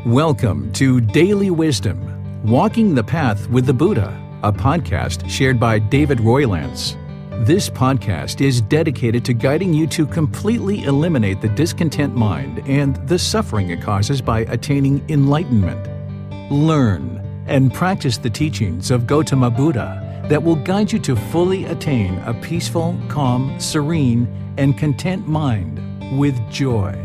Welcome to Daily Wisdom, Walking the Path with the Buddha, a podcast shared by David Roylance. This podcast is dedicated to guiding you to completely eliminate the discontent mind and the suffering it causes by attaining enlightenment. Learn and practice the teachings of Gotama Buddha that will guide you to fully attain a peaceful, calm, serene, and content mind with joy.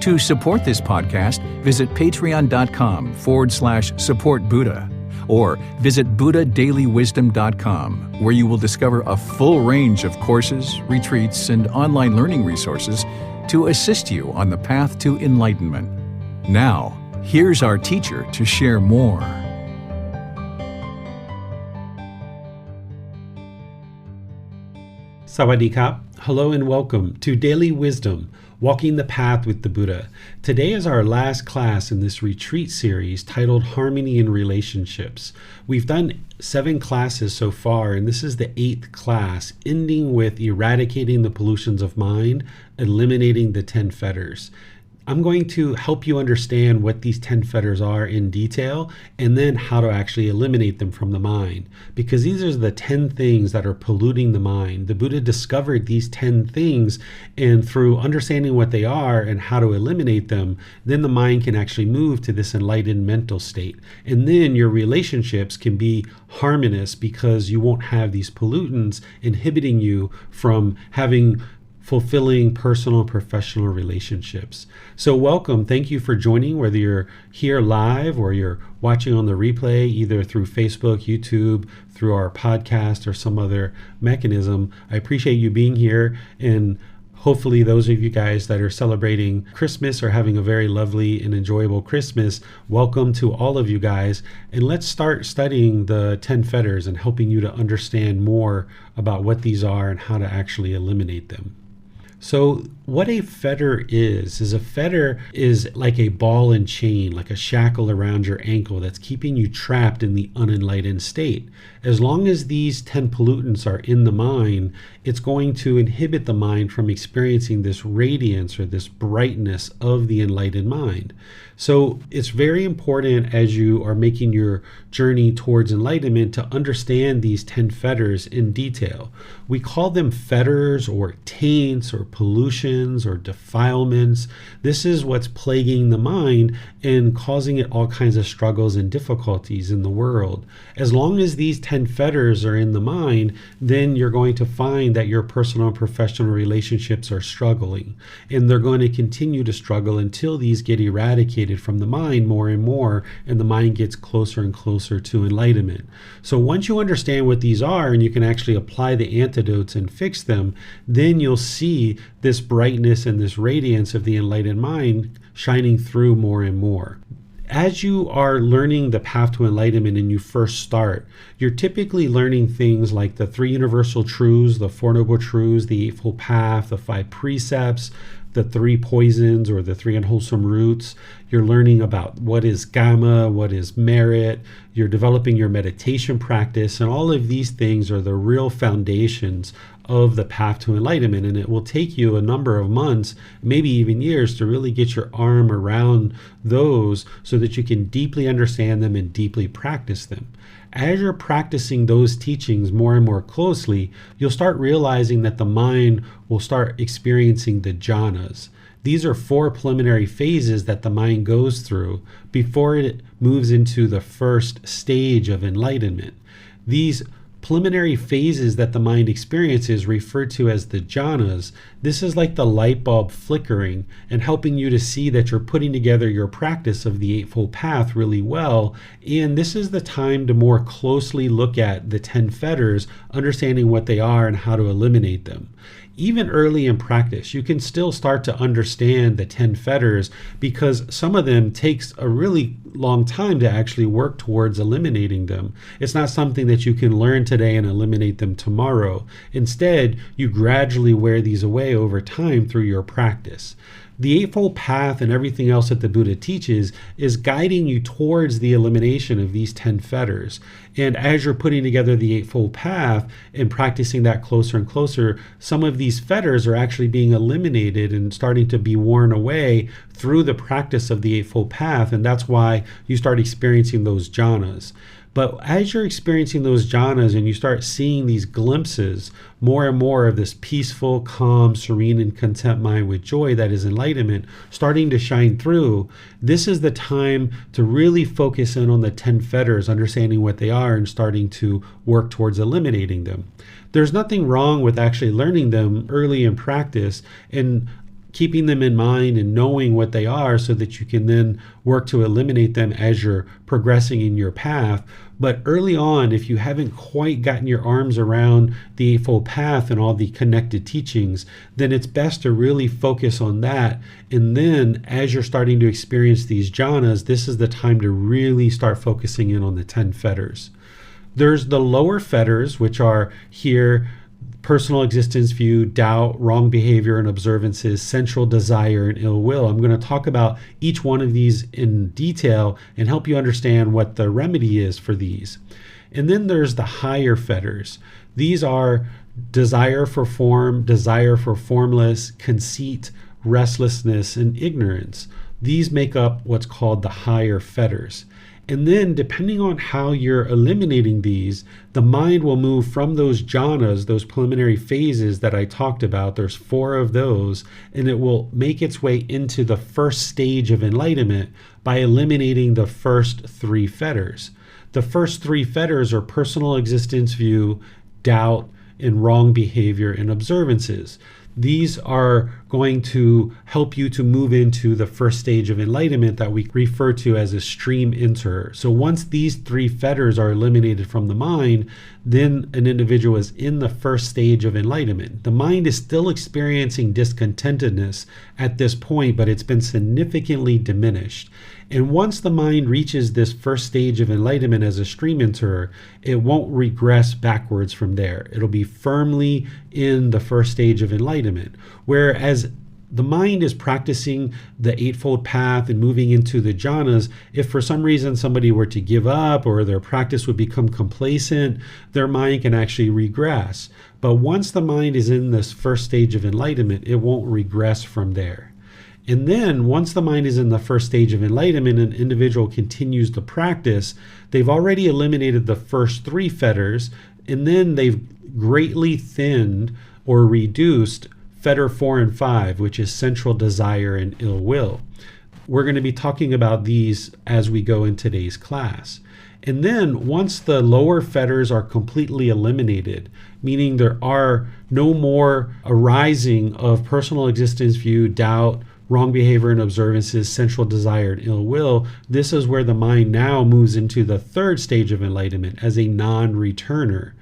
To support this podcast, visit patreon.com/supportbuddha or visit buddhadailywisdom.com, where you will discover a full range of courses, retreats, and online learning resources to assist you on the path to enlightenment. Now, here's our teacher to share more. Sawadee Kap. Hello and welcome to Daily Wisdom, Walking the Path with the Buddha. Today is our last class in this retreat series titled Harmony in Relationships. We've done 7 classes so far, and this is the 8th class, ending with eradicating the pollutions of mind, eliminating the 10 fetters. I'm going to help you understand what these 10 fetters are in detail and then how to actually eliminate them from the mind, because these are the 10 things that are polluting the mind. The Buddha discovered these 10 things, and through understanding what they are and how to eliminate them, then the mind can actually move to this enlightened mental state. And then your relationships can be harmonious because you won't have these pollutants inhibiting you from having fulfilling personal and professional relationships. So welcome. Thank you for joining, whether you're here live or you're watching on the replay, either through Facebook, YouTube, through our podcast, or some other mechanism. I appreciate you being here, and hopefully those of you guys that are celebrating Christmas are having a very lovely and enjoyable Christmas. Welcome to all of you guys. And let's start studying the 10 fetters and helping you to understand more about what these are and how to actually eliminate them. So what a fetter is a fetter is like a ball and chain, like a shackle around your ankle that's keeping you trapped in the unenlightened state. As long as these 10 pollutants are in the mind, it's going to inhibit the mind from experiencing this radiance or this brightness of the enlightened mind. So it's very important as you are making your journey towards enlightenment to understand these 10 fetters in detail. We call them fetters or taints or pollutions or defilements. This is what's plaguing the mind and causing it all kinds of struggles and difficulties in the world. As long as these 10 fetters are in the mind, then you're going to find that your personal and professional relationships are struggling, and they're going to continue to struggle until these get eradicated from the mind more and more, and the mind gets closer and closer to enlightenment. So once you understand what these are and you can actually apply the antidotes and fix them, then you'll see this brightness and this radiance of the enlightened mind shining through more and more. As you are learning the path to enlightenment and you first start, you're typically learning things like the 3 universal truths, the 4 noble truths, the Eightfold Path, the 5 precepts, the 3 poisons or the 3 unwholesome roots. You're learning about what is Gotama, what is merit. You're developing your meditation practice, and all of these things are the real foundations of the path to enlightenment. And it will take you a number of months, maybe even years, to really get your arm around those so that you can deeply understand them and deeply practice them. As you're practicing those teachings more and more closely, you'll start realizing that the mind will start experiencing the jhanas. These are 4 preliminary phases that the mind goes through before it moves into the first stage of enlightenment. These preliminary phases that the mind experiences, referred to as the jhanas, this is like the light bulb flickering and helping you to see that you're putting together your practice of the Eightfold Path really well. And this is the time to more closely look at the 10 fetters, understanding what they are and how to eliminate them. Even early in practice, you can still start to understand the 10 fetters, because some of them takes a really long time to actually work towards eliminating them. It's not something that you can learn today and eliminate them tomorrow. Instead, you gradually wear these away over time through your practice. The Eightfold Path and everything else that the Buddha teaches is guiding you towards the elimination of these 10 fetters. And as you're putting together the Eightfold Path and practicing that closer and closer, some of these fetters are actually being eliminated and starting to be worn away through the practice of the Eightfold Path. And that's why you start experiencing those jhanas. But as you're experiencing those jhanas and you start seeing these glimpses more and more of this peaceful, calm, serene, and content mind with joy that is enlightenment starting to shine through, this is the time to really focus in on the 10 fetters, understanding what they are and starting to work towards eliminating them. There's nothing wrong with actually learning them early in practice and keeping them in mind and knowing what they are so that you can then work to eliminate them as you're progressing in your path. But early on, if you haven't quite gotten your arms around the Eightfold Path and all the connected teachings, then it's best to really focus on that. And then as you're starting to experience these jhanas, this is the time to really start focusing in on the 10 fetters. There's the lower fetters, which are here: personal existence view, doubt, wrong behavior and observances, sensual desire, and ill will. I'm going to talk about each one of these in detail and help you understand what the remedy is for these. And then there's the higher fetters. These are desire for form, desire for formless, conceit, restlessness, and ignorance. These make up what's called the higher fetters. And then depending on how you're eliminating these, the mind will move from those jhanas, those preliminary phases that I talked about. There's 4 of those, and it will make its way into the first stage of enlightenment by eliminating the first 3 fetters. The first 3 fetters are personal existence view, doubt, and wrong behavior and observances. These are going to help you to move into the first stage of enlightenment that we refer to as a stream enterer. So once these 3 fetters are eliminated from the mind, then an individual is in the first stage of enlightenment. The mind is still experiencing discontentedness at this point, but it's been significantly diminished. And once the mind reaches this first stage of enlightenment as a stream enterer, it won't regress backwards from there. It'll be firmly in the first stage of enlightenment. Whereas the mind is practicing the Eightfold Path and moving into the jhanas, if for some reason somebody were to give up or their practice would become complacent, their mind can actually regress. But once the mind is in this first stage of enlightenment, it won't regress from there. And then once the mind is in the first stage of enlightenment and an individual continues to practice, they've already eliminated the first 3 fetters, and then they've greatly thinned or reduced fetter 4 and 5, which is sensual desire and ill will. We're going to be talking about these as we go in today's class. And then once the lower fetters are completely eliminated, meaning there are no more arising of personal existence view, doubt, wrong behavior and observances, sensual desire, and ill will, this is where the mind now moves into the third stage of enlightenment as a non-returner.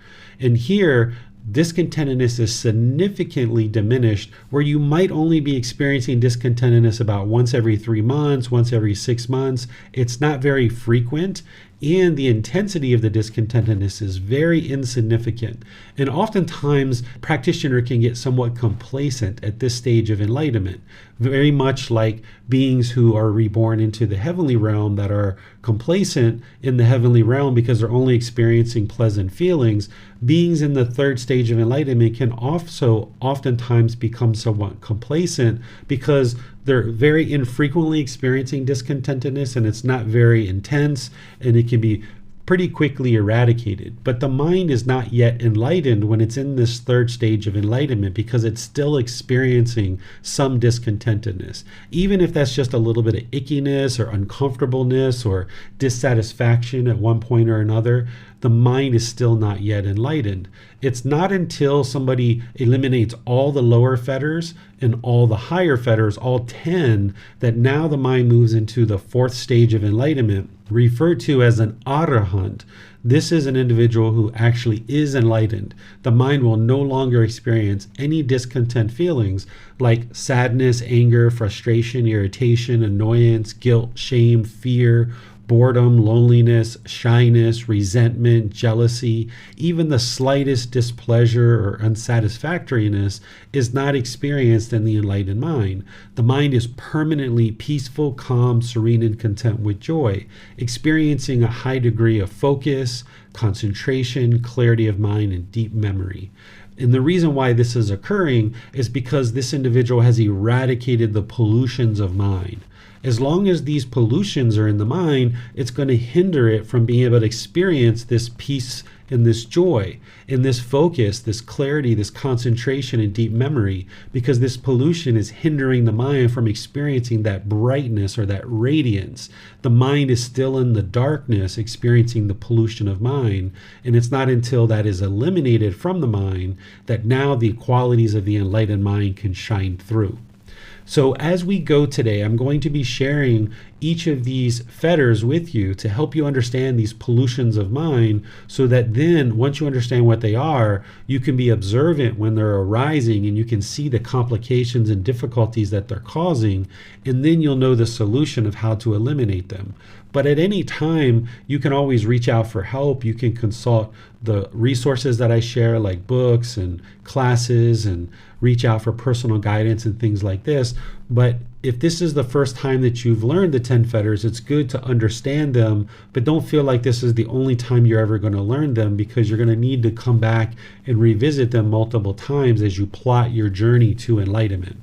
And here, discontentedness is significantly diminished, where you might only be experiencing discontentedness about once every 3 months, once every 6 months. It's not very frequent, and the intensity of the discontentedness is very insignificant. And oftentimes, practitioner can get somewhat complacent at this stage of enlightenment, very much like beings who are reborn into the heavenly realm that are complacent in the heavenly realm because they're only experiencing pleasant feelings. Beings in the third stage of enlightenment can also oftentimes become somewhat complacent because they're very infrequently experiencing discontentedness, and it's not very intense, and it can be pretty quickly eradicated. But the mind is not yet enlightened when it's in this third stage of enlightenment because it's still experiencing some discontentedness. Even if that's just a little bit of ickiness or uncomfortableness or dissatisfaction at one point or another, the mind is still not yet enlightened. It's not until somebody eliminates all the lower fetters and all the higher fetters, all 10, that now the mind moves into the fourth stage of enlightenment, referred to as an arahant. This is an individual who actually is enlightened. The mind will no longer experience any discontent feelings like sadness, anger, frustration, irritation, annoyance, guilt, shame, fear, boredom, loneliness, shyness, resentment, jealousy, even the slightest displeasure or unsatisfactoriness is not experienced in the enlightened mind. The mind is permanently peaceful, calm, serene, and content with joy, experiencing a high degree of focus, concentration, clarity of mind, and deep memory. And the reason why this is occurring is because this individual has eradicated the pollutions of mind. As long as these pollutions are in the mind, it's going to hinder it from being able to experience this peace and this joy and this focus, this clarity, this concentration and deep memory, because this pollution is hindering the mind from experiencing that brightness or that radiance. The mind is still in the darkness, experiencing the pollution of mind, and it's not until that is eliminated from the mind that now the qualities of the enlightened mind can shine through. So as we go today, I'm going to be sharing each of these fetters with you to help you understand these pollutions of mind, so that then once you understand what they are, you can be observant when they're arising and you can see the complications and difficulties that they're causing, and then you'll know the solution of how to eliminate them. But at any time, you can always reach out for help. You can consult the resources that I share, like books and classes, and reach out for personal guidance and things like this. But if this is the first time that you've learned the 10 fetters, it's good to understand them, but don't feel like this is the only time you're ever going to learn them, because you're going to need to come back and revisit them multiple times as you plot your journey to enlightenment.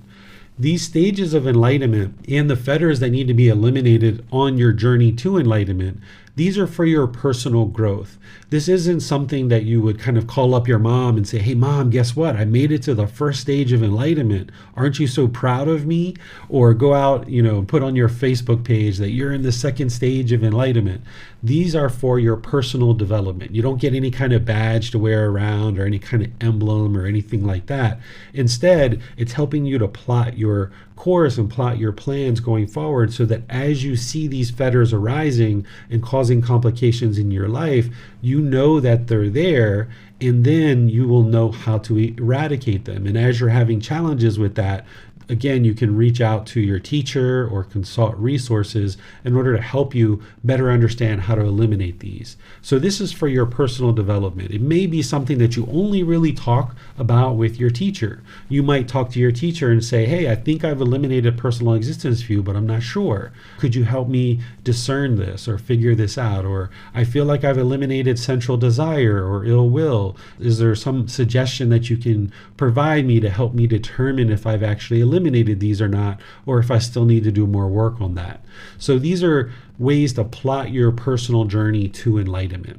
These stages of enlightenment and the fetters that need to be eliminated on your journey to enlightenment, these are for your personal growth. This isn't something that you would kind of call up your mom and say, "Hey mom, guess what? I made it to the first stage of enlightenment. Aren't you so proud of me?" Or go out, put on your Facebook page that you're in the second stage of enlightenment. These are for your personal development. You don't get any kind of badge to wear around or any kind of emblem or anything like that. Instead, it's helping you to plot your course and plot your plans going forward, so that as you see these fetters arising and causing complications in your life, you know that they're there, and then you will know how to eradicate them. And as you're having challenges with that, again, you can reach out to your teacher or consult resources in order to help you better understand how to eliminate these. So this is for your personal development. It may be something that you only really talk about with your teacher. You might talk to your teacher and say, "Hey, I think I've eliminated personal existence view, but I'm not sure. Could you help me discern this or figure this out?" Or, "I feel like I've eliminated central desire or ill will. Is there some suggestion that you can provide me to help me determine if I've actually eliminated these or not, or if I still need to do more work on that?" So these are ways to plot your personal journey to enlightenment.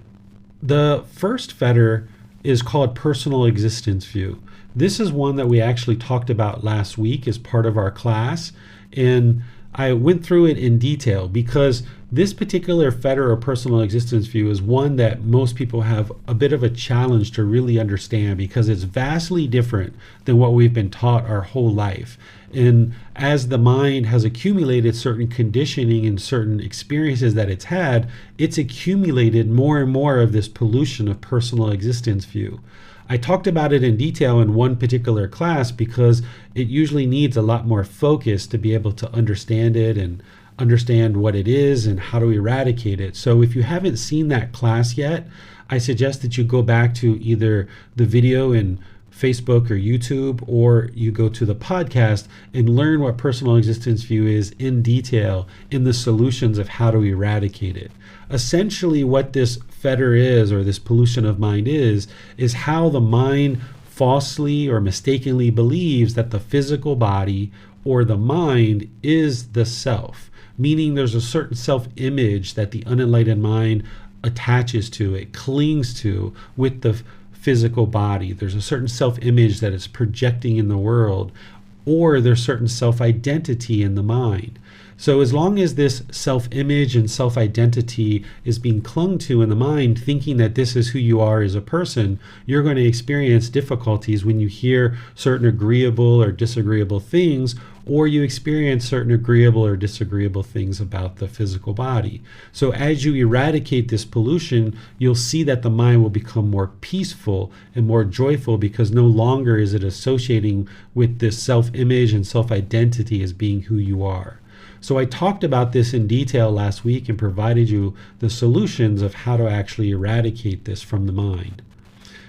The first fetter is called personal existence view. This is one that we actually talked about last week as part of our class, and I went through it in detail because this particular fetter or personal existence view is one that most people have a bit of a challenge to really understand, because it's vastly different than what we've been taught our whole life. And as the mind has accumulated certain conditioning and certain experiences that it's had, it's accumulated more and more of this pollution of personal existence view. I talked about it in detail in one particular class because it usually needs a lot more focus to be able to understand it and understand what it is and how to eradicate it. So if you haven't seen that class yet, I suggest that you go back to either the video in Facebook or YouTube, or you go to the podcast and learn what personal existence view is in detail in the solutions of how to eradicate it. Essentially what this fetter is, or this pollution of mind is how the mind falsely or mistakenly believes that the physical body or the mind is the self, meaning there's a certain self-image that the unenlightened mind attaches to, it clings to with the physical body. There's a certain self-image that it's projecting in the world, or there's certain self-identity in the mind. So as long as this self-image and self-identity is being clung to in the mind, thinking that this is who you are as a person, you're going to experience difficulties when you hear certain agreeable or disagreeable things, or you experience certain agreeable or disagreeable things about the physical body. So as you eradicate this pollution, you'll see that the mind will become more peaceful and more joyful, because no longer is it associating with this self-image and self-identity as being who you are. So I talked about this in detail last week and provided you the solutions of how to actually eradicate this from the mind.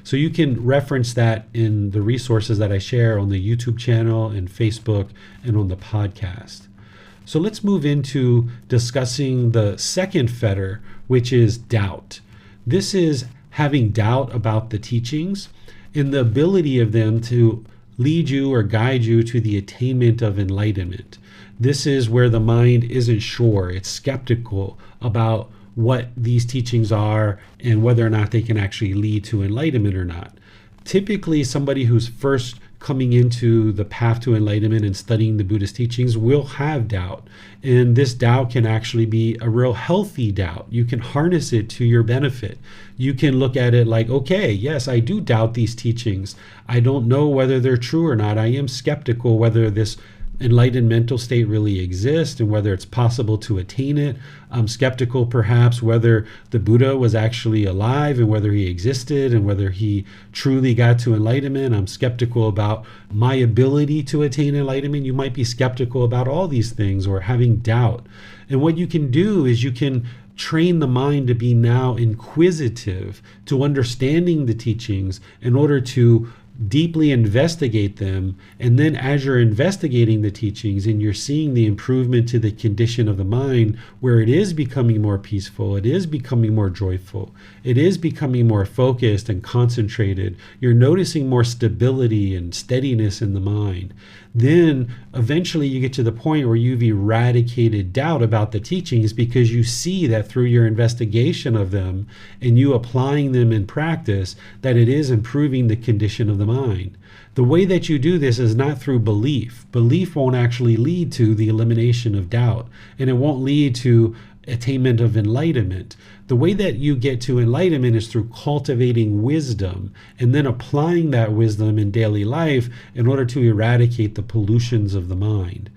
So you can reference that in the resources that I share on the YouTube channel and Facebook and on the podcast. So let's move into discussing the second fetter, which is doubt. This is having doubt about the teachings and the ability of them to lead you or guide you to the attainment of enlightenment. This is where the mind isn't sure. It's skeptical about what these teachings are and whether or not they can actually lead to enlightenment or not. Typically, somebody who's first coming into the path to enlightenment and studying the Buddhist teachings will have doubt. And this doubt can actually be a real healthy doubt. You can harness it to your benefit. You can look at it like, okay, yes, I do doubt these teachings. I don't know whether they're true or not. I am skeptical whether this enlightened mental state really exists and whether it's possible to attain it. I'm skeptical perhaps whether the Buddha was actually alive and whether he existed and whether he truly got to enlightenment. I'm skeptical about my ability to attain enlightenment. You might be skeptical about all these things or having doubt. And what you can do is you can train the mind to be now inquisitive to understanding the teachings in order to deeply investigate them. And then as you're investigating the teachings and you're seeing the improvement to the condition of the mind, where it is becoming more peaceful, it is becoming more joyful, it is becoming more focused and concentrated, you're noticing more stability and steadiness in the mind, then eventually you get to the point where you've eradicated doubt about the teachings because you see that through your investigation of them and you applying them in practice, that it is improving the condition of the mind. The way that you do this is not through belief. Belief won't actually lead to the elimination of doubt, and it won't lead to attainment of enlightenment. The way that you get to enlightenment is through cultivating wisdom and then applying that wisdom in daily life in order to eradicate the pollutions of the mind.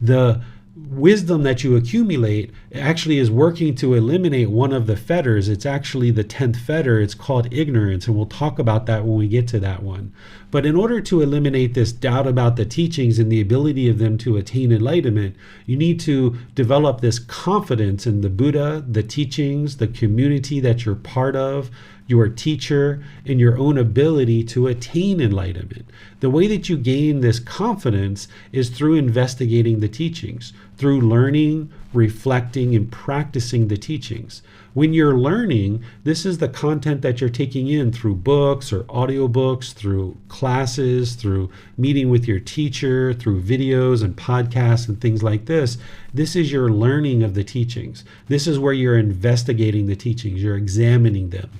The wisdom that you accumulate actually is working to eliminate one of the fetters. It's actually the 10th fetter. It's called ignorance, and we'll talk about that when we get to that one. But in order to eliminate this doubt about the teachings and the ability of them to attain enlightenment, you need to develop this confidence in the Buddha, the teachings, the community that you're part of, your teacher, and your own ability to attain enlightenment. The way that you gain this confidence is through investigating the teachings, through learning, reflecting, and practicing the teachings. When you're learning, this is the content that you're taking in through books or audiobooks, through classes, through meeting with your teacher, through videos and podcasts and things like this. This is your learning of the teachings. This is where you're investigating the teachings, you're examining them.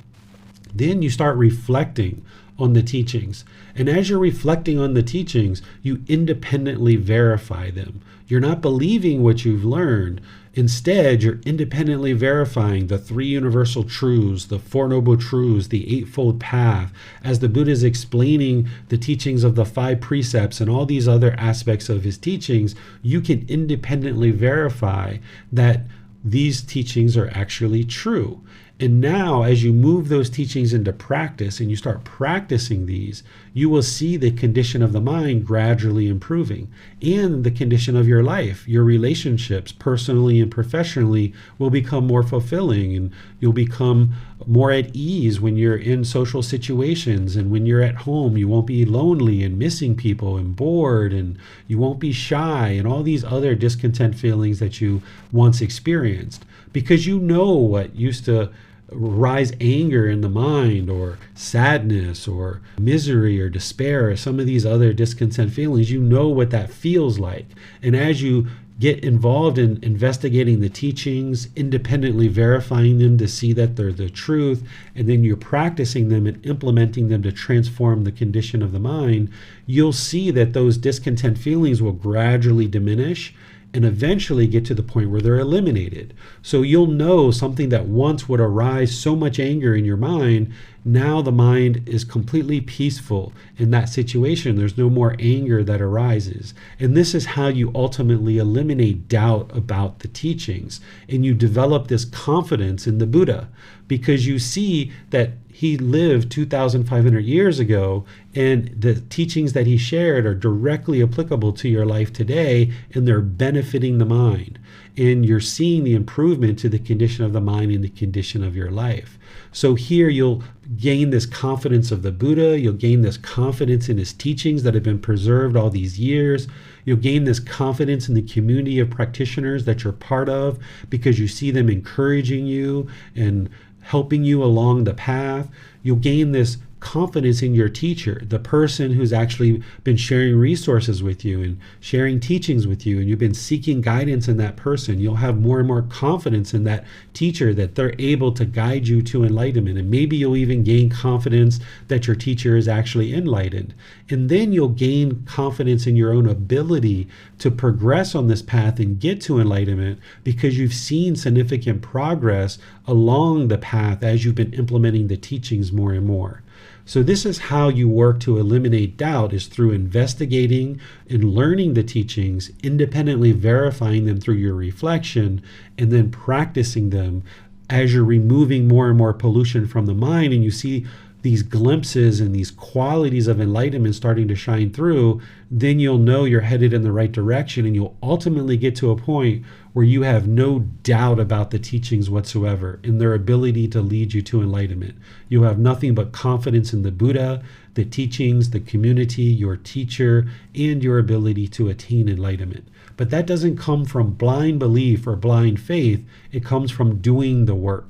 Then you start reflecting on the teachings. And as you're reflecting on the teachings, you independently verify them. You're not believing what you've learned. Instead, you're independently verifying the three universal truths, the Four Noble Truths, the Eightfold Path, as the Buddha is explaining the teachings of the 5 precepts and all these other aspects of his teachings. You can independently verify that these teachings are actually true. And now, as you move those teachings into practice and you start practicing these, you will see the condition of the mind gradually improving, and the condition of your life, your relationships, personally and professionally, will become more fulfilling, and you'll become more at ease when you're in social situations, and when you're at home, you won't be lonely and missing people and bored, and you won't be shy and all these other discontent feelings that you once experienced, because you know what used to rise anger in the mind, or sadness, or misery, or despair, or some of these other discontent feelings. You know what that feels like. And as you get involved in investigating the teachings, independently verifying them to see that they're the truth, and then you're practicing them and implementing them to transform the condition of the mind, you'll see that those discontent feelings will gradually diminish and eventually get to the point where they're eliminated. So you'll know something that once would arise so much anger in your mind, Now the mind is completely peaceful in that situation. There's no more anger that arises. And this is how you ultimately eliminate doubt about the teachings. And you develop this confidence in the Buddha, because you see that he lived 2,500 years ago, and the teachings that he shared are directly applicable to your life today, and they're benefiting the mind. And you're seeing the improvement to the condition of the mind and the condition of your life. So here you'll gain this confidence of the Buddha, you'll gain this confidence in his teachings that have been preserved all these years. You'll gain this confidence in the community of practitioners that you're part of, because you see them encouraging you and helping you along the path. You'll gain this confidence in your teacher, the person who's actually been sharing resources with you and sharing teachings with you, and you've been seeking guidance in that person. You'll have more and more confidence in that teacher, that they're able to guide you to enlightenment. And maybe you'll even gain confidence that your teacher is actually enlightened. And then you'll gain confidence in your own ability to progress on this path and get to enlightenment, because you've seen significant progress along the path as you've been implementing the teachings more and more. So this is how you work to eliminate doubt, is through investigating and learning the teachings, independently verifying them through your reflection, and then practicing them as you're removing more and more pollution from the mind, and you see these glimpses and these qualities of enlightenment starting to shine through. Then you'll know you're headed in the right direction, and you'll ultimately get to a point where you have no doubt about the teachings whatsoever and their ability to lead you to enlightenment. You'll have nothing but confidence in the Buddha, the teachings, the community, your teacher, and your ability to attain enlightenment. But that doesn't come from blind belief or blind faith. It comes from doing the work.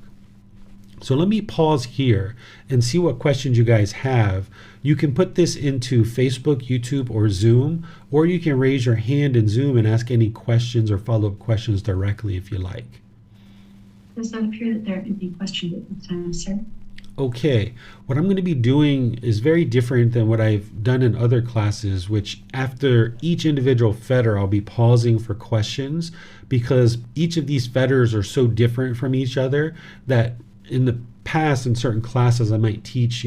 So let me pause here and see what questions you guys have. You can put this into Facebook, YouTube, or Zoom, or you can raise your hand in Zoom and ask any questions or follow-up questions directly if you like. Does not appear that there are any questions at this time, sir. Okay, what I'm going to be doing is very different than what I've done in other classes, which after each individual fetter, I'll be pausing for questions, because each of these fetters are so different from each other that in the past, in certain classes, I might teach,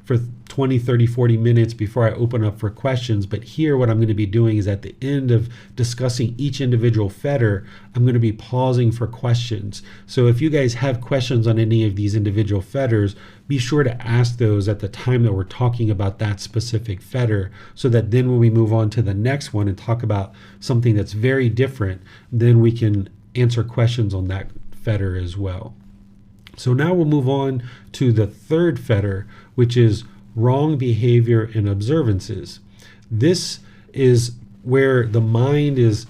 for 20, 30, 40 minutes before I open up for questions. But here, what I'm going to be doing is at the end of discussing each individual fetter, I'm going to be pausing for questions. So if you guys have questions on any of these individual fetters, be sure to ask those at the time that we're talking about that specific fetter, so that then when we move on to the next one and talk about something that's very different, then we can answer questions on that fetter as well. So now we'll move on to the third fetter, which is wrong behavior and observances. This is where the mind is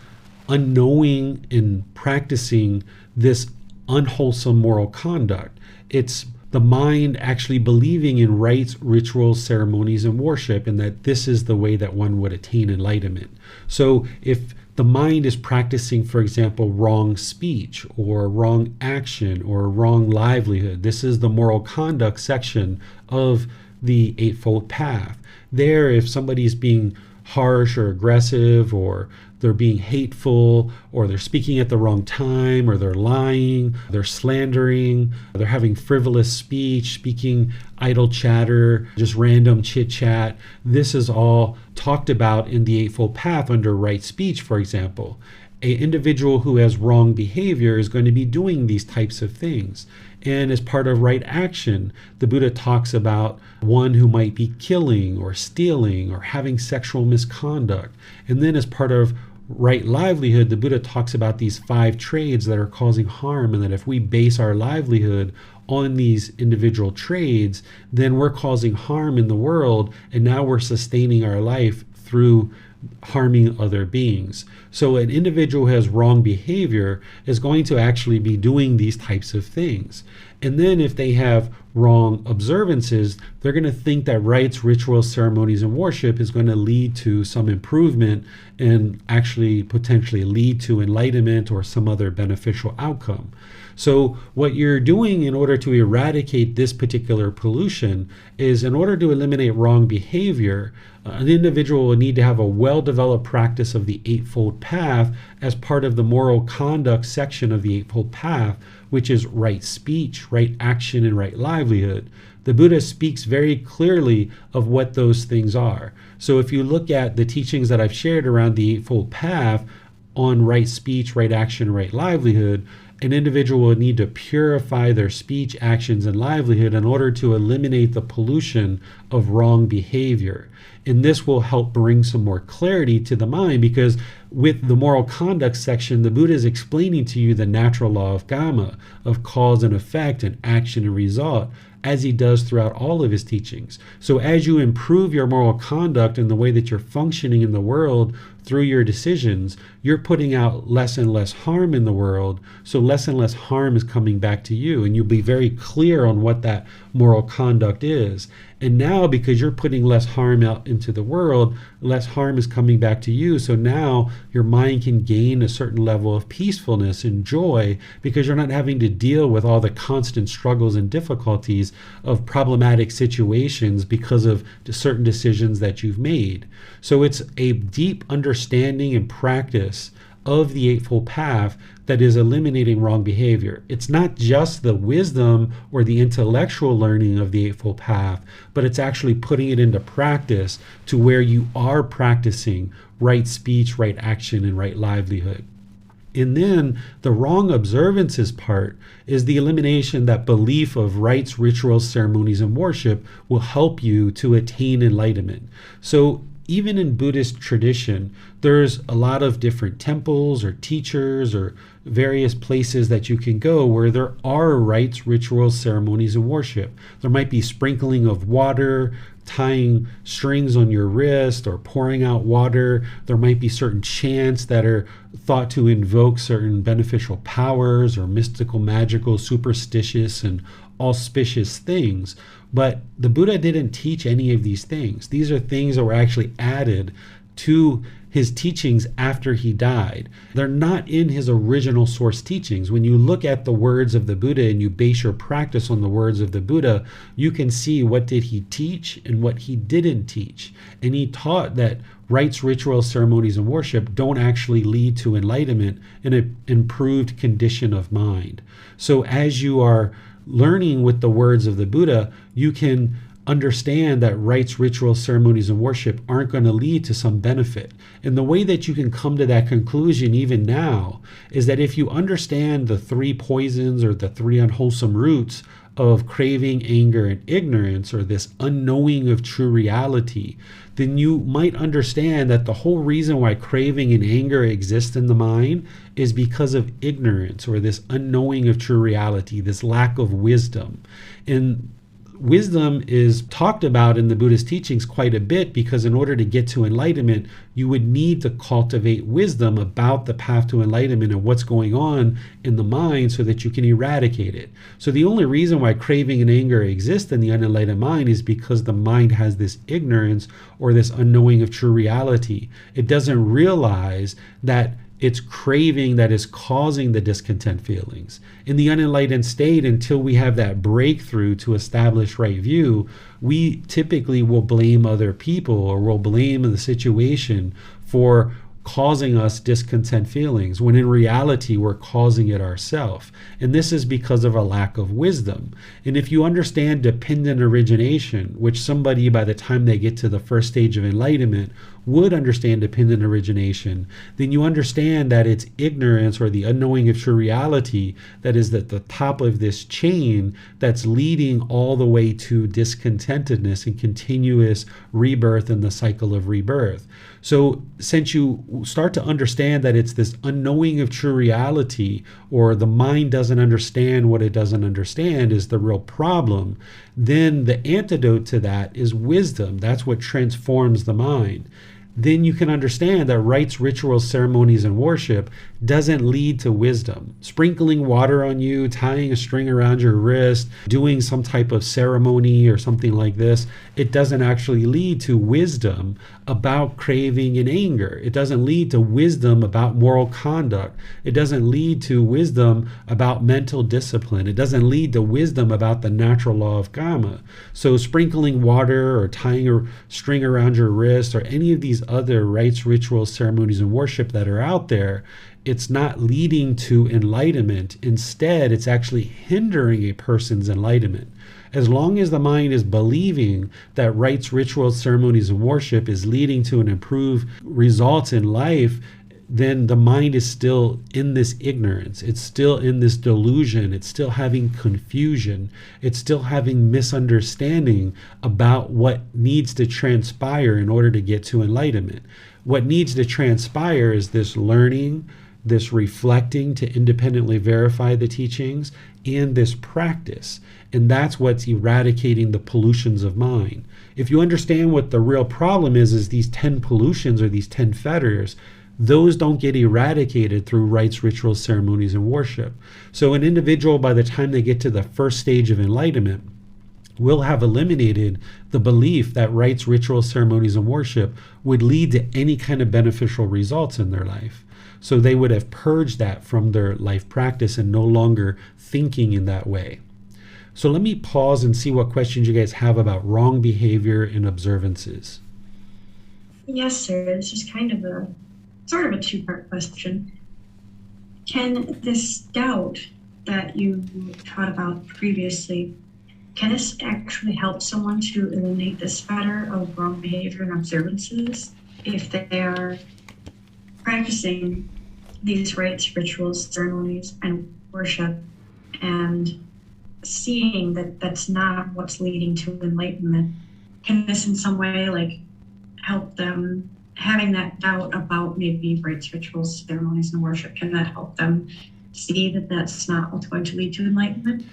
unknowing in practicing this unwholesome moral conduct. It's the mind actually believing in rites, rituals, ceremonies, and worship, and that this is the way that one would attain enlightenment. So if the mind is practicing, for example, wrong speech or wrong action or wrong livelihood, this is the moral conduct section of the Eightfold Path. There, if somebody's being harsh or aggressive, or they're being hateful, or they're speaking at the wrong time, or they're lying, they're slandering, they're having frivolous speech, speaking idle chatter, just random chit chat, this is all talked about in the Eightfold Path under right speech, for example. An individual who has wrong behavior is going to be doing these types of things. And as part of right action, the Buddha talks about one who might be killing or stealing or having sexual misconduct. And then as part of right livelihood, the Buddha talks about these 5 trades that are causing harm, and that if we base our livelihood on these individual trades, then we're causing harm in the world, and now we're sustaining our life through harming other beings. So an individual who has wrong behavior is going to actually be doing these types of things. And then if they have wrong observances, they're going to think that rites, rituals, ceremonies, and worship is going to lead to some improvement and actually potentially lead to enlightenment or some other beneficial outcome. So what you're doing in order to eradicate this particular pollution is, in order to eliminate wrong behavior, an individual will need to have a well-developed practice of the Eightfold Path as part of the moral conduct section of the Eightfold Path, which is right speech, right action, and right livelihood. The Buddha speaks very clearly of what those things are. So if you look at the teachings that I've shared around the Eightfold Path on right speech, right action, right livelihood, an individual will need to purify their speech, actions, and livelihood in order to eliminate the pollution of wrong behavior. And this will help bring some more clarity to the mind, because with the moral conduct section, the Buddha is explaining to you the natural law of karma, of cause and effect and action and result, as he does throughout all of his teachings. So as you improve your moral conduct and the way that you're functioning in the world through your decisions, you're putting out less and less harm in the world. So less and less harm is coming back to you, and you'll be very clear on what that moral conduct is. And now, because you're putting less harm out into the world, less harm is coming back to you. So now your mind can gain a certain level of peacefulness and joy, because you're not having to deal with all the constant struggles and difficulties of problematic situations because of certain decisions that you've made. So it's a deep understanding and practice of the Eightfold Path that is eliminating wrong behavior. It's not just the wisdom or the intellectual learning of the Eightfold Path, but it's actually putting it into practice to where you are practicing right speech, right action, and right livelihood. And then the wrong observances part is the elimination that belief of rites, rituals, ceremonies, and worship will help you to attain enlightenment. So even in Buddhist tradition, there's a lot of different temples or teachers or various places that you can go where there are rites, rituals, ceremonies, and worship. There might be sprinkling of water, tying strings on your wrist, or pouring out water. There might be certain chants that are thought to invoke certain beneficial powers or mystical, magical, superstitious, and auspicious things. But the Buddha didn't teach any of these things. These are things that were actually added to his teachings after he died. They're not in his original source teachings. When you look at the words of the Buddha and you base your practice on the words of the Buddha, you can see what did he teach and what he didn't teach. And he taught that rites, rituals, ceremonies, and worship don't actually lead to enlightenment and an improved condition of mind. So as you are learning with the words of the Buddha, you can understand that rites, rituals, ceremonies, and worship aren't going to lead to some benefit. And the way that you can come to that conclusion even now is that if you understand the three poisons or the three unwholesome roots of craving, anger, and ignorance, or this unknowing of true reality, then you might understand that the whole reason why craving and anger exist in the mind is because of ignorance, or this unknowing of true reality, this lack of wisdom. And wisdom is talked about in the Buddhist teachings quite a bit, because in order to get to enlightenment, you would need to cultivate wisdom about the path to enlightenment and what's going on in the mind so that you can eradicate it. So the only reason why craving and anger exist in the unenlightened mind is because the mind has this ignorance or this unknowing of true reality. It doesn't realize that it's craving that is causing the discontent feelings. In the unenlightened state, until we have that breakthrough to establish right view, we typically will blame other people or will blame the situation for causing us discontent feelings, when in reality we're causing it ourselves. And this is because of a lack of wisdom. And if you understand dependent origination, which somebody by the time they get to the first stage of enlightenment would understand dependent origination, then you understand that it's ignorance or the unknowing of true reality that is at the top of this chain that's leading all the way to discontentedness and continuous rebirth in the cycle of rebirth. So since you start to understand that it's this unknowing of true reality, or the mind doesn't understand what it doesn't understand, is the real problem, then the antidote to that is wisdom. That's what transforms the mind. Then you can understand that rites, rituals, ceremonies, and worship doesn't lead to wisdom. Sprinkling water on you, tying a string around your wrist, doing some type of ceremony or something like this, it doesn't actually lead to wisdom about craving and anger. It doesn't lead to wisdom about moral conduct. It doesn't lead to wisdom about mental discipline. It doesn't lead to wisdom about the natural law of karma. So sprinkling water or tying a string around your wrist or any of these other rites, rituals, ceremonies, and worship that are out there, it's not leading to enlightenment. Instead, it's actually hindering a person's enlightenment. As long as the mind is believing that rites, rituals, ceremonies, and worship is leading to an improved results in life, then the mind is still in this ignorance. It's still in this delusion. It's still having confusion. It's still having misunderstanding about what needs to transpire in order to get to enlightenment. What needs to transpire is this learning, this reflecting to independently verify the teachings, and this practice. And that's what's eradicating the pollutions of mind. If you understand what the real problem is these 10 pollutions or these 10 fetters, those don't get eradicated through rites, rituals, ceremonies, and worship. So an individual, by the time they get to the first stage of enlightenment, will have eliminated the belief that rites, rituals, ceremonies, and worship would lead to any kind of beneficial results in their life. So they would have purged that from their life practice and no longer thinking in that way. So let me pause and see what questions you guys have about wrong behavior and observances. Yes, sir. This is kind of a sort of a two-part question. Can this doubt that you taught about previously, can this actually help someone to eliminate this fetter of wrong behavior and observances if they are practicing these rites, rituals, ceremonies, and worship and seeing that that's not what's leading to enlightenment? Can this in some way help them, having that doubt about maybe rites, rituals, ceremonies, and worship, can that help them see that that's not what's going to lead to enlightenment?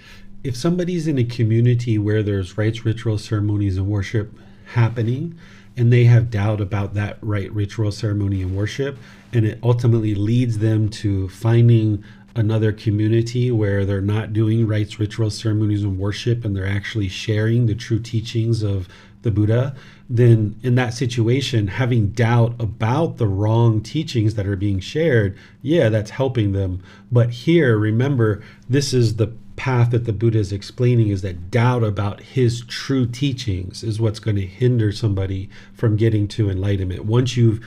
If somebody's in a community where there's rites, rituals, ceremonies, and worship happening, and they have doubt about that rite, ritual, ceremony, and worship, and it ultimately leads them to finding another community where they're not doing rites, rituals, ceremonies, and worship, and they're actually sharing the true teachings of the Buddha, then in that situation, having doubt about the wrong teachings that are being shared, yeah, that's helping them. But here, remember, this is the path that the Buddha is explaining, is that doubt about his true teachings is what's going to hinder somebody from getting to enlightenment. Once you've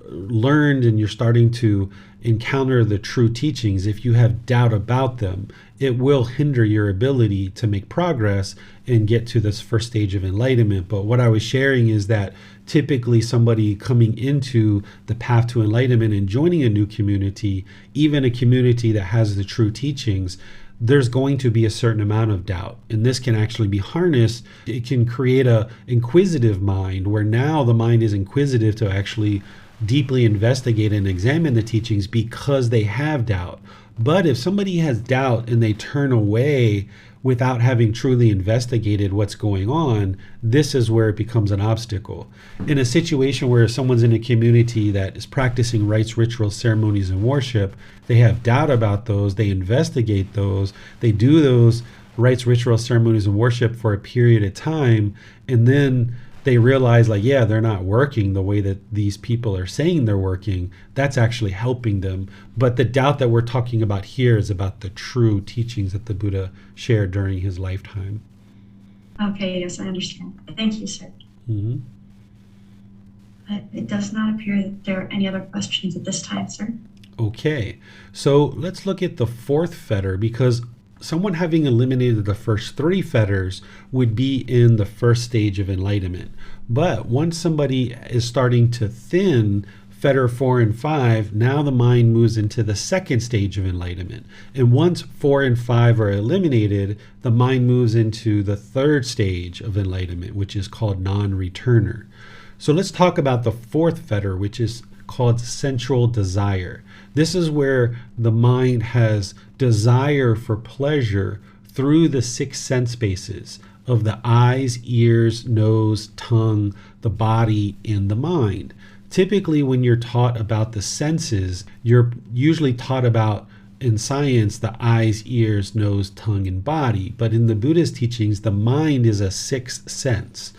learned and you're starting to encounter the true teachings, if you have doubt about them, it will hinder your ability to make progress and get to this first stage of enlightenment. But what I was sharing is that typically somebody coming into the path to enlightenment and joining a new community, even a community that has the true teachings, there's going to be a certain amount of doubt. And this can actually be harnessed. It can create a inquisitive mind where now the mind is inquisitive to actually deeply investigate and examine the teachings because they have doubt. But if somebody has doubt and they turn away without having truly investigated what's going on, this is where it becomes an obstacle. In a situation where someone's in a community that is practicing rites, rituals, ceremonies, and worship, they have doubt about those, they investigate those, they do those rites, rituals, ceremonies, and worship for a period of time, and then they realize they're not working the way that these people are saying they're working. That's actually helping them. But the doubt that we're talking about here is about the true teachings that the Buddha shared during his lifetime. Okay, yes, I understand. Thank you, sir. Mm-hmm. It does not appear that there are any other questions at this time, sir. Okay, so let's look at the fourth fetter, because someone having eliminated the first three fetters would be in the first stage of enlightenment. But once somebody is starting to thin fetter 4 and 5, now the mind moves into the second stage of enlightenment. And once 4 and 5 are eliminated, the mind moves into the third stage of enlightenment, which is called non-returner. So let's talk about the fourth fetter, which is called sensual desire. This is where the mind has desire for pleasure through the 6 sense bases of the eyes, ears, nose, tongue, the body, and the mind. Typically, when you're taught about the senses, you're usually taught about, in science, the eyes, ears, nose, tongue, and body. But in the Buddhist teachings, the mind is a 6th sense.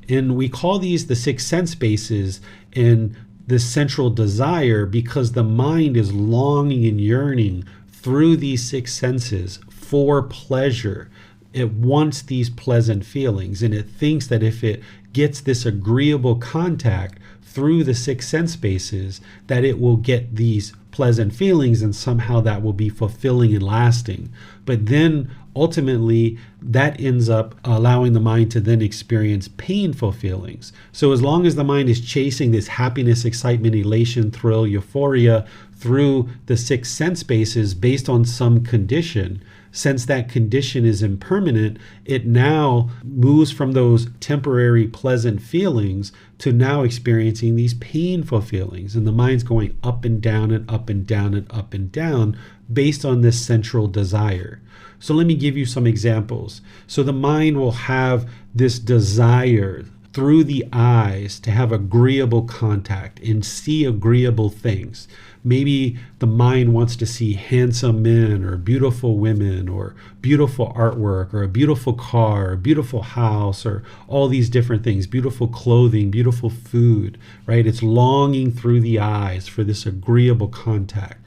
And we call these the 6 sense bases and this central desire because the mind is longing and yearning through these 6 senses for pleasure. It wants these pleasant feelings, and it thinks that if it gets this agreeable contact through the 6 sense bases, that it will get these pleasant feelings, and somehow that will be fulfilling and lasting. But then ultimately that ends up allowing the mind to then experience painful feelings. So as long as the mind is chasing this happiness, excitement, elation, thrill, euphoria through the 6 sense bases based on some condition, since that condition is impermanent, it now moves from those temporary pleasant feelings to now experiencing these painful feelings. And the mind's going up and down and up and down and up and down based on this central desire. So let me give you some examples. So the mind will have this desire through the eyes to have agreeable contact and see agreeable things. Maybe the mind wants to see handsome men or beautiful women or beautiful artwork or a beautiful car or a beautiful house or all these different things, beautiful clothing, beautiful food, right? It's longing through the eyes for this agreeable contact.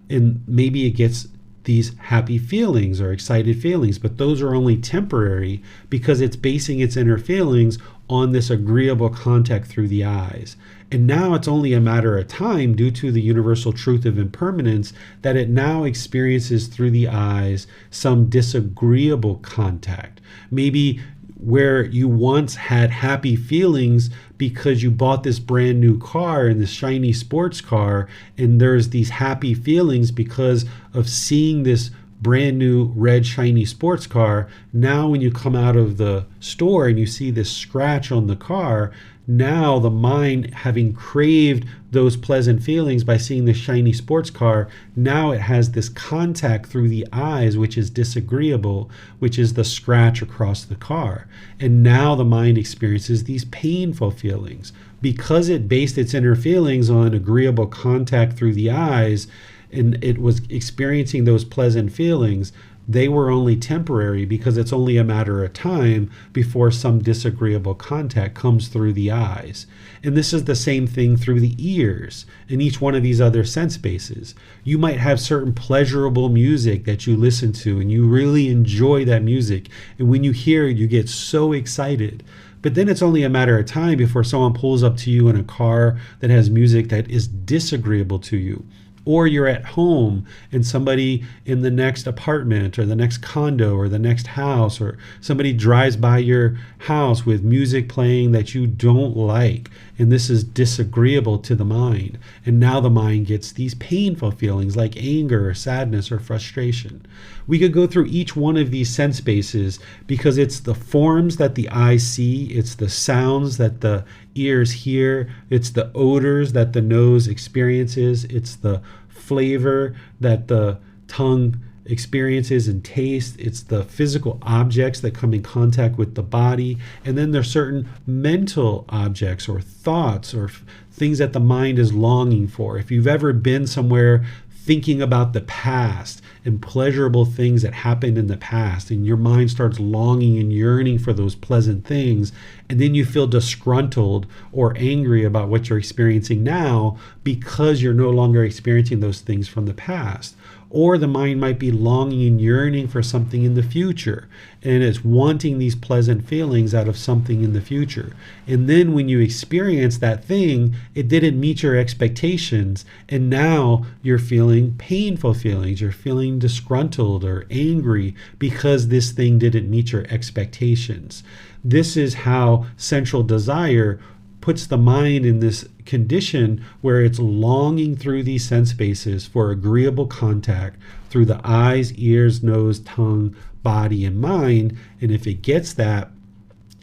And maybe it gets these happy feelings or excited feelings, but those are only temporary because it's basing its inner feelings on this agreeable contact through the eyes. And now it's only a matter of time, due to the universal truth of impermanence, that it now experiences through the eyes some disagreeable contact. Maybe where you once had happy feelings because you bought this brand new car and this shiny sports car, and there's these happy feelings because of seeing this brand new red shiny sports car. Now when you come out of the store and you see this scratch on the car, now the mind, having craved those pleasant feelings by seeing the shiny sports car, now it has this contact through the eyes, which is disagreeable, which is the scratch across the car. And now the mind experiences these painful feelings. Because it based its inner feelings on agreeable contact through the eyes, and it was experiencing those pleasant feelings, they were only temporary because it's only a matter of time before some disagreeable contact comes through the eyes. And this is the same thing through the ears and each one of these other sense bases. You might have certain pleasurable music that you listen to and you really enjoy that music. And when you hear it, you get so excited. But then it's only a matter of time before someone pulls up to you in a car that has music that is disagreeable to you. Or you're at home and somebody in the next apartment or the next condo or the next house, or somebody drives by your house with music playing that you don't like, and this is disagreeable to the mind. And now the mind gets these painful feelings like anger or sadness or frustration. We could go through each one of these sense bases because it's the forms that the eyes see, it's the sounds that the ears hear, it's the odors that the nose experiences, it's the flavor that the tongue experiences and tastes, it's the physical objects that come in contact with the body, and then there's certain mental objects or thoughts or things that the mind is longing for. If you've ever been somewhere thinking about the past and pleasurable things that happened in the past, and your mind starts longing and yearning for those pleasant things, and then you feel disgruntled or angry about what you're experiencing now because you're no longer experiencing those things from the past. Or the mind might be longing and yearning for something in the future, and it's wanting these pleasant feelings out of something in the future. And then when you experience that thing, it didn't meet your expectations, and now you're feeling painful feelings. You're feeling disgruntled or angry because this thing didn't meet your expectations. This is how central desire puts the mind in this condition where it's longing through these sense bases for agreeable contact through the eyes, ears, nose, tongue, body, and mind. And if it gets that,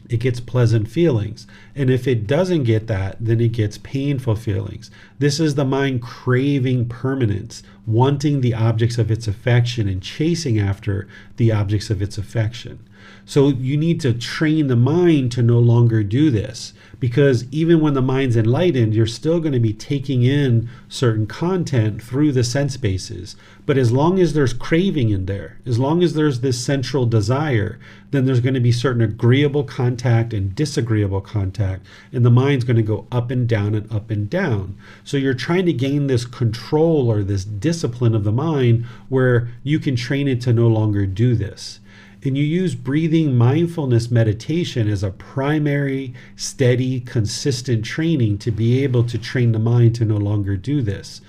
it gets pleasant feelings. And if it doesn't get that, then it gets painful feelings. This is the mind craving permanence, wanting the objects of its affection and chasing after the objects of its affection. So you need to train the mind to no longer do this, because even when the mind's enlightened, you're still going to be taking in certain content through the sense bases. But as long as there's craving in there, as long as there's this central desire, then there's going to be certain agreeable contact and disagreeable contact, and the mind's going to go up and down and up and down. So you're trying to gain this control or this discipline of the mind where you can train it to no longer do this. And you use breathing mindfulness meditation as a primary, steady, consistent training to be able to train the mind to no longer do this.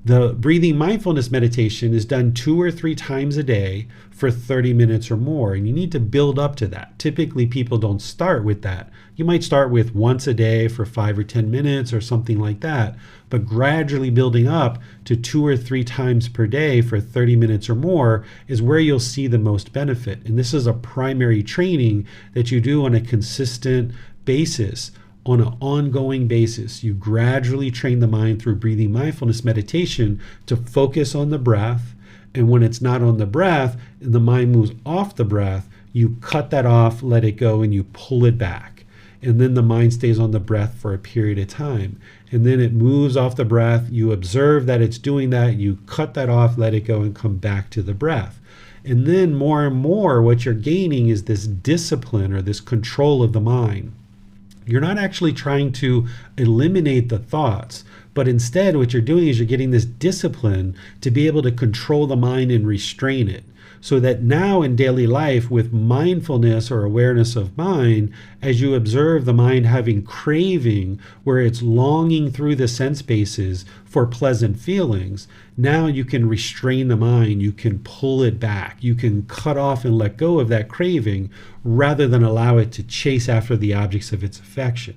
The breathing mindfulness meditation is done 2 or 3 times a day for 30 minutes or more, and you need to build up to that. Typically, people don't start with that. You might start with once a day for 5 or 10 minutes or something like that, but gradually building up to 2 or 3 times per day for 30 minutes or more is where you'll see the most benefit. And this is a primary training that you do on a consistent basis. On an ongoing basis, you gradually train the mind through breathing mindfulness meditation to focus on the breath. And when it's not on the breath, and the mind moves off the breath, you cut that off, let it go, and you pull it back. And then the mind stays on the breath for a period of time. And then it moves off the breath. You observe that it's doing that. You cut that off, let it go, and come back to the breath. And then more and more, what you're gaining is this discipline or this control of the mind. You're not actually trying to eliminate the thoughts, but instead what you're doing is you're getting this discipline to be able to control the mind and restrain it. So that now in daily life, with mindfulness or awareness of mind, as you observe the mind having craving, where it's longing through the sense bases for pleasant feelings, now you can restrain the mind, you can pull it back, you can cut off and let go of that craving rather than allow it to chase after the objects of its affection.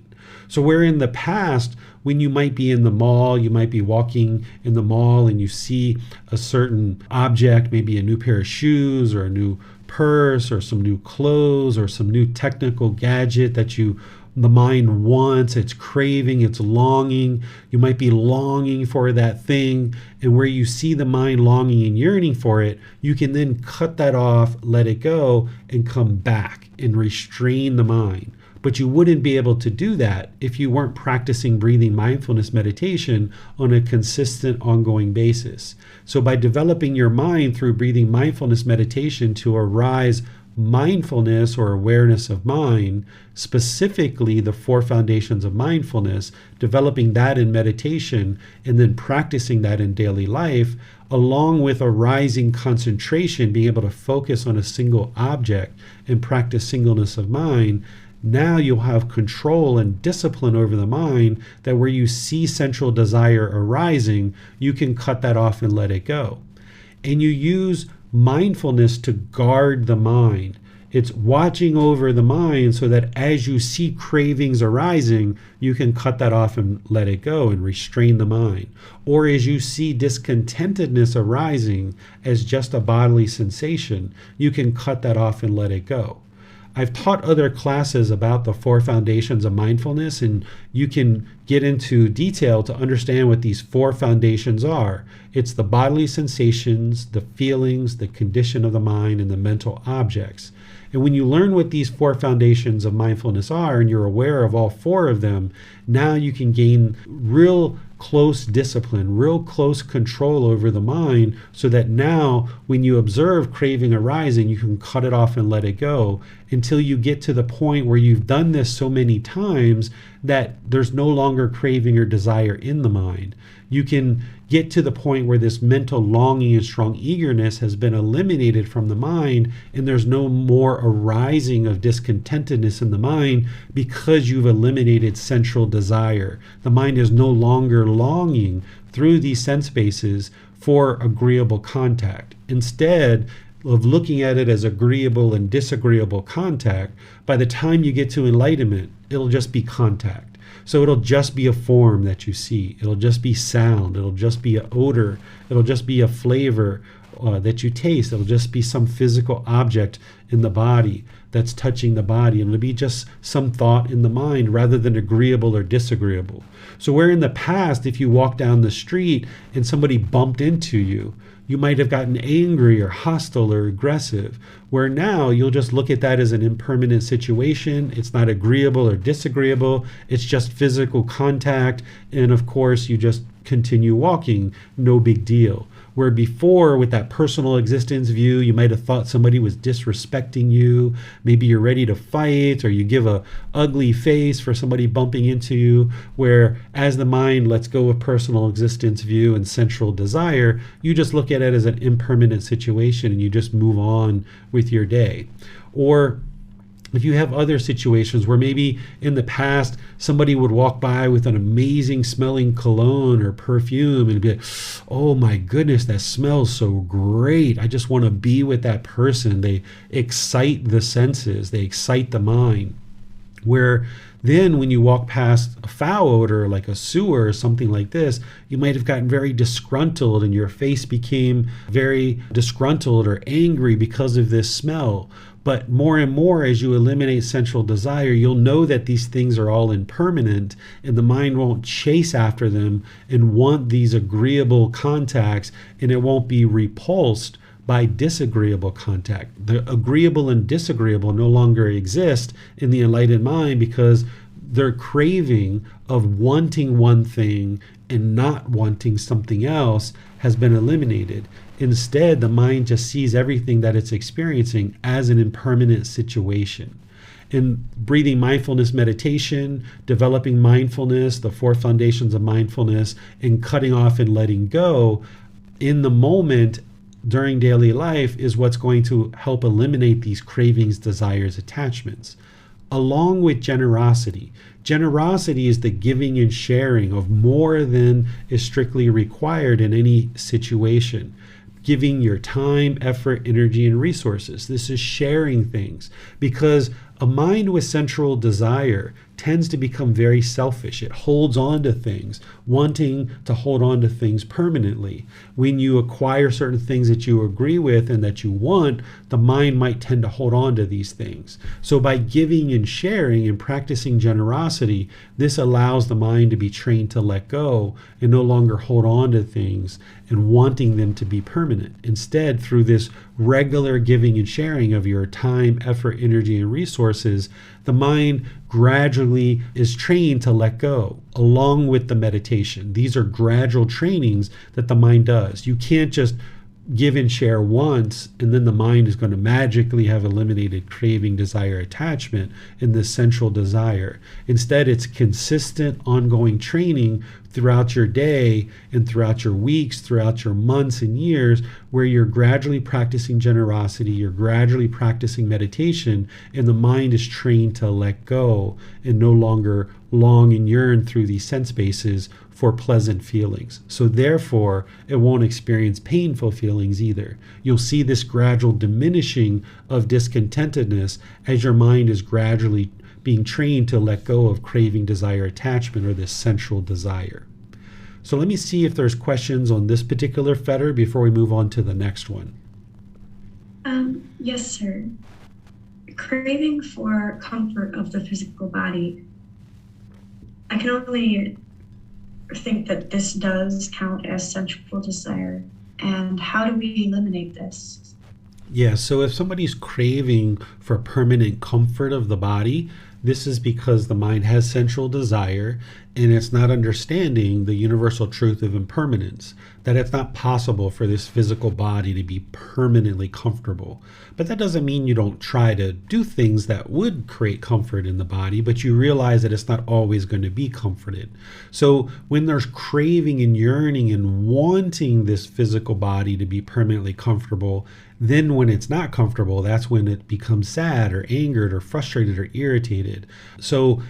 So where in the past, when you might be in the mall, you might be walking in the mall and you see a certain object, maybe a new pair of shoes or a new purse or some new clothes or some new technical gadget that the mind wants, it's craving, it's longing. You might be longing for that thing, and where you see the mind longing and yearning for it, you can then cut that off, let it go, and come back and restrain the mind. But you wouldn't be able to do that if you weren't practicing breathing mindfulness meditation on a consistent, ongoing basis. So by developing your mind through breathing mindfulness meditation to arise mindfulness or awareness of mind, specifically the 4 foundations of mindfulness, developing that in meditation and then practicing that in daily life, along with a rising concentration, being able to focus on a single object and practice singleness of mind, now you'll have control and discipline over the mind that where you see central desire arising, you can cut that off and let it go. And you use mindfulness to guard the mind. It's watching over the mind so that as you see cravings arising, you can cut that off and let it go and restrain the mind. Or as you see discontentedness arising as just a bodily sensation, you can cut that off and let it go. I've taught other classes about the 4 foundations of mindfulness, and you can get into detail to understand what these 4 foundations are. It's the bodily sensations, the feelings, the condition of the mind, and the mental objects. And when you learn what these 4 foundations of mindfulness are, and you're aware of all 4 of them, now you can gain real close discipline, real close control over the mind, so that now when you observe craving arising, you can cut it off and let it go until you get to the point where you've done this so many times that there's no longer craving or desire in the mind. You can get to the point where this mental longing and strong eagerness has been eliminated from the mind, and there's no more arising of discontentedness in the mind because you've eliminated central desire. The mind is no longer longing through these sense bases for agreeable contact. Instead of looking at it as agreeable and disagreeable contact, by the time you get to enlightenment, it'll just be contact. So it'll just be a form that you see. It'll just be sound. It'll just be an odor. It'll just be a flavor that you taste. It'll just be some physical object in the body that's touching the body. And it'll be just some thought in the mind rather than agreeable or disagreeable. So where in the past, if you walk down the street and somebody bumped into you, you might have gotten angry or hostile or aggressive, where now you'll just look at that as an impermanent situation. It's not agreeable or disagreeable. It's just physical contact. And of course, you just continue walking. No big deal. Where before, with that personal existence view, you might have thought somebody was disrespecting you. Maybe you're ready to fight, or you give a ugly face for somebody bumping into you, where as the mind lets go of personal existence view and central desire, you just look at it as an impermanent situation and you just move on with your day. Or If you have other situations where maybe in the past somebody would walk by with an amazing smelling cologne or perfume and be like, oh my goodness, that smells so great. I just want to be with that person. They excite the senses, they excite the mind. Where then when you walk past a foul odor like a sewer or something like this, you might have gotten very disgruntled and your face became very disgruntled or angry because of this smell. But more and more, as you eliminate sensual desire, you'll know that these things are all impermanent and the mind won't chase after them and want these agreeable contacts, and it won't be repulsed by disagreeable contact. The agreeable and disagreeable no longer exist in the enlightened mind because their craving of wanting one thing and not wanting something else has been eliminated. Instead, the mind just sees everything that it's experiencing as an impermanent situation. In breathing mindfulness meditation, developing mindfulness, the 4 foundations of mindfulness, and cutting off and letting go in the moment during daily life is what's going to help eliminate these cravings, desires, attachments. Along with generosity. Generosity is the giving and sharing of more than is strictly required in any situation. Giving your time, effort, energy, and resources. This is sharing things, because a mind with sensual desire tends to become very selfish. It holds on to things, wanting to hold on to things permanently. When you acquire certain things that you agree with and that you want, the mind might tend to hold on to these things. So by giving and sharing and practicing generosity, this allows the mind to be trained to let go and no longer hold on to things and wanting them to be permanent. Instead, through this regular giving and sharing of your time, effort, energy, and resources, the mind gradually is trained to let go along with the meditation. These are gradual trainings that the mind does. You can't just give and share once and then the mind is going to magically have eliminated craving, desire, attachment, and this sensual desire. Instead, it's consistent, ongoing training throughout your day and throughout your weeks, throughout your months and years, where you're gradually practicing generosity, you're gradually practicing meditation, and the mind is trained to let go and no longer long and yearn through these sense bases for pleasant feelings. So therefore, it won't experience painful feelings either. You'll see this gradual diminishing of discontentedness as your mind is gradually being trained to let go of craving, desire, attachment, or this sensual desire. So let me see if there's questions on this particular fetter before we move on to the next one. Yes, sir. Craving for comfort of the physical body. I can only think that this does count as sensual desire. And how do we eliminate this? Yeah, so if somebody's craving for permanent comfort of the body, this is because the mind has sensual desire and it's not understanding the universal truth of impermanence, that it's not possible for this physical body to be permanently comfortable. But that doesn't mean you don't try to do things that would create comfort in the body, but you realize that it's not always going to be comforted. So when there's craving and yearning and wanting this physical body to be permanently comfortable, then when it's not comfortable, that's when it becomes sad or angered or frustrated or irritated. So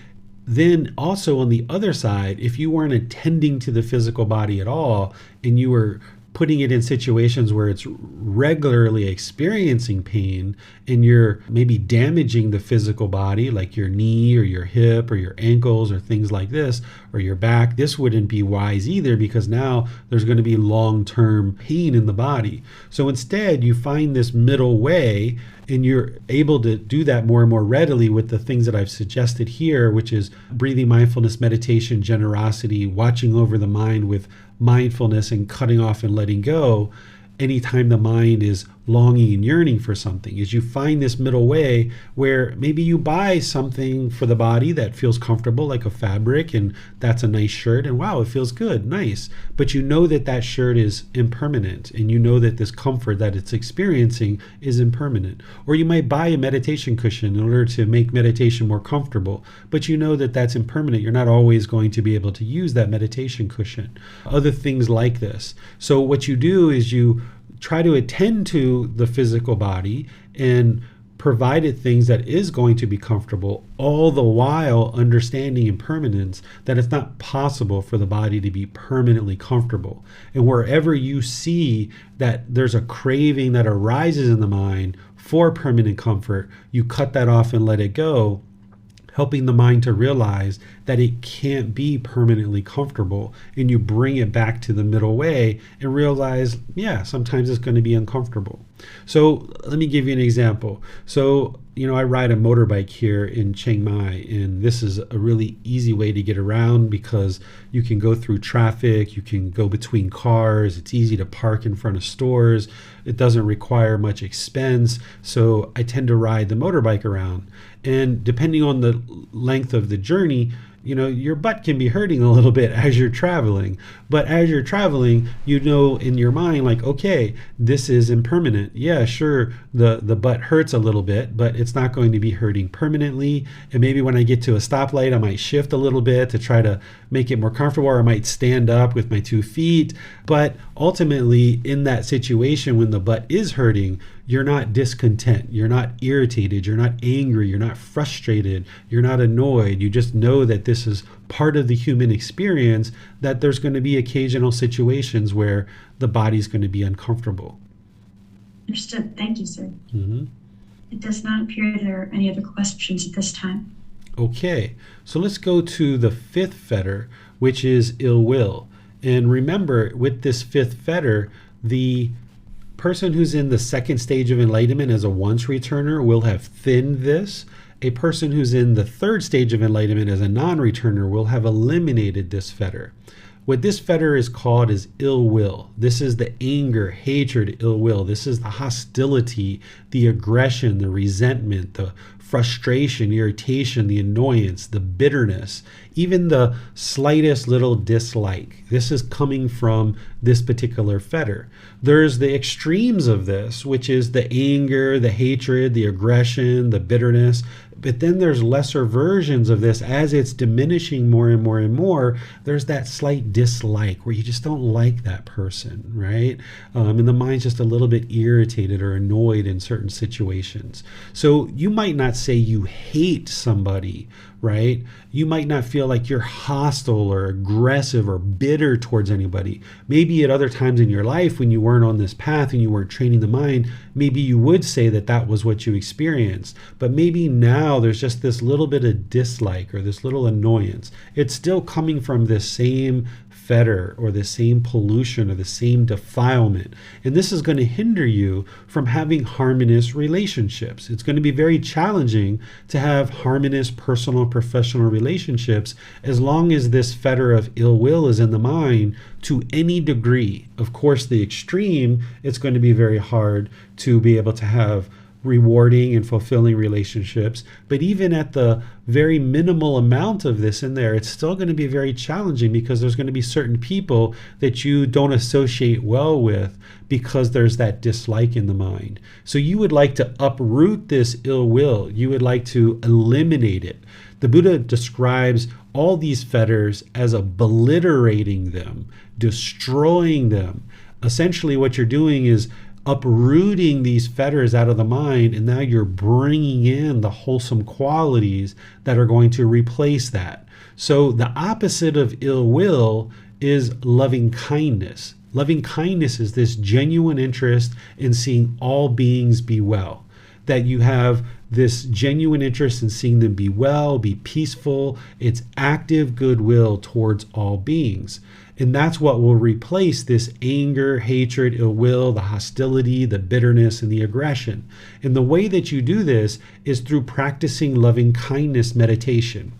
then also on the other side, if you weren't attending to the physical body at all and you were putting it in situations where it's regularly experiencing pain and you're maybe damaging the physical body, like your knee or your hip or your ankles or things like this, or your back, this wouldn't be wise either, because now there's going to be long-term pain in the body. So instead, you find this middle way, and you're able to do that more and more readily with the things that I've suggested here, which is breathing mindfulness, meditation, generosity, watching over the mind with mindfulness, and cutting off and letting go anytime the mind is longing and yearning for something. Is you find this middle way where maybe you buy something for the body that feels comfortable, like a fabric, and that's a nice shirt, and wow, it feels good, nice. But you know that that shirt is impermanent, and you know that this comfort that it's experiencing is impermanent. Or you might buy a meditation cushion in order to make meditation more comfortable, but you know that that's impermanent. You're not always going to be able to use that meditation cushion. Other things like this. So what you do is you try to attend to the physical body and provided things that is going to be comfortable, all the while understanding impermanence, that it's not possible for the body to be permanently comfortable. And wherever you see that there's a craving that arises in the mind for permanent comfort, you cut that off and let it go, helping the mind to realize that it can't be permanently comfortable. And you bring it back to the middle way and realize, yeah, sometimes it's going to be uncomfortable. So let me give you an example. So, I ride a motorbike here in Chiang Mai, and this is a really easy way to get around because you can go through traffic, you can go between cars, it's easy to park in front of stores, it doesn't require much expense. So I tend to ride the motorbike around. And depending on the length of the journey, your butt can be hurting a little bit as you're traveling. But as you're traveling, in your mind, like, okay, this is impermanent. Yeah, sure, the butt hurts a little bit, but it's not going to be hurting permanently. And maybe when I get to a stoplight, I might shift a little bit to try to make it more comfortable, or I might stand up with my 2 feet. But ultimately, in that situation, when the butt is hurting, you're not discontent, you're not irritated, you're not angry, you're not frustrated, you're not annoyed. You just know that this is part of the human experience, that there's going to be occasional situations where the body's going to be uncomfortable. Understood. Thank you, sir. Mm-hmm. It does not appear there are any other questions at this time. Okay, so let's go to the 5th fetter, which is ill will. And remember, with this 5th fetter, the person who's in the 2nd stage of enlightenment as a once returner will have thinned this. A person who's in the 3rd stage of enlightenment as a non-returner will have eliminated this fetter. What this fetter is called is ill will. This is the anger, hatred, ill will. This is the hostility, the aggression, the resentment, the frustration, irritation, the annoyance, the bitterness, even the slightest little dislike. This is coming from this particular fetter. There's the extremes of this, which is the anger, the hatred, the aggression, the bitterness. But then there's lesser versions of this. As it's diminishing more and more and more, there's that slight dislike where you just don't like that person, right? And the mind's just a little bit irritated or annoyed in certain situations. So you might not say you hate somebody, right? You might not feel like you're hostile or aggressive or bitter towards anybody. Maybe at other times in your life when you weren't on this path and you weren't training the mind, maybe you would say that that was what you experienced. But maybe now there's just this little bit of dislike or this little annoyance. It's still coming from this same fetter or the same pollution or the same defilement. And this is going to hinder you from having harmonious relationships. It's going to be very challenging to have harmonious personal and professional relationships as long as this fetter of ill will is in the mind to any degree. Of course, the extreme, it's going to be very hard to be able to have rewarding and fulfilling relationships. But even at the very minimal amount of this in there, it's still going to be very challenging because there's going to be certain people that you don't associate well with because there's that dislike in the mind. So you would like to uproot this ill will. You would like to eliminate it. The Buddha describes all these fetters as obliterating them, destroying them. Essentially what you're doing is uprooting these fetters out of the mind, and now you're bringing in the wholesome qualities that are going to replace that. So the opposite of ill will is loving kindness. Loving kindness is this genuine interest in seeing all beings be well, that you have this genuine interest in seeing them be well, be peaceful. It's active goodwill towards all beings. And that's what will replace this anger, hatred, ill will, the hostility, the bitterness, and the aggression. And the way that you do this is through practicing loving kindness meditation.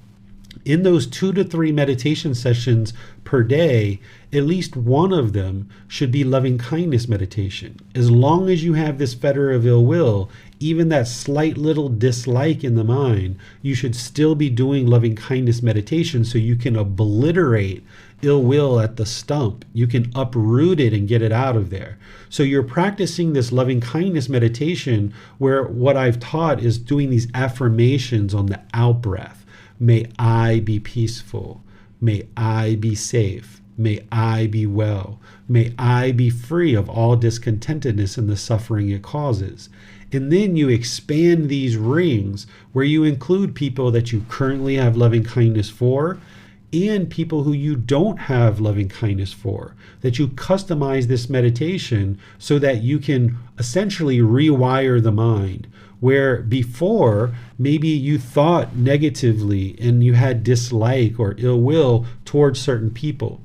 In those 2 to 3 meditation sessions per day, at least one of them should be loving kindness meditation. As long as you have this fetter of ill will, even that slight little dislike in the mind, you should still be doing loving kindness meditation so you can obliterate ill will at the stump. You can uproot it and get it out of there. So you're practicing this loving kindness meditation where what I've taught is doing these affirmations on the out breath. May I be peaceful. May I be safe. May I be well. May I be free of all discontentedness and the suffering it causes. And then you expand these rings where you include people that you currently have loving kindness for and people who you don't have loving kindness for, that you customize this meditation so that you can essentially rewire the mind. Where before, maybe you thought negatively and you had dislike or ill will towards certain people.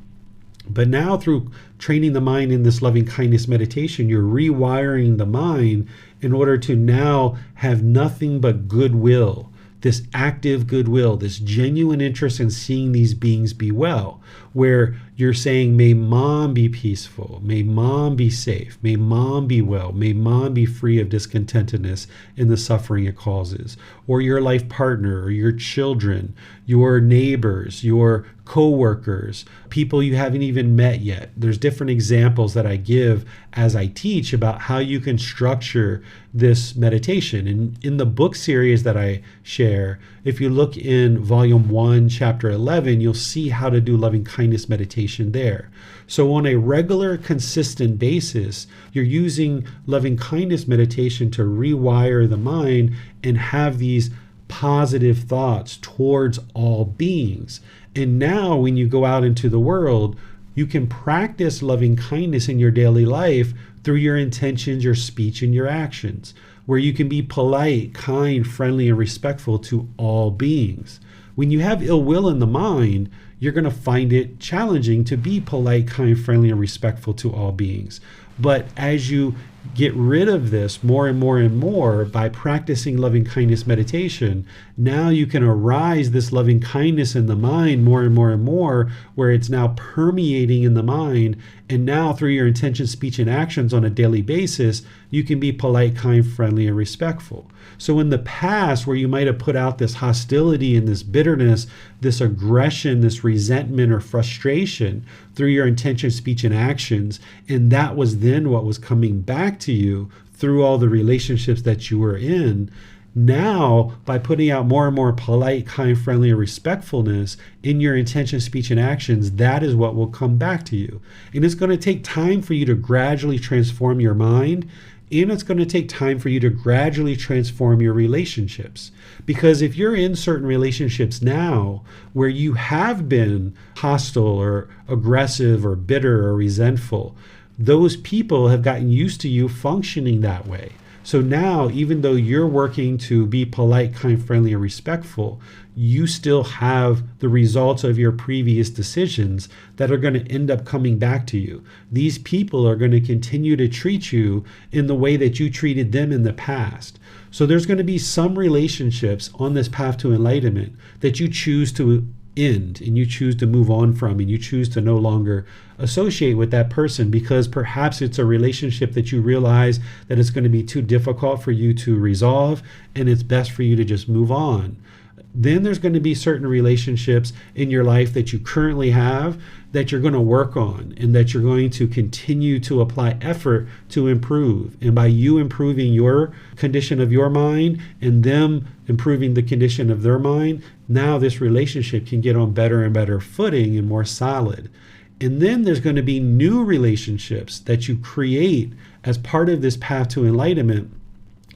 But now through training the mind in this loving kindness meditation, you're rewiring the mind in order to now have nothing but goodwill, this active goodwill, this genuine interest in seeing these beings be well, where you're saying, may mom be peaceful, may mom be safe, may mom be well, may mom be free of discontentedness in the suffering it causes, or your life partner, or your children, your neighbors, your co-workers, people you haven't even met yet. There's different examples that I give as I teach about how you can structure this meditation. And in the book series that I share, if you look in volume 1, chapter 11, you'll see how to do loving kindness meditation there. So on a regular, consistent basis, you're using loving kindness meditation to rewire the mind and have these positive thoughts towards all beings. And now when you go out into the world, you can practice loving kindness in your daily life through your intentions, your speech, and your actions, where you can be polite, kind, friendly, and respectful to all beings. When you have ill will in the mind, you're going to find it challenging to be polite, kind, friendly, and respectful to all beings. But as you get rid of this more and more and more by practicing loving kindness meditation, now you can arise this loving kindness in the mind more and more and more, where it's now permeating in the mind. And now through your intention, speech, and actions on a daily basis, you can be polite, kind, friendly, and respectful. So in the past, where you might have put out this hostility and this bitterness, this aggression, this resentment or frustration through your intention, speech, and actions, and that was then what was coming back to you through all the relationships that you were in. Now, by putting out more and more polite, kind, friendly, and respectfulness in your intention, speech, and actions, that is what will come back to you. And it's going to take time for you to gradually transform your mind, and it's going to take time for you to gradually transform your relationships. Because if you're in certain relationships now where you have been hostile or aggressive or bitter or resentful, those people have gotten used to you functioning that way. So now, even though you're working to be polite, kind, friendly, and respectful, you still have the results of your previous decisions that are going to end up coming back to you. These people are going to continue to treat you in the way that you treated them in the past. So there's going to be some relationships on this path to enlightenment that you choose to end and you choose to move on from, and you choose to no longer associate with that person because perhaps it's a relationship that you realize that it's going to be too difficult for you to resolve and it's best for you to just move on. Then there's going to be certain relationships in your life that you currently have that you're going to work on and that you're going to continue to apply effort to improve. And by you improving your condition of your mind and them improving the condition of their mind, now this relationship can get on better and better footing and more solid. And then there's going to be new relationships that you create as part of this path to enlightenment,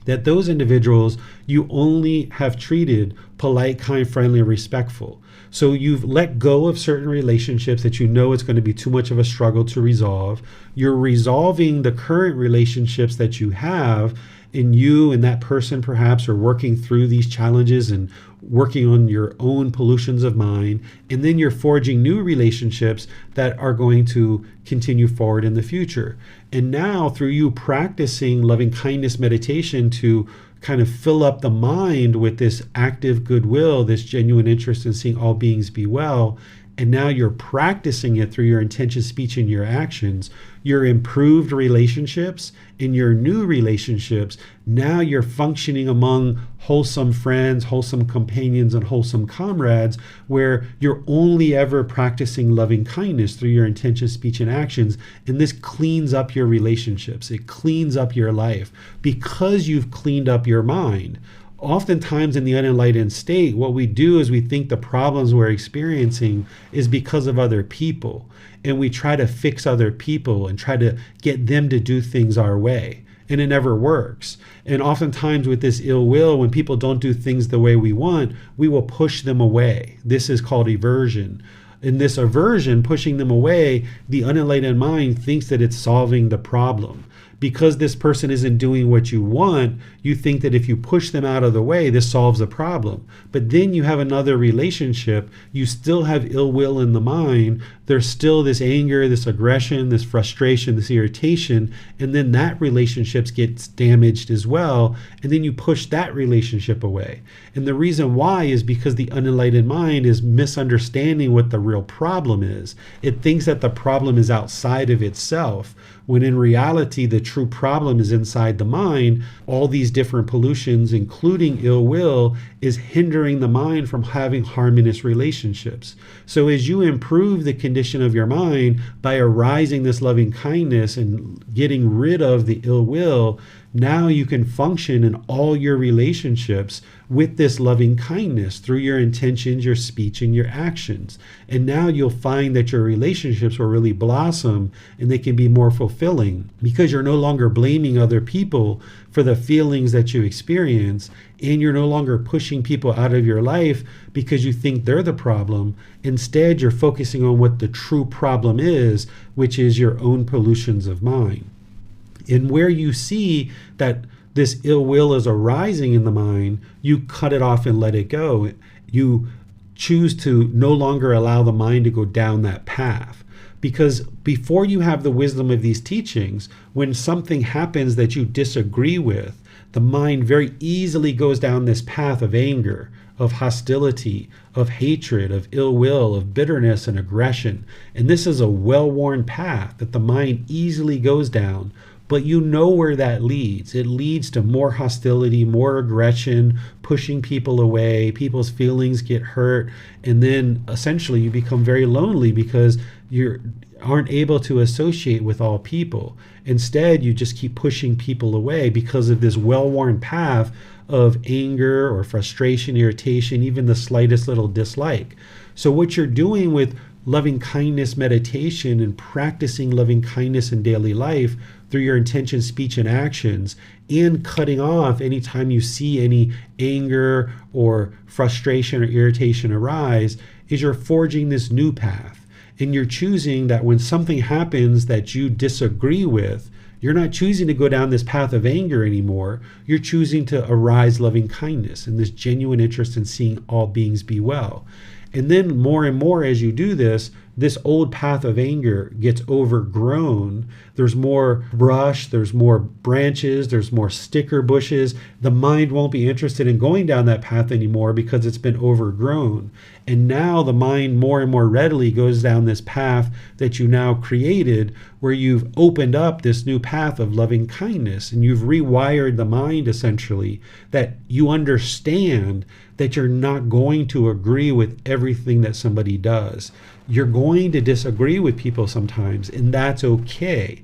that those individuals you only have treated polite, kind, friendly, and respectful. So you've let go of certain relationships that you know it's going to be too much of a struggle to resolve. You're resolving the current relationships that you have, and you and that person perhaps are working through these challenges and working on your own pollutions of mind. And then you're forging new relationships that are going to continue forward in the future. And now through you practicing loving kindness meditation to kind of fill up the mind with this active goodwill, this genuine interest in seeing all beings be well, and now you're practicing it through your intention, speech, and your actions, your improved relationships and your new relationships, now you're functioning among wholesome friends, wholesome companions, and wholesome comrades, where you're only ever practicing loving kindness through your intention, speech, and actions. And this cleans up your relationships. It cleans up your life because you've cleaned up your mind. Oftentimes in the unenlightened state, what we do is we think the problems we're experiencing is because of other people. And we try to fix other people and try to get them to do things our way. and it never works. And oftentimes with this ill will, when people don't do things the way we want, we will push them away. This is called aversion. In this aversion, pushing them away, the unenlightened mind thinks that it's solving the problem. Because this person isn't doing what you want, you think that if you push them out of the way, this solves the problem. But then you have another relationship, you still have ill will in the mind, there's still this anger, this aggression, this frustration, this irritation, and then that relationship gets damaged as well, and then you push that relationship away. And the reason why is because the unenlightened mind is misunderstanding what the real problem is. It thinks that the problem is outside of itself, when in reality the true problem is inside the mind. All these different pollutions, including ill will, is hindering the mind from having harmonious relationships. So as you improve the condition of your mind by arising this loving kindness and getting rid of the ill will, now you can function in all your relationships with this loving kindness through your intentions, your speech, and your actions. And now you'll find that your relationships will really blossom and they can be more fulfilling because you're no longer blaming other people for the feelings that you experience, and you're no longer pushing people out of your life because you think they're the problem. Instead, you're focusing on what the true problem is, which is your own pollutions of mind. And where you see that this ill will is arising in the mind, you cut it off and let it go. You choose to no longer allow the mind to go down that path. Because before you have the wisdom of these teachings, when something happens that you disagree with, the mind very easily goes down this path of anger, of hostility, of hatred, of ill will, of bitterness and aggression. And this is a well-worn path that the mind easily goes down. But you know where that leads. It leads to more hostility, more aggression, pushing people away, people's feelings get hurt, and then essentially you become very lonely because you aren't able to associate with all people. Instead, you just keep pushing people away because of this well-worn path of anger or frustration, irritation, even the slightest little dislike. So what you're doing with loving kindness meditation and practicing loving kindness in daily life through your intention, speech, and actions, and cutting off anytime you see any anger or frustration or irritation arise, is you're forging this new path. And you're choosing that when something happens that you disagree with, you're not choosing to go down this path of anger anymore. You're choosing to arise loving kindness and this genuine interest in seeing all beings be well. And then more and more as you do this, this old path of anger gets overgrown. There's more brush, there's more branches, there's more sticker bushes. The mind won't be interested in going down that path anymore because it's been overgrown. And now the mind more and more readily goes down this path that you now created, where you've opened up this new path of loving kindness, and you've rewired the mind essentially, that you understand that you're not going to agree with everything that somebody does. You're going to disagree with people sometimes, and that's okay.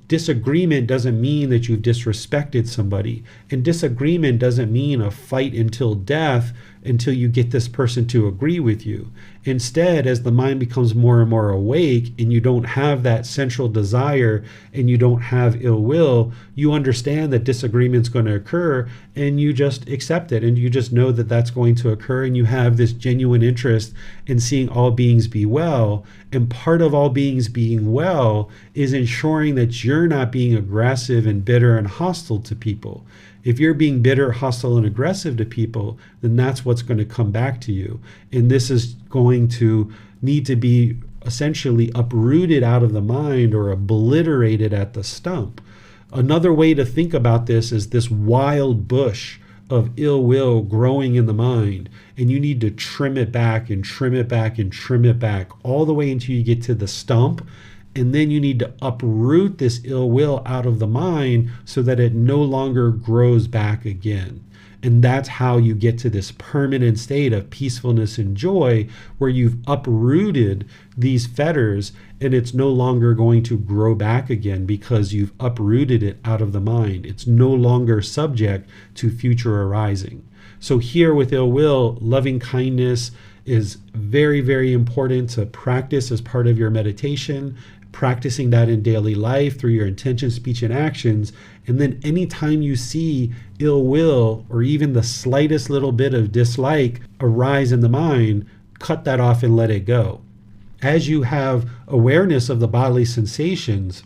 Disagreement doesn't mean that you've disrespected somebody, and disagreement doesn't mean a fight until death until you get this person to agree with you. Instead, as the mind becomes more and more awake and you don't have that central desire and you don't have ill will, you understand that disagreement's going to occur and you just accept it, and you just know that that's going to occur, and you have this genuine interest in seeing all beings be well. And part of all beings being well is ensuring that you're not being aggressive and bitter and hostile to people. If you're being bitter, hostile, and aggressive to people, then that's what's going to come back to you. And this is going to need to be essentially uprooted out of the mind or obliterated at the stump. Another way to think about this is this wild bush of ill will growing in the mind, and you need to trim it back and trim it back and trim it back all the way until you get to the stump. And then you need to uproot this ill will out of the mind so that it no longer grows back again. And that's how you get to this permanent state of peacefulness and joy, where you've uprooted these fetters and it's no longer going to grow back again because you've uprooted it out of the mind. It's no longer subject to future arising. So here with ill will, loving kindness is very, very important to practice as part of your meditation. practicing that in daily life through your intention, speech, and actions. And then anytime you see ill will or even the slightest little bit of dislike arise in the mind, cut that off and let it go. As you have awareness of the bodily sensations,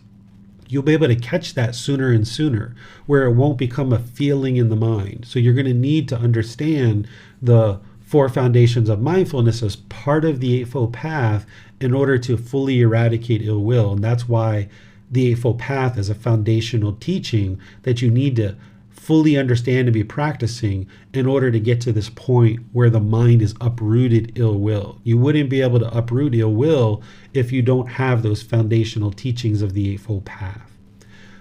you'll be able to catch that sooner and sooner, where it won't become a feeling in the mind. So you're going to need to understand the 4 foundations of mindfulness as part of the Eightfold Path in order to fully eradicate ill will. And that's why the Eightfold Path is a foundational teaching that you need to fully understand and be practicing in order to get to this point where the mind is uprooted ill will. You wouldn't be able to uproot ill will if you don't have those foundational teachings of the Eightfold Path.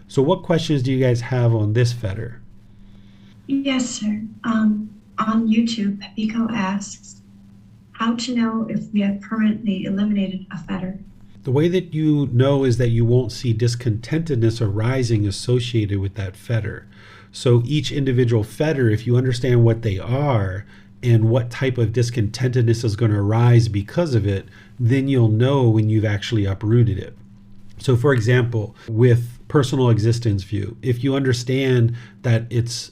So what questions do you guys have on this fetter? Yes, sir. On YouTube, Pepiko asks, how to know if we have permanently eliminated a fetter? The way that you know is that you won't see discontentedness arising associated with that fetter. So each individual fetter, if you understand what they are and what type of discontentedness is going to arise because of it, then you'll know when you've actually uprooted it. So for example, with personal existence view, if you understand that it's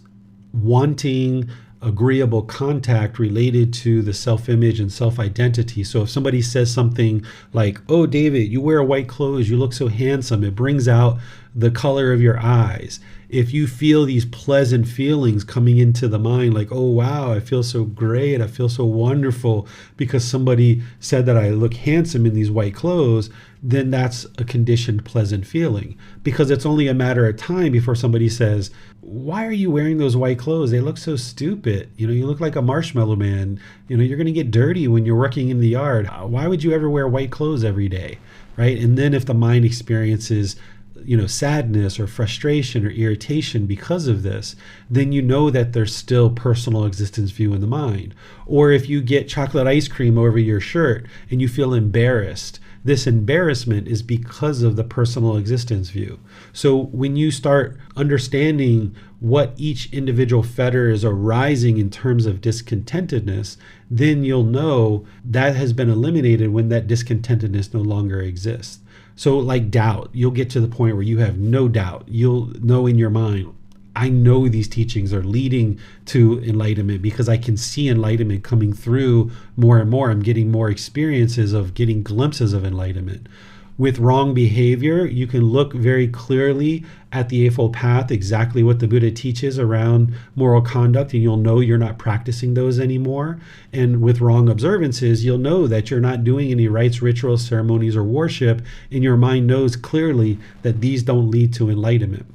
wanting agreeable contact related to the self-image and self-identity. So if somebody says something like, oh, David, you wear white clothes, you look so handsome, it brings out the color of your eyes. If you feel these pleasant feelings coming into the mind, like, oh, wow, I feel so great, I feel so wonderful because somebody said that I look handsome in these white clothes, then that's a conditioned pleasant feeling, because it's only a matter of time before somebody says, why are you wearing those white clothes? They look so stupid. You know, you look like a marshmallow man. You know, you're going to get dirty when you're working in the yard. Why would you ever wear white clothes every day? Right? And then if the mind experiences, you know, sadness or frustration or irritation because of this, then you know that there's still personal existence view in the mind. Or if you get chocolate ice cream over your shirt and you feel embarrassed, this embarrassment is because of the personal existence view. So when you start understanding what each individual fetter is arising in terms of discontentedness, then you'll know that has been eliminated when that discontentedness no longer exists. So like doubt, you'll get to the point where you have no doubt. You'll know in your mind, I know these teachings are leading to enlightenment because I can see enlightenment coming through more and more. I'm getting more experiences of getting glimpses of enlightenment. With wrong behavior, you can look very clearly at the Eightfold Path, exactly what the Buddha teaches around moral conduct, and you'll know you're not practicing those anymore. And with wrong observances, you'll know that you're not doing any rites, rituals, ceremonies, or worship, and your mind knows clearly that these don't lead to enlightenment.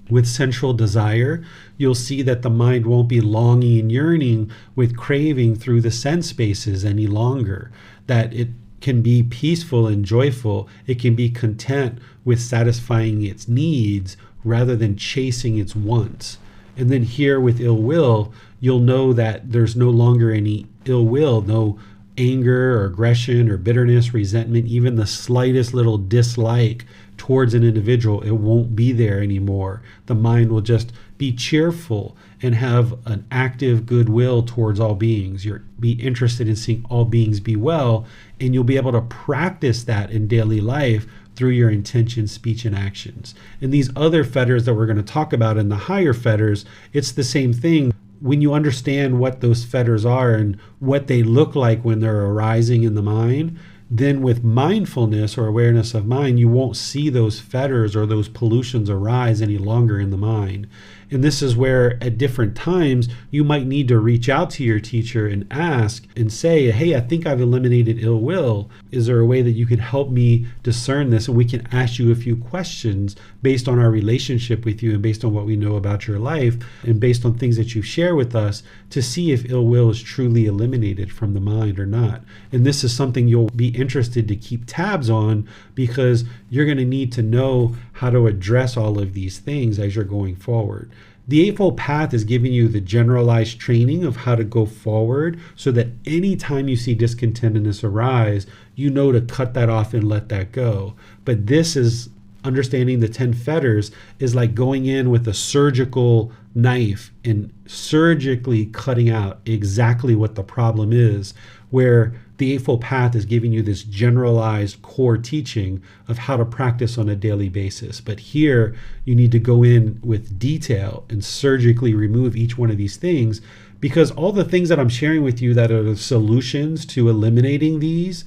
With sensual desire, you'll see that the mind won't be longing and yearning with craving through the sense spaces any longer, that it can be peaceful and joyful. It can be content with satisfying its needs rather than chasing its wants. And then here with ill will, you'll know that there's no longer any ill will, no anger or aggression or bitterness, resentment, even the slightest little dislike towards an individual. It won't be there anymore. The mind will just be cheerful and have an active goodwill towards all beings. You'll be interested in seeing all beings be well, and you'll be able to practice that in daily life through your intention, speech, and actions. And these other fetters that we're going to talk about in the higher fetters, it's the same thing. When you understand what those fetters are and what they look like when they're arising in the mind, then with mindfulness or awareness of mind, you won't see those fetters or those pollutions arise any longer in the mind. And this is where at different times you might need to reach out to your teacher and ask and say, hey, I think I've eliminated ill will. Is there a way that you can help me discern this? And we can ask you a few questions based on our relationship with you and based on what we know about your life and based on things that you share with us to see if ill will is truly eliminated from the mind or not. And this is something you'll be interested to keep tabs on, because you're going to need to know how to address all of these things as you're going forward. The Eightfold Path is giving you the generalized training of how to go forward so that anytime you see discontentedness arise, you know to cut that off and let that go. But this is understanding the 10 fetters is like going in with a surgical knife and surgically cutting out exactly what the problem is, where the Eightfold Path is giving you this generalized core teaching of how to practice on a daily basis. But here you need to go in with detail and surgically remove each one of these things, because all the things that I'm sharing with you that are the solutions to eliminating these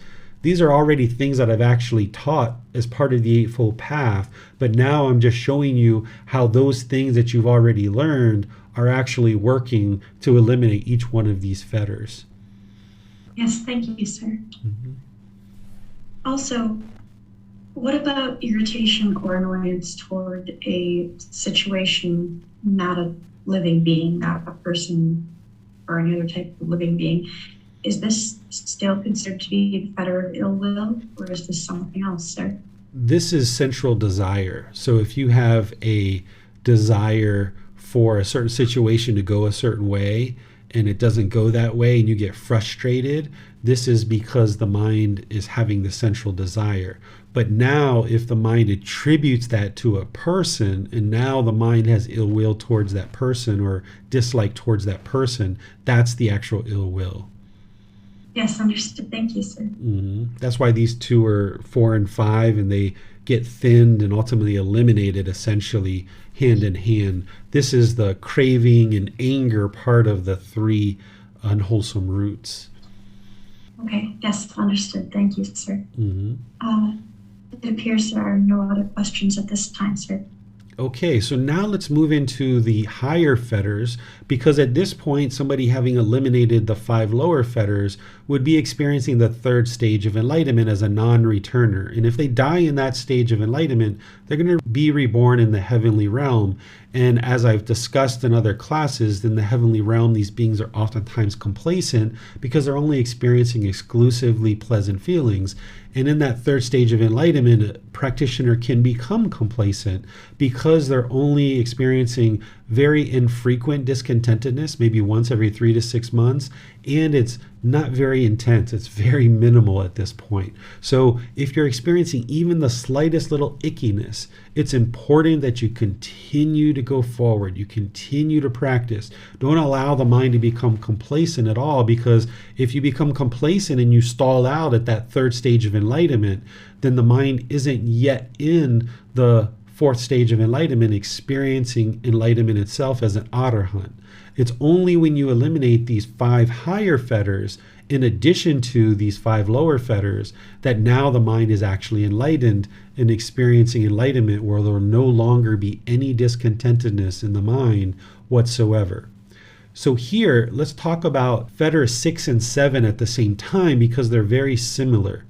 are already things that I've actually taught as part of the Eightfold Path. But now I'm just showing you how those things that you've already learned are actually working to eliminate each one of these fetters. Yes, thank you, sir. Mm-hmm. Also, what about irritation or annoyance toward a situation, not a living being, not a person or any other type of living being? Is this still considered to be the fetter of ill will, or is this something else, sir? This is central desire. So if you have a desire for a certain situation to go a certain way, and it doesn't go that way and you get frustrated, this is because the mind is having the central desire. But now if the mind attributes that to a person, and now the mind has ill will towards that person or dislike towards that person, that's the actual ill will. Yes, understood. Thank you, sir. Mm-hmm. That's why these two are 4 and 5, and they get thinned and ultimately eliminated essentially hand in hand. This is the craving and anger part of the 3 unwholesome roots. Okay, yes, understood. Thank you, sir. Mm-hmm. It appears there are no other questions at this time, sir. Okay, so now let's move into the higher fetters, because at this point, somebody having eliminated the 5 lower fetters would be experiencing the 3rd stage of enlightenment as a non-returner. And if they die in that stage of enlightenment, they're going to be reborn in the heavenly realm. And as I've discussed in other classes, in the heavenly realm, these beings are oftentimes complacent because they're only experiencing exclusively pleasant feelings. And in that 3rd stage of enlightenment, a practitioner can become complacent because they're only experiencing very infrequent discontentedness, maybe once every 3 to 6 months, and it's not very intense. It's very minimal at this point. So if you're experiencing even the slightest little ickiness, it's important that you continue to go forward. You continue to practice. Don't allow the mind to become complacent at all, because if you become complacent and you stall out at that 3rd stage of enlightenment, then the mind isn't yet in the 4th stage of enlightenment, experiencing enlightenment itself as an arahant. It's only when you eliminate these 5 higher fetters, in addition to these 5 lower fetters, that now the mind is actually enlightened and experiencing enlightenment, where there will no longer be any discontentedness in the mind whatsoever. So here, let's talk about fetter 6 and 7 at the same time, because they're very similar.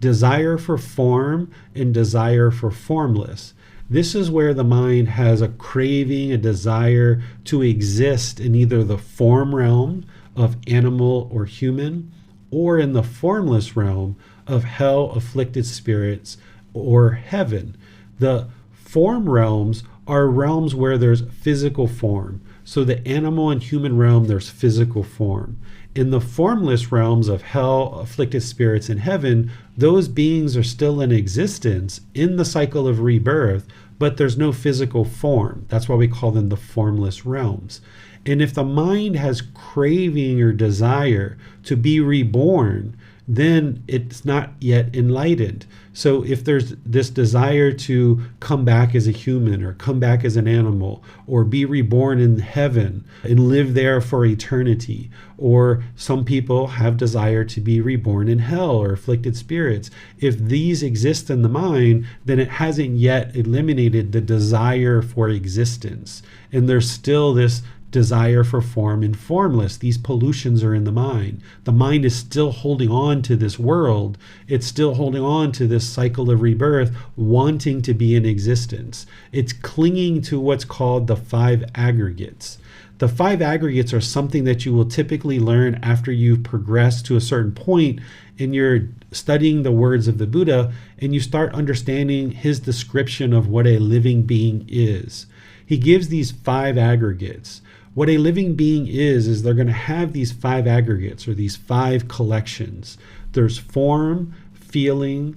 Desire for form and desire for formless. This is where the mind has a craving, a desire to exist in either the form realm of animal or human, or in the formless realm of hell, afflicted spirits, or heaven. The form realms are realms where there's physical form. So the animal and human realm, there's physical form. In the formless realms of hell, afflicted spirits, and heaven, those beings are still in existence in the cycle of rebirth, but there's no physical form. That's why we call them the formless realms. And if the mind has craving or desire to be reborn, then it's not yet enlightened. So if there's this desire to come back as a human or come back as an animal or be reborn in heaven and live there for eternity, or some people have desire to be reborn in hell or afflicted spirits, if these exist in the mind, then it hasn't yet eliminated the desire for existence. And there's still this desire for form and formless. These pollutions are in the mind. The mind is still holding on to this world. It's still holding on to this cycle of rebirth, wanting to be in existence. It's clinging to what's called the 5 aggregates. The 5 aggregates are something that you will typically learn after you've progressed to a certain point and you're studying the words of the Buddha and you start understanding his description of what a living being is. He gives these 5 aggregates. What a living being is they're going to have these 5 aggregates, or these 5 collections. There's form, feeling,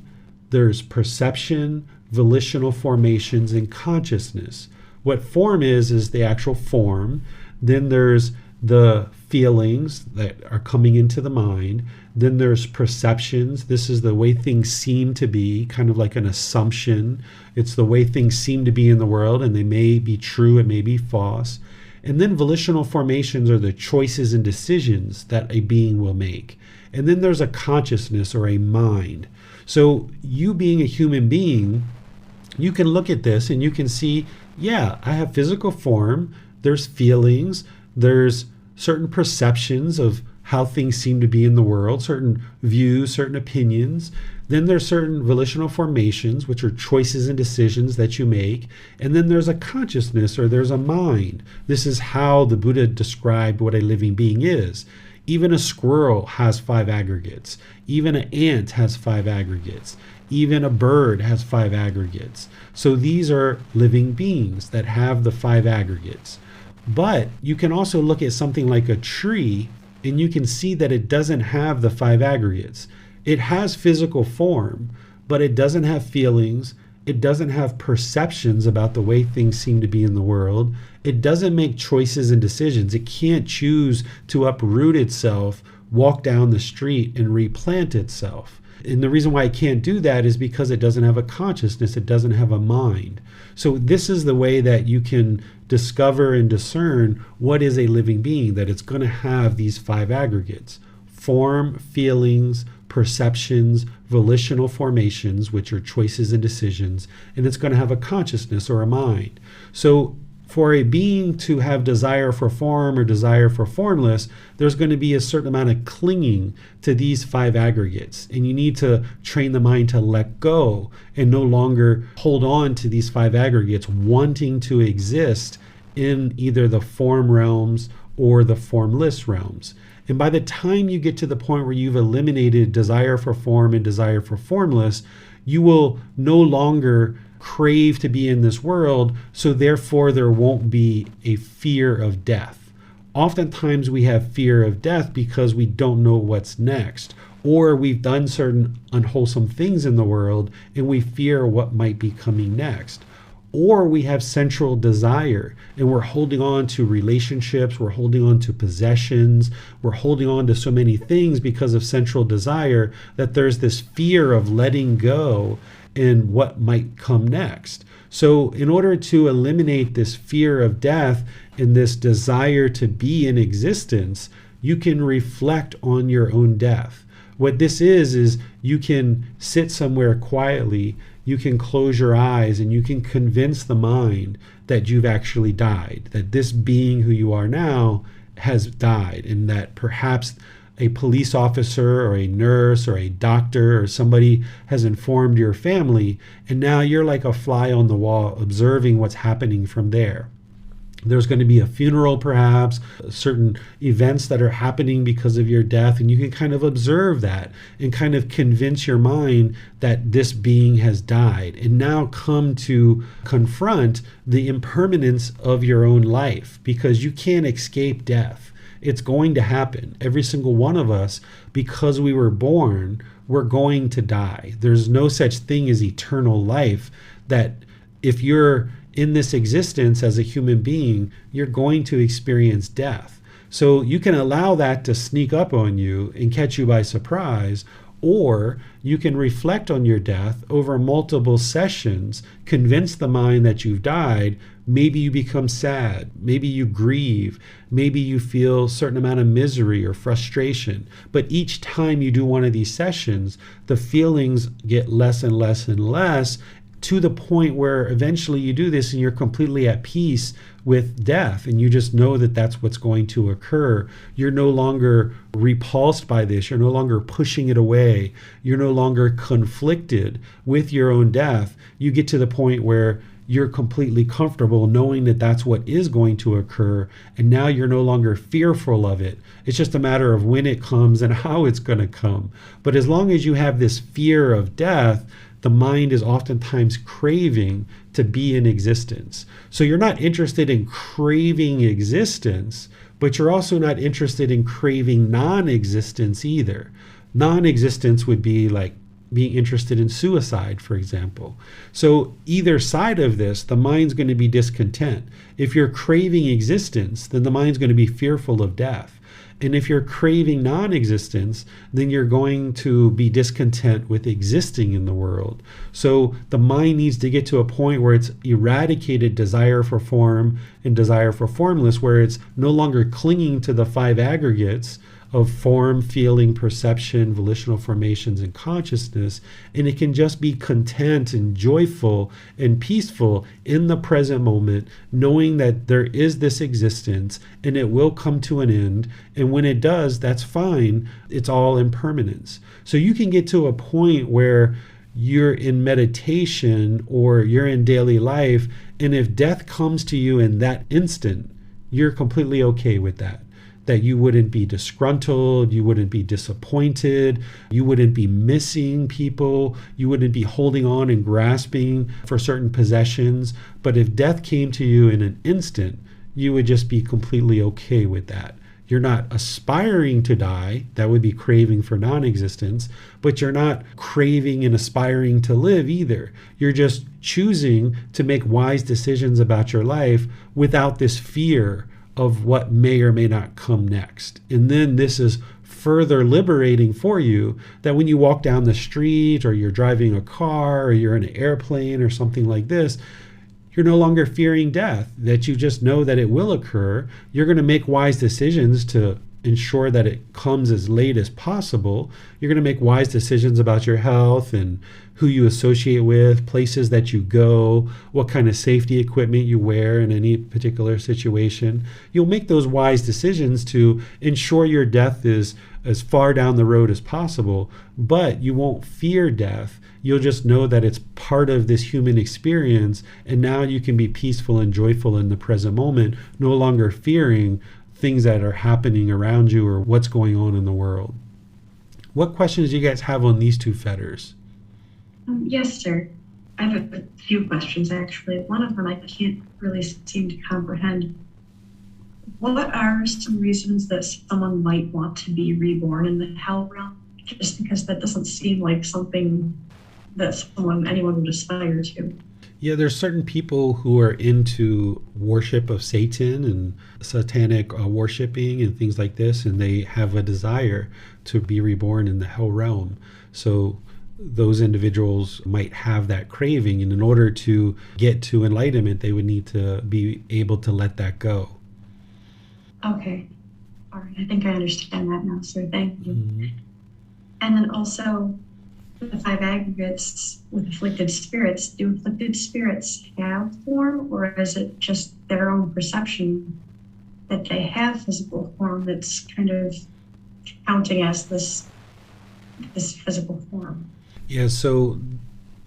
there's perception, volitional formations, and consciousness. what form is the actual form. Then there's the feelings that are coming into the mind. Then there's perceptions. This is the way things seem to be, kind of like an assumption. It's the way things seem to be in the world, and they may be true, it may be false. And then volitional formations are the choices and decisions that a being will make. And then there's a consciousness or a mind. So you being a human being, you can look at this and you can see, yeah, I have physical form, there's feelings, there's certain perceptions of how things seem to be in the world, certain views, certain opinions. Then there's certain volitional formations, which are choices and decisions that you make. And then there's a consciousness, or there's a mind. This is how the Buddha described what a living being is. Even a squirrel has 5 aggregates. Even an ant has 5 aggregates. Even a bird has 5 aggregates. So these are living beings that have the 5 aggregates. But you can also look at something like a tree, and you can see that it doesn't have the 5 aggregates. It has physical form, but it doesn't have feelings. It doesn't have perceptions about the way things seem to be in the world. It doesn't make choices and decisions. It can't choose to uproot itself, walk down the street, and replant itself. And the reason why it can't do that is because it doesn't have a consciousness. It doesn't have a mind. So this is the way that you can discover and discern what is a living being, that it's going to have these 5 aggregates: form, feelings, perceptions, volitional formations, which are choices and decisions, and it's going to have a consciousness or a mind. So for a being to have desire for form or desire for formless, there's going to be a certain amount of clinging to these 5 aggregates. And you need to train the mind to let go and no longer hold on to these 5 aggregates, wanting to exist in either the form realms or the formless realms. And by the time you get to the point where you've eliminated desire for form and desire for formless, you will no longer crave to be in this world, so therefore there won't be a fear of death. Oftentimes we have fear of death because we don't know what's next, or we've done certain unwholesome things in the world and we fear what might be coming next. Or we have central desire and we're holding on to relationships, we're holding on to possessions, we're holding on to so many things because of central desire that there's this fear of letting go and what might come next. So in order to eliminate this fear of death and this desire to be in existence, you can reflect on your own death. What this is you can sit somewhere quietly, you can close your eyes, and you can convince the mind that you've actually died, that this being who you are now has died, and that perhaps a police officer or a nurse or a doctor or somebody has informed your family, and now you're like a fly on the wall observing what's happening from there. There's going to be a funeral, perhaps, certain events that are happening because of your death, and you can kind of observe that and kind of convince your mind that this being has died, and now come to confront the impermanence of your own life, because you can't escape death. It's going to happen. Every single one of us, because we were born, we're going to die. There's no such thing as eternal life, that if you're in this existence as a human being, you're going to experience death. So you can allow that to sneak up on you and catch you by surprise, or you can reflect on your death over multiple sessions, convince the mind that you've died. Maybe you become sad, maybe you grieve, maybe you feel a certain amount of misery or frustration. But each time you do one of these sessions, the feelings get less and less and less, to the point where eventually you do this and you're completely at peace with death, and you just know that that's what's going to occur. You're no longer repulsed by this. You're no longer pushing it away. You're no longer conflicted with your own death. You get to the point where you're completely comfortable knowing that that's what is going to occur, and now you're no longer fearful of it. It's just a matter of when it comes and how it's going to come. But as long as you have this fear of death, the mind is oftentimes craving to be in existence. So you're not interested in craving existence, but you're also not interested in craving non-existence either. Non-existence would be like being interested in suicide, for example. So either side of this, the mind's going to be discontent. If you're craving existence, then the mind's going to be fearful of death. And if you're craving non-existence, then you're going to be discontent with existing in the world. So the mind needs to get to a point where it's eradicated desire for form and desire for formless, where it's no longer clinging to the five aggregates of form, feeling, perception, volitional formations, and consciousness, and it can just be content and joyful and peaceful in the present moment, knowing that there is this existence and it will come to an end, and when it does, that's fine. It's all impermanence. So you can get to a point where you're in meditation or you're in daily life, and if death comes to you in that instant, you're completely okay with that. That you wouldn't be disgruntled, you wouldn't be disappointed, you wouldn't be missing people, you wouldn't be holding on and grasping for certain possessions. But if death came to you in an instant, you would just be completely okay with that. You're not aspiring to die, that would be craving for non-existence, but you're not craving and aspiring to live either. You're just choosing to make wise decisions about your life without this fear of what may or may not come next. And then this is further liberating for you, that when you walk down the street or you're driving a car or you're in an airplane or something like this, you're no longer fearing death, that you just know that it will occur. You're going to make wise decisions to ensure that it comes as late as possible. You're going to make wise decisions about your health and who you associate with, places that you go, what kind of safety equipment you wear in any particular situation. You'll make those wise decisions to ensure your death is as far down the road as possible, but you won't fear death. You'll just know that it's part of this human experience, and now you can be peaceful and joyful in the present moment, no longer fearing things that are happening around you or what's going on in the world. What questions do you guys have on these two fetters? Yes, sir. I have a few questions, actually. One of them I can't really seem to comprehend. What are some reasons that someone might want to be reborn in the hell realm? Just because that doesn't seem like something that anyone would aspire to. Yeah, there's certain people who are into worship of Satan and satanic worshiping and things like this, and they have a desire to be reborn in the hell realm. So those individuals might have that craving, and in order to get to enlightenment, they would need to be able to let that go. Okay. All right. I think I understand that now, sir. Thank you. Mm-hmm. And then also, the five aggregates with afflicted spirits, do afflicted spirits have form, or is it just their own perception that they have physical form that's kind of counting as this physical form? Yeah, so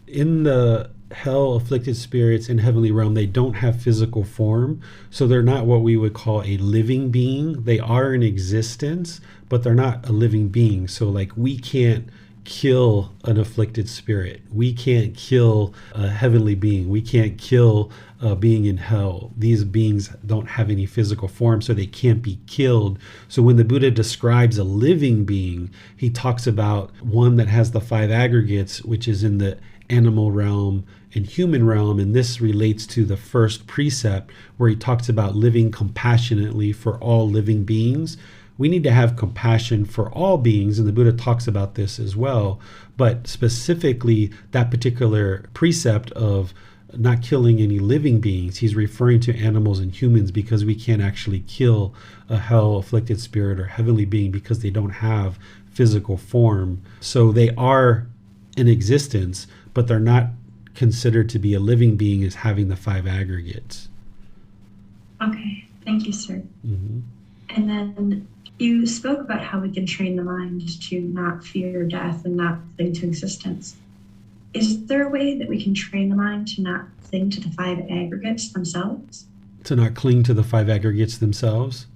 in the hell afflicted spirits in heavenly realm, they don't have physical form, so they're not what we would call a living being. They are in existence, but they're not a living being. So like, we can't kill an afflicted spirit, we can't kill a heavenly being, we can't kill a being in hell. These beings don't have any physical form, so they can't be killed. So when the Buddha describes a living being, he talks about one that has the five aggregates, which is in the animal realm and human realm, and this relates to the first precept where he talks about living compassionately for all living beings. We need to have compassion for all beings, and the Buddha talks about this as well. But specifically, that particular precept of not killing any living beings, he's referring to animals and humans, because we can't actually kill a hell-afflicted spirit or heavenly being because they don't have physical form. So they are in existence, but they're not considered to be a living being as having the five aggregates. Okay, thank you, sir. Mm-hmm. And then you spoke about how we can train the mind to not fear death and not cling to existence. Is there a way that we can train the mind to not cling to the five aggregates themselves? To not cling to the five aggregates themselves?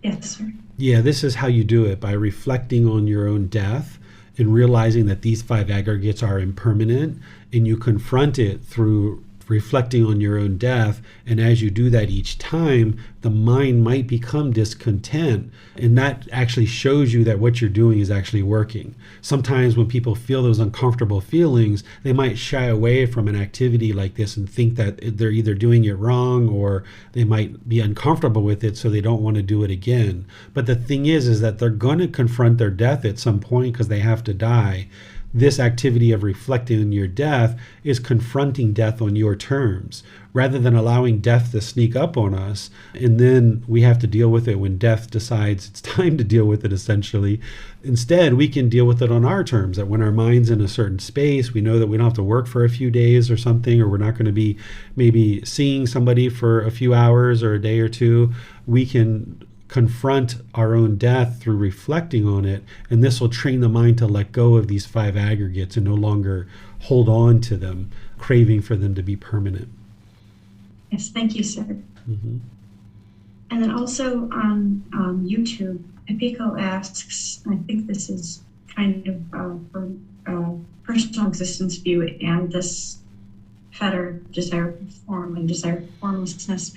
Yes, sir. Yeah, this is how you do it, by reflecting on your own death and realizing that these five aggregates are impermanent, and you confront it through reflecting on your own death. And as you do that each time, the mind might become discontent. And that actually shows you that what you're doing is actually working. Sometimes when people feel those uncomfortable feelings, they might shy away from an activity like this and think that they're either doing it wrong or they might be uncomfortable with it, so they don't want to do it again. But the thing is that they're going to confront their death at some point because they have to die. This activity of reflecting on your death is confronting death on your terms, rather than allowing death to sneak up on us. And then we have to deal with it when death decides it's time to deal with it, essentially. Instead, we can deal with it on our terms, that when our mind's in a certain space, we know that we don't have to work for a few days or something, or we're not going to be maybe seeing somebody for a few hours or a day or two. We can confront our own death through reflecting on it, and this will train the mind to let go of these 5 aggregates and no longer hold on to them, craving for them to be permanent. Yes, thank you, sir. Mm-hmm. And then also on YouTube, Epiko asks, I think this is kind of for personal existence view and this fetter, desire for form and desire for formlessness.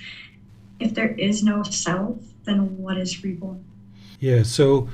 If there is no self, then what is reborn? Yeah, so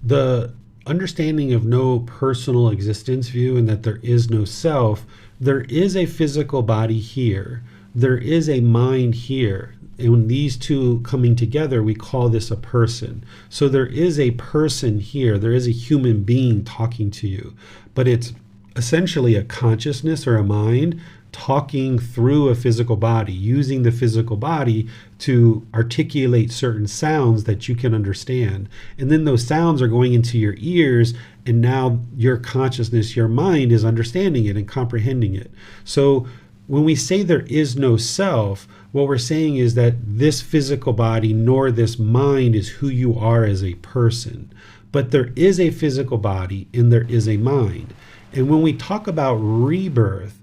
the understanding of no personal existence view and that there is no self, there is a physical body here, there is a mind here. And when these two coming together, we call this a person. So there is a person here, there is a human being talking to you, but it's essentially a consciousness or a mind talking through a physical body, using the physical body to articulate certain sounds that you can understand. And then those sounds are going into your ears, and now your consciousness, your mind is understanding it and comprehending it. So when we say there is no self, what we're saying is that this physical body nor this mind is who you are as a person. But there is a physical body and there is a mind. And when we talk about rebirth,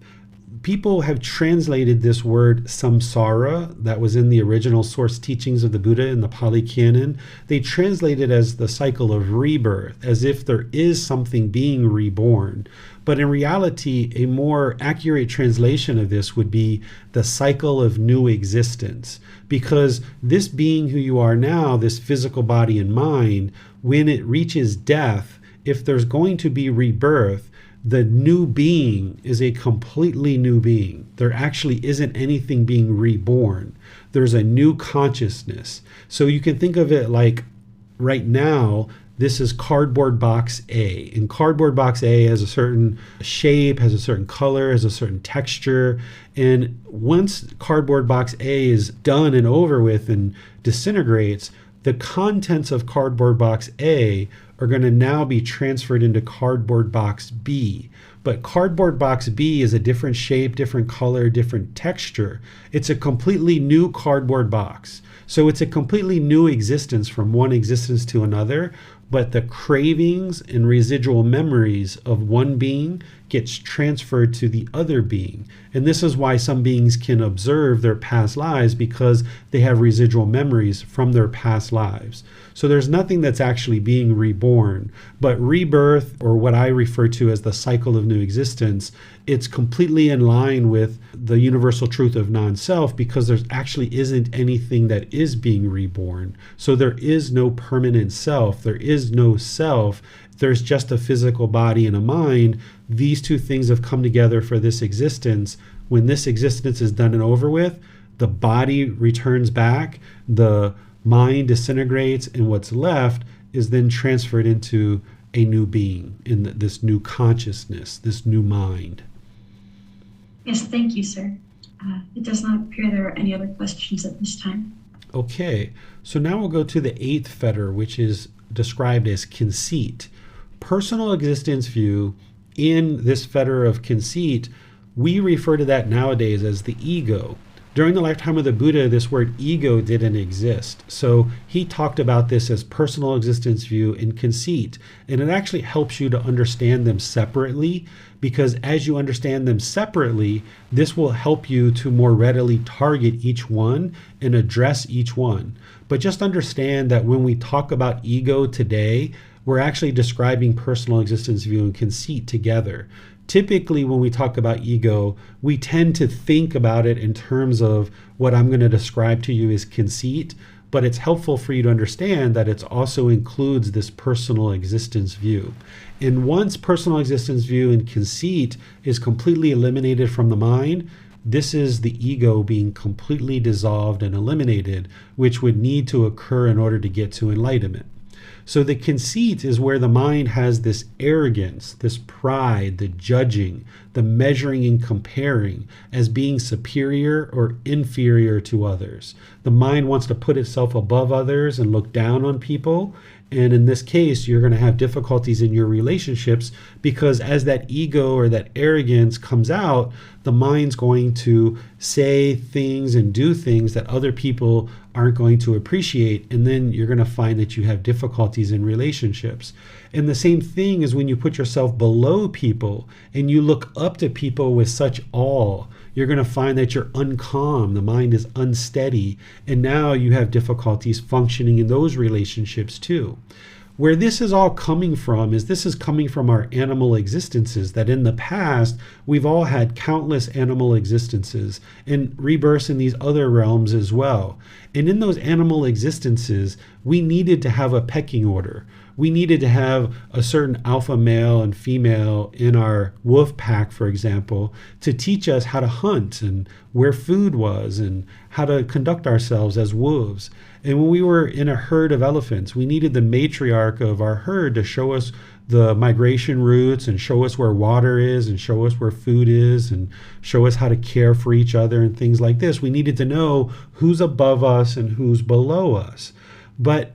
people have translated this word samsara that was in the original source teachings of the Buddha in the Pali Canon. They translate it as the cycle of rebirth, as if there is something being reborn. But in reality, a more accurate translation of this would be the cycle of new existence. Because this being who you are now, this physical body and mind, when it reaches death, if there's going to be rebirth, the new being is a completely new being. There actually isn't anything being reborn. There's a new consciousness. So you can think of it like right now, this is cardboard box A. And cardboard box A has a certain shape, has a certain color, has a certain texture. And once cardboard box A is done and over with and disintegrates, the contents of cardboard box A are going to now be transferred into cardboard box B. But cardboard box B is a different shape, different color, different texture. It's a completely new cardboard box. So it's a completely new existence from one existence to another, but the cravings and residual memories of one being gets transferred to the other being. And this is why some beings can observe their past lives, because they have residual memories from their past lives. So there's nothing that's actually being reborn, but rebirth, or what I refer to as the cycle of new existence, it's completely in line with the universal truth of non-self, because there actually isn't anything that is being reborn. So there is no permanent self. There is no self. There's just a physical body and a mind. These two things have come together for this existence. When this existence is done and over with, the body returns back, the mind disintegrates, and what's left is then transferred into a new being, in this new consciousness, this new mind. Yes, thank you, sir. It does not appear there are any other questions at this time. Okay, so now we'll go to the 8th fetter, which is described as conceit. Personal existence view, in this fetter of conceit, we refer to that nowadays as the ego. During the lifetime of the Buddha, this word ego didn't exist. So he talked about this as personal existence view and conceit. And it actually helps you to understand them separately, because as you understand them separately, this will help you to more readily target each one and address each one. But just understand that when we talk about ego today, we're actually describing personal existence view and conceit together. typically when we talk about ego, we tend to think about it in terms of what I'm going to describe to you as conceit, but it's helpful for you to understand that it also includes this personal existence view. And once personal existence view and conceit is completely eliminated from the mind, this is the ego being completely dissolved and eliminated, which would need to occur in order to get to enlightenment. So the conceit is where the mind has this arrogance, this pride, the judging, the measuring and comparing as being superior or inferior to others. The mind wants to put itself above others and look down on people. And in this case, you're going to have difficulties in your relationships because as that ego or that arrogance comes out, the mind's going to say things and do things that other people aren't going to appreciate. And then you're going to find that you have difficulties in relationships. And the same thing is when you put yourself below people and you look up to people with such awe, you're going to find that you're uncalm, the mind is unsteady, and now you have difficulties functioning in those relationships too. Where this is all coming from is this is coming from our animal existences, that in the past, we've all had countless animal existences and rebirths in these other realms as well. And in those animal existences, we needed to have a pecking order. We needed to have a certain alpha male and female in our wolf pack, for example, to teach us how to hunt and where food was and how to conduct ourselves as wolves. And when we were in a herd of elephants, we needed the matriarch of our herd to show us the migration routes and show us where water is and show us where food is and show us how to care for each other and things like this. We needed to know who's above us and who's below us. But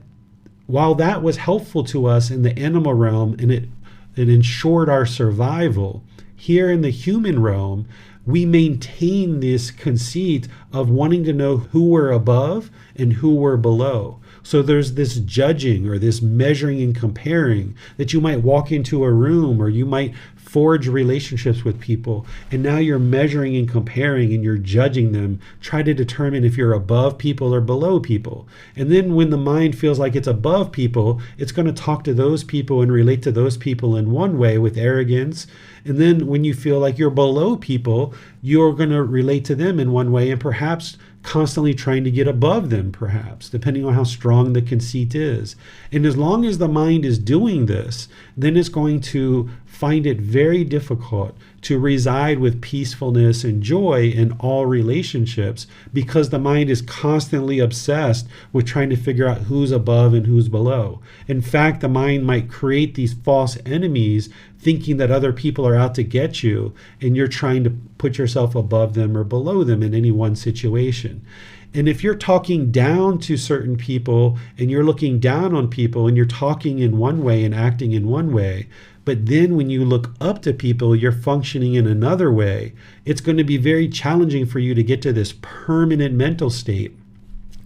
while that was helpful to us in the animal realm and it ensured our survival, here in the human realm, we maintain this conceit of wanting to know who we're above and who we're below. So there's this judging or this measuring and comparing that you might walk into a room or you might forge relationships with people, and now you're measuring and comparing and you're judging them, try to determine if you're above people or below people. And then when the mind feels like it's above people, it's going to talk to those people and relate to those people in one way with arrogance. And then when you feel like you're below people, you're going to relate to them in one way and perhaps constantly trying to get above them, perhaps, depending on how strong the conceit is. And as long as the mind is doing this, then it's going to find it very difficult to reside with peacefulness and joy in all relationships because the mind is constantly obsessed with trying to figure out who's above and who's below. In fact, the mind might create these false enemies thinking that other people are out to get you and you're trying to put yourself above them or below them in any one situation. And if you're talking down to certain people and you're looking down on people and you're talking in one way and acting in one way, but then when you look up to people, you're functioning in another way, it's going to be very challenging for you to get to this permanent mental state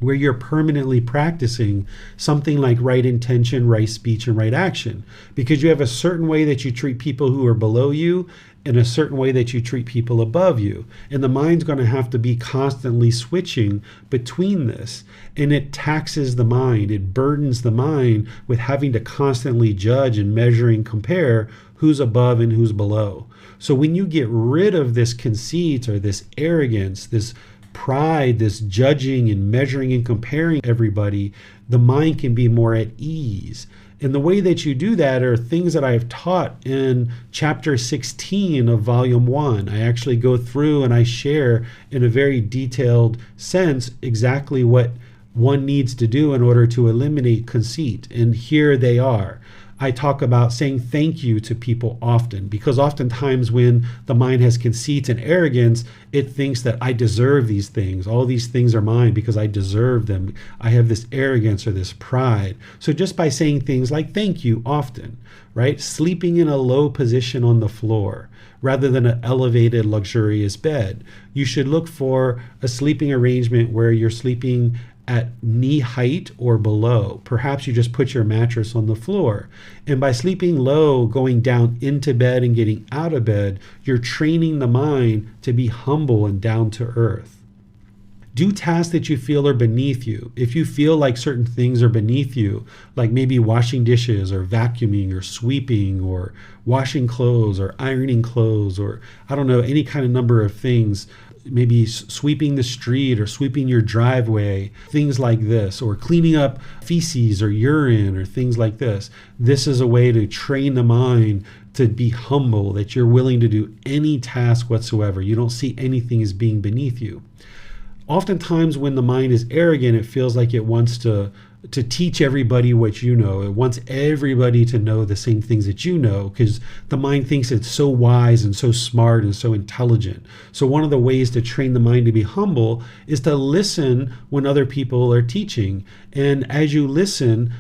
where you're permanently practicing something like right intention, right speech, and right action. Because you have a certain way that you treat people who are below you and a certain way that you treat people above you. And the mind's going to have to be constantly switching between this. And it taxes the mind. It burdens the mind with having to constantly judge and measure and compare who's above and who's below. So when you get rid of this conceit or this arrogance, this pride, this judging and measuring and comparing everybody, the mind can be more at ease. And the way that you do that are things that I've taught in chapter 16 of volume 1. I actually go through and I share in a very detailed sense exactly what one needs to do in order to eliminate conceit. And here they are. I talk about saying thank you to people often, because oftentimes when the mind has conceit and arrogance, it thinks that I deserve these things. All these things are mine because I deserve them. I have this arrogance or this pride. So just by saying things like thank you often, right? Sleeping in a low position on the floor rather than an elevated, luxurious bed. You should look for a sleeping arrangement where you're sleeping at knee height or below. Perhaps you just put your mattress on the floor. And by sleeping low, going down into bed and getting out of bed, you're training the mind to be humble and down to earth. Do tasks that you feel are beneath you. If you feel like certain things are beneath you, like maybe washing dishes or vacuuming or sweeping or washing clothes or ironing clothes, or I don't know, any kind of number of things, maybe sweeping the street or sweeping your driveway, things like this, or cleaning up feces or urine or things like this. This is a way to train the mind to be humble, that you're willing to do any task whatsoever. You don't see anything as being beneath you. Oftentimes when the mind is arrogant, it feels like it wants to teach everybody what you know. It wants everybody to know the same things that you know, because the mind thinks it's so wise and so smart and so intelligent. So one of the ways to train the mind to be humble is to listen when other people are teaching. And as you listen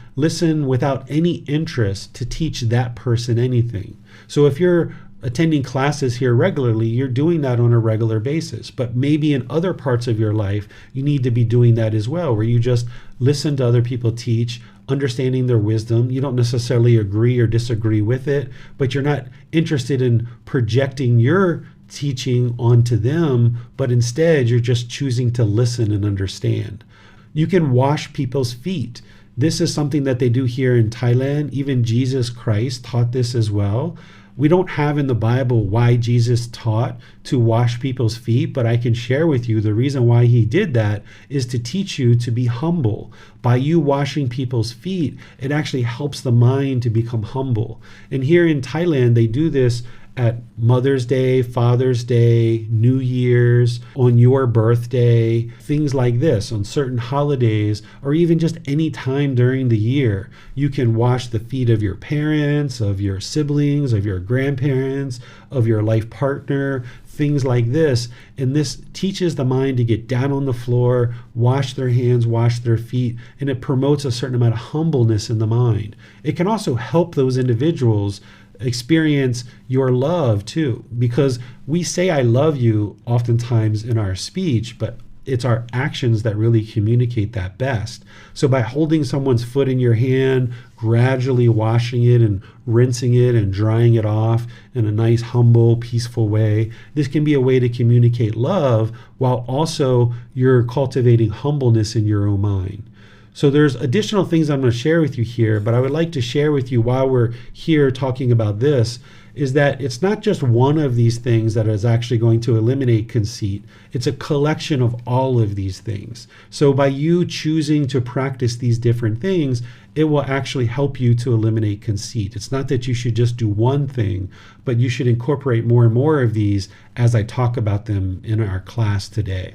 without any interest to teach that person anything. So if you're attending classes here regularly, you're doing that on a regular basis. But maybe in other parts of your life, you need to be doing that as well, where you just listen to other people teach, understanding their wisdom. You don't necessarily agree or disagree with it, but you're not interested in projecting your teaching onto them, but instead you're just choosing to listen and understand. You can wash people's feet. This is something that they do here in Thailand. Even Jesus Christ taught this as well. We don't have in the Bible why Jesus taught to wash people's feet, but I can share with you the reason why he did that is to teach you to be humble. By you washing people's feet, it actually helps the mind to become humble. And here in Thailand, they do this at Mother's Day, Father's Day, New Year's, on your birthday, things like this, on certain holidays, or even just any time during the year. You can wash the feet of your parents, of your siblings, of your grandparents, of your life partner, things like this. And this teaches the mind to get down on the floor, wash their hands, wash their feet, and it promotes a certain amount of humbleness in the mind. It can also help those individuals experience your love too, because we say I love you oftentimes in our speech, but it's our actions that really communicate that best. So by holding someone's foot in your hand, gradually washing it and rinsing it and drying it off in a nice, humble, peaceful way, this can be a way to communicate love while also you're cultivating humbleness in your own mind. So there's additional things I'm going to share with you here, but I would like to share with you while we're here talking about this, is that it's not just one of these things that is actually going to eliminate conceit. It's a collection of all of these things. So by you choosing to practice these different things, it will actually help you to eliminate conceit. It's not that you should just do one thing, but you should incorporate more and more of these as I talk about them in our class today.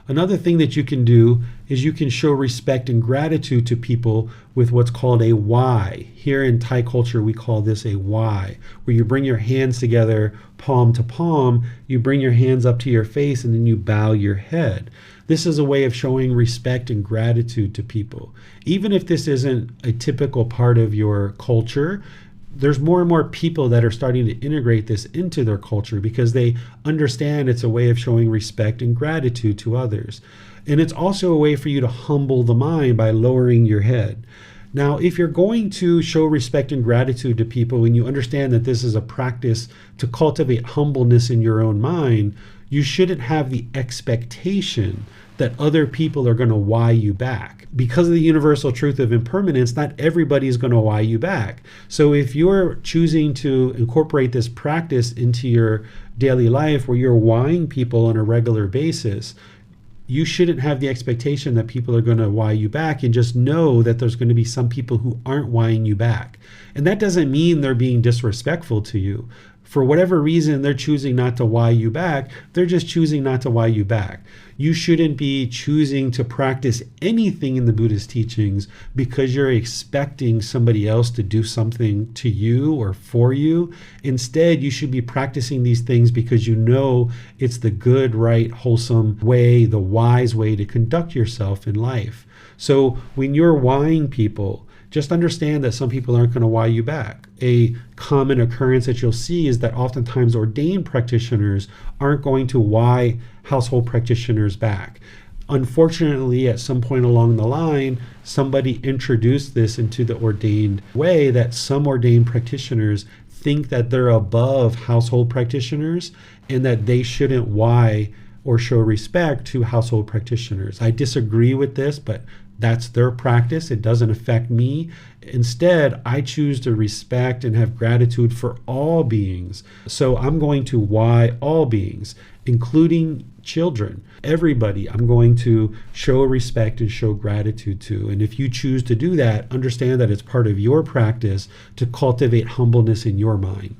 Another thing that you can do is you can show respect and gratitude to people with what's called a why. Here in Thai culture, we call this a why, where you bring your hands together, palm to palm, you bring your hands up to your face, and then you bow your head. This is a way of showing respect and gratitude to people. Even if this isn't a typical part of your culture, there's more and more people that are starting to integrate this into their culture because they understand it's a way of showing respect and gratitude to others. And it's also a way for you to humble the mind by lowering your head. Now, if you're going to show respect and gratitude to people and you understand that this is a practice to cultivate humbleness in your own mind, you shouldn't have the expectation that other people are going to why you back. Because of the universal truth of impermanence, not everybody is going to why you back. So if you're choosing to incorporate this practice into your daily life where you're whying people on a regular basis, you shouldn't have the expectation that people are going to why you back, and just know that there's going to be some people who aren't whying you back. And that doesn't mean they're being disrespectful to you. For whatever reason, they're choosing not to why you back. They're just choosing not to why you back. You shouldn't be choosing to practice anything in the Buddhist teachings because you're expecting somebody else to do something to you or for you. Instead, you should be practicing these things because you know it's the good, right, wholesome way, the wise way to conduct yourself in life. So when you're whying people, just understand that some people aren't going to why you back. A common occurrence that you'll see is that oftentimes ordained practitioners aren't going to why household practitioners back. Unfortunately, at some point along the line, somebody introduced this into the ordained way that some ordained practitioners think that they're above household practitioners and that they shouldn't why or show respect to household practitioners. I disagree with this, but that's their practice. It doesn't affect me. Instead, I choose to respect and have gratitude for all beings. So I'm going to why all beings, including children, everybody, I'm going to show respect and show gratitude to. And if you choose to do that, understand that it's part of your practice to cultivate humbleness in your mind.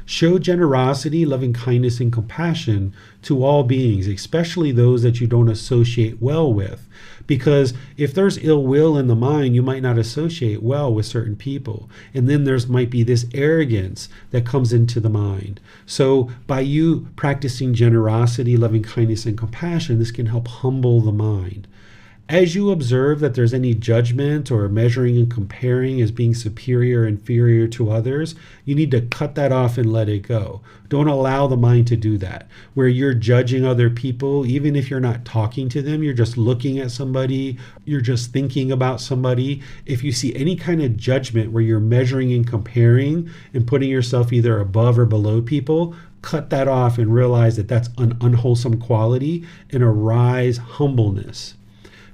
Show generosity, loving kindness, and compassion to all beings, especially those that you don't associate well with. Because if there's ill will in the mind, you might not associate well with certain people. And then might be this arrogance that comes into the mind. So by you practicing generosity, loving kindness, and compassion, this can help humble the mind. As you observe that there's any judgment or measuring and comparing as being superior or inferior to others, you need to cut that off and let it go. Don't allow the mind to do that, where you're judging other people, even if you're not talking to them, you're just looking at somebody, you're just thinking about somebody. If you see any kind of judgment where you're measuring and comparing and putting yourself either above or below people, cut that off and realize that that's an unwholesome quality and arise humbleness.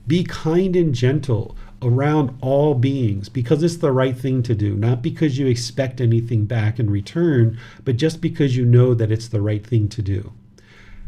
Be kind and gentle around all beings because it's the right thing to do, not because you expect anything back in return, but just because you know that it's the right thing to do.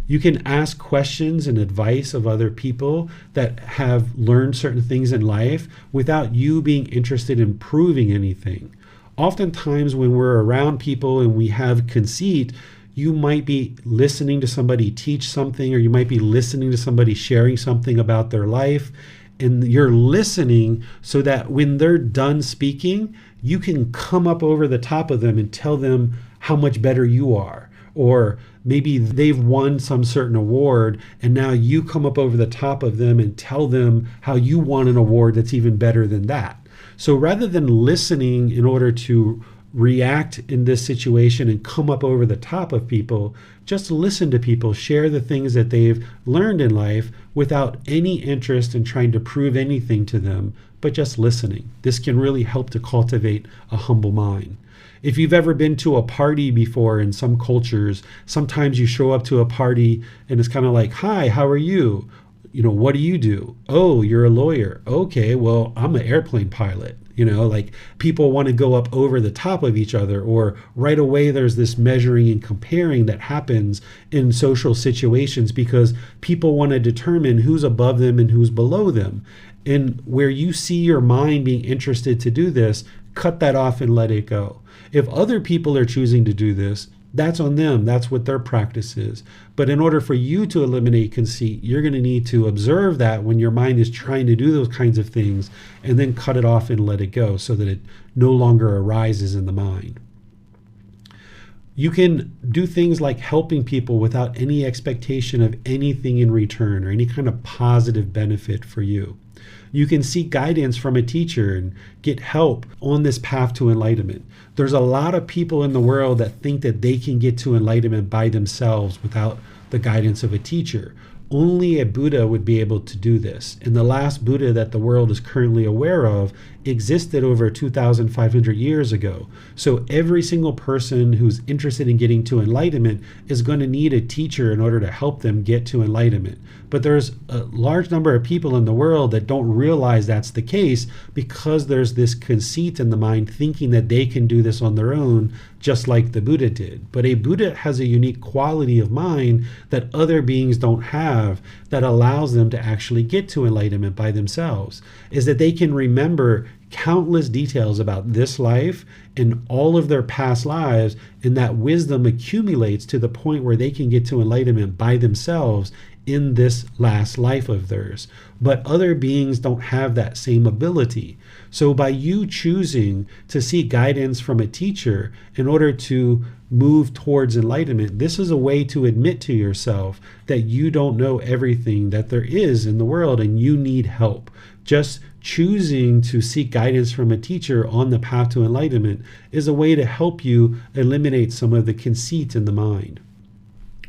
You can ask questions and advice of other people that have learned certain things in life without you being interested in proving anything. Oftentimes when we're around people and we have conceit, you might be listening to somebody teach something, or you might be listening to somebody sharing something about their life, and you're listening so that when they're done speaking, you can come up over the top of them and tell them how much better you are. Or maybe they've won some certain award, and now you come up over the top of them and tell them how you won an award that's even better than that. So rather than listening in order to react in this situation and come up over the top of people, just listen to people share the things that they've learned in life without any interest in trying to prove anything to them, but just listening. This can really help to cultivate a humble mind. If you've ever been to a party before in some cultures, sometimes you show up to a party and it's kind of like, hi, how are you? What do you do? Oh, you're a lawyer. Okay, well, I'm an airplane pilot. Like people want to go up over the top of each other, or right away there's this measuring and comparing that happens in social situations because people want to determine who's above them and who's below them. And where you see your mind being interested to do this, cut that off and let it go. If other people are choosing to do this, that's on them. That's what their practice is. But in order for you to eliminate conceit, you're going to need to observe that when your mind is trying to do those kinds of things, and then cut it off and let it go so that it no longer arises in the mind. You can do things like helping people without any expectation of anything in return or any kind of positive benefit for you. You can seek guidance from a teacher and get help on this path to enlightenment. There's a lot of people in the world that think that they can get to enlightenment by themselves without the guidance of a teacher. Only a Buddha would be able to do this. And the last Buddha that the world is currently aware of existed over 2,500 years ago. So every single person who's interested in getting to enlightenment is going to need a teacher in order to help them get to enlightenment. But there's a large number of people in the world that don't realize that's the case because there's this conceit in the mind thinking that they can do this on their own, just like the Buddha did. But a Buddha has a unique quality of mind that other beings don't have that allows them to actually get to enlightenment by themselves, is that they can remember countless details about this life and all of their past lives, and that wisdom accumulates to the point where they can get to enlightenment by themselves in this last life of theirs. But other beings don't have that same ability. So by you choosing to seek guidance from a teacher in order to move towards enlightenment, this is a way to admit to yourself that you don't know everything that there is in the world and you need help. Just choosing to seek guidance from a teacher on the path to enlightenment is a way to help you eliminate some of the conceit in the mind.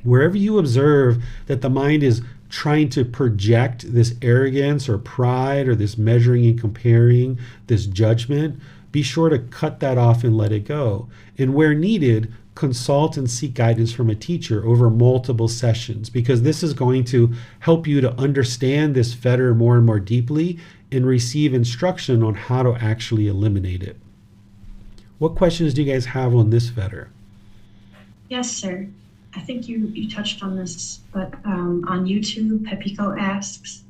Wherever you observe that the mind is trying to project this arrogance or pride or this measuring and comparing, this judgment, be sure to cut that off and let it go. And where needed, consult and seek guidance from a teacher over multiple sessions, because this is going to help you to understand this fetter more and more deeply and receive instruction on how to actually eliminate it. What questions do you guys have on this fetter? Yes, sir. I think you touched on this, but on YouTube, Pepiko asks,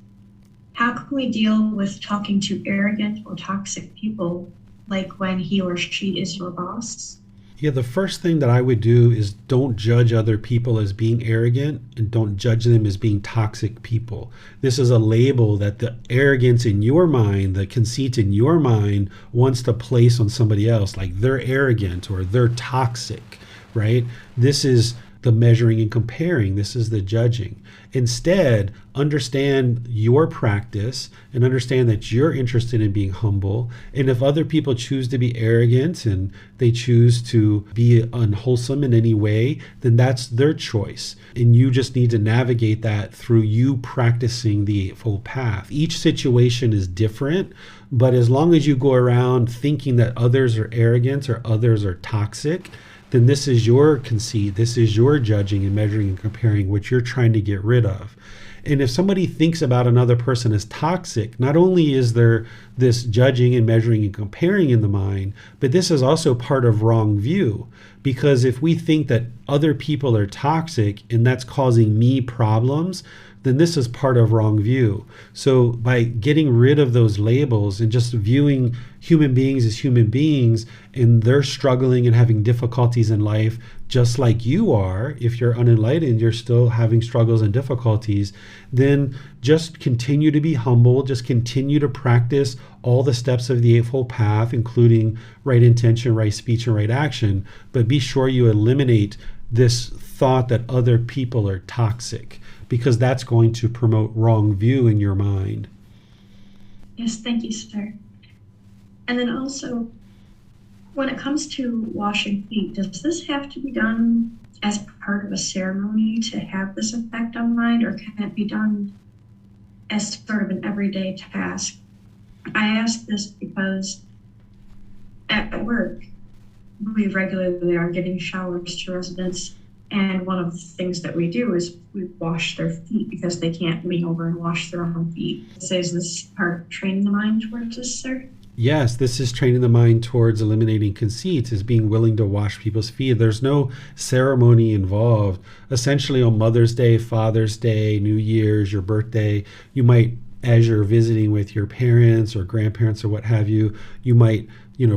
how can we deal with talking to arrogant or toxic people, like when he or she is your boss? Yeah, the first thing that I would do is don't judge other people as being arrogant, and don't judge them as being toxic people. This is a label that the arrogance in your mind, the conceit in your mind wants to place on somebody else, like they're arrogant or they're toxic, right? This is the measuring and comparing. This is the judging. Instead, understand your practice and understand that you're interested in being humble. And if other people choose to be arrogant and they choose to be unwholesome in any way, then that's their choice. And you just need to navigate that through you practicing the Eightfold Path. Each situation is different, but as long as you go around thinking that others are arrogant or others are toxic, then this is your conceit, this is your judging and measuring and comparing, which you're trying to get rid of. And if somebody thinks about another person as toxic, not only is there this judging and measuring and comparing in the mind, but this is also part of wrong view. Because if we think that other people are toxic and that's causing me problems, then this is part of wrong view. So by getting rid of those labels and just viewing human beings as human beings, and they're struggling and having difficulties in life just like you are, if you're unenlightened, you're still having struggles and difficulties, then just continue to be humble, just continue to practice all the steps of the Eightfold Path, including right intention, right speech, and right action, but be sure you eliminate this thought that other people are toxic, because that's going to promote wrong view in your mind. Yes, thank you, sir. And then also, when it comes to washing feet, does this have to be done as part of a ceremony to have this effect on mind, or can it be done as sort of an everyday task? I ask this because at work, we regularly are giving showers to residents, and one of the things that we do is we wash their feet because they can't lean over and wash their own feet. So is this part of training the mind towards this, sir? Yes, this is training the mind towards eliminating conceit, is being willing to wash people's feet. There's no ceremony involved. Essentially on Mother's Day, Father's Day, New Year's, your birthday, you might, as you're visiting with your parents or grandparents or what have you, you might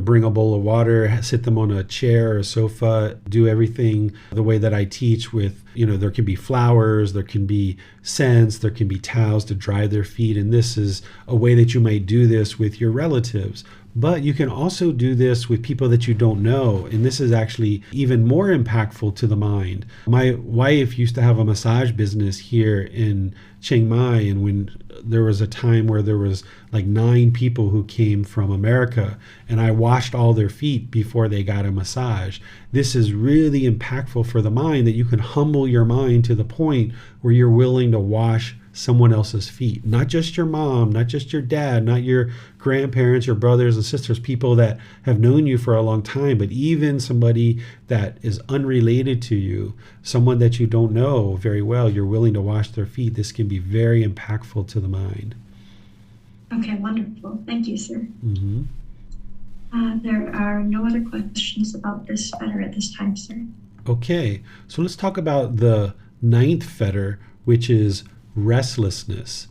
bring a bowl of water, sit them on a chair or a sofa, do everything the way that I teach with, there can be flowers, there can be scents, there can be towels to dry their feet. And this is a way that you might do this with your relatives. But you can also do this with people that you don't know. And this is actually even more impactful to the mind. My wife used to have a massage business here in Chiang Mai. And when there was a time where there was like 9 people who came from America, and I washed all their feet before they got a massage. This is really impactful for the mind, that you can humble your mind to the point where you're willing to wash someone else's feet, not just your mom, not just your dad, not your grandparents, your brothers and sisters, people that have known you for a long time, but even somebody that is unrelated to you, someone that you don't know very well, you're willing to wash their feet. This can be very impactful to the mind. Okay, wonderful. Thank you, sir. Mm-hmm. There are no other questions about this fetter at this time, sir. Okay, so let's talk about the 9th fetter, which is restlessness.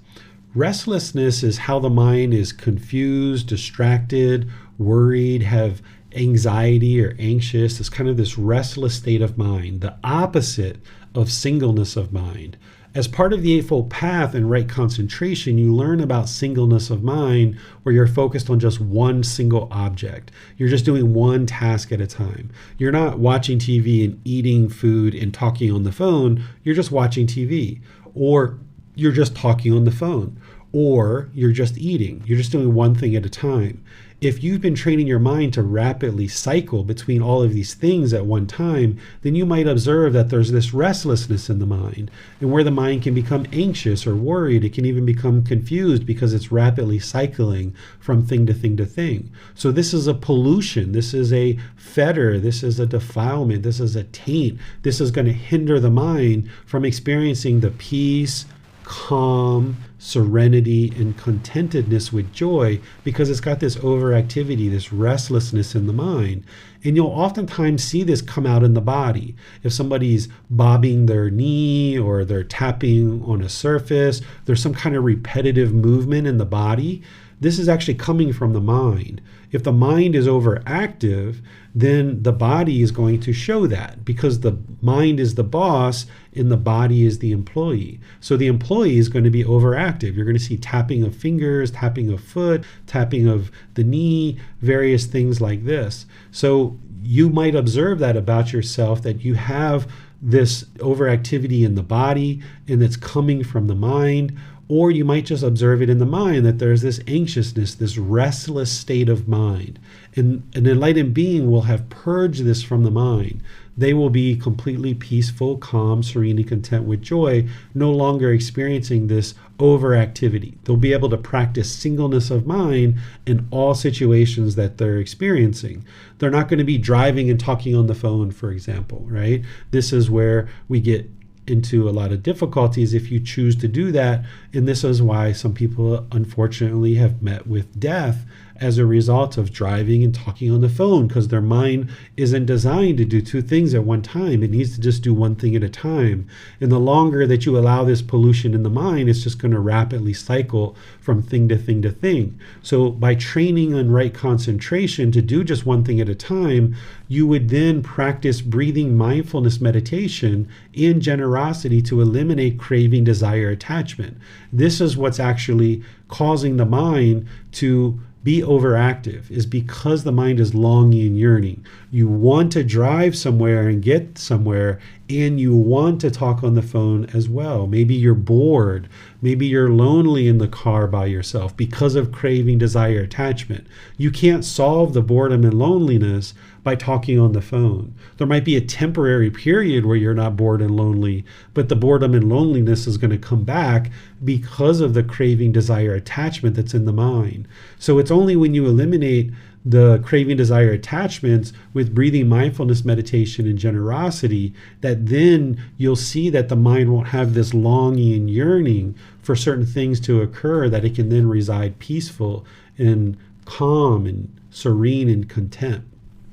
Restlessness is how the mind is confused, distracted, worried, have anxiety or anxious. It's kind of this restless state of mind, the opposite of singleness of mind. As part of the Eightfold Path and right concentration, you learn about singleness of mind, where you're focused on just one single object. You're just doing one task at a time. You're not watching TV and eating food and talking on the phone. You're just watching TV, or you're just talking on the phone, or you're just eating. You're just doing one thing at a time. if you've been training your mind to rapidly cycle between all of these things at one time, then you might observe that there's this restlessness in the mind, and where the mind can become anxious or worried. It can even become confused because it's rapidly cycling from thing to thing to thing. So this is a pollution. This is a fetter. This is a defilement. This is a taint. This is going to hinder the mind from experiencing the peace, calm, serenity, and contentedness with joy, because it's got this overactivity, this restlessness in the mind. And you'll oftentimes see this come out in the body. If somebody's bobbing their knee or they're tapping on a surface, there's some kind of repetitive movement in the body. This is actually coming from the mind. If the mind is overactive, then the body is going to show that, because the mind is the boss and the body is the employee. So the employee is going to be overactive. You're going to see tapping of fingers, tapping of foot, tapping of the knee, various things like this. So you might observe that about yourself, that you have this overactivity in the body and it's coming from the mind. Or you might just observe it in the mind, that there's this anxiousness, this restless state of mind. And an enlightened being will have purged this from the mind. They will be completely peaceful, calm, serene, and content with joy, no longer experiencing this overactivity. They'll be able to practice singleness of mind in all situations that they're experiencing. They're not going to be driving and talking on the phone, for example, right? This is where we get into a lot of difficulties if you choose to do that. And this is why some people unfortunately have met with death as a result of driving and talking on the phone, because their mind isn't designed to do two things at one time. It needs to just do one thing at a time. And the longer that you allow this pollution in the mind, it's just going to rapidly cycle from thing to thing to thing. So by training on right concentration to do just one thing at a time, you would then practice breathing mindfulness meditation in generosity to eliminate craving, desire, attachment. This is what's actually causing the mind to be overactive, is because the mind is longing and yearning. You want to drive somewhere and get somewhere, and you want to talk on the phone as well. Maybe you're bored. Maybe you're lonely in the car by yourself because of craving, desire, attachment. You can't solve the boredom and loneliness by talking on the phone. There might be a temporary period where you're not bored and lonely, but the boredom and loneliness is going to come back because of the craving, desire, attachment that's in the mind. So it's only when you eliminate the craving, desire, attachments with breathing mindfulness meditation and generosity that then you'll see that the mind won't have this longing and yearning for certain things to occur, that it can then reside peaceful and calm and serene and content.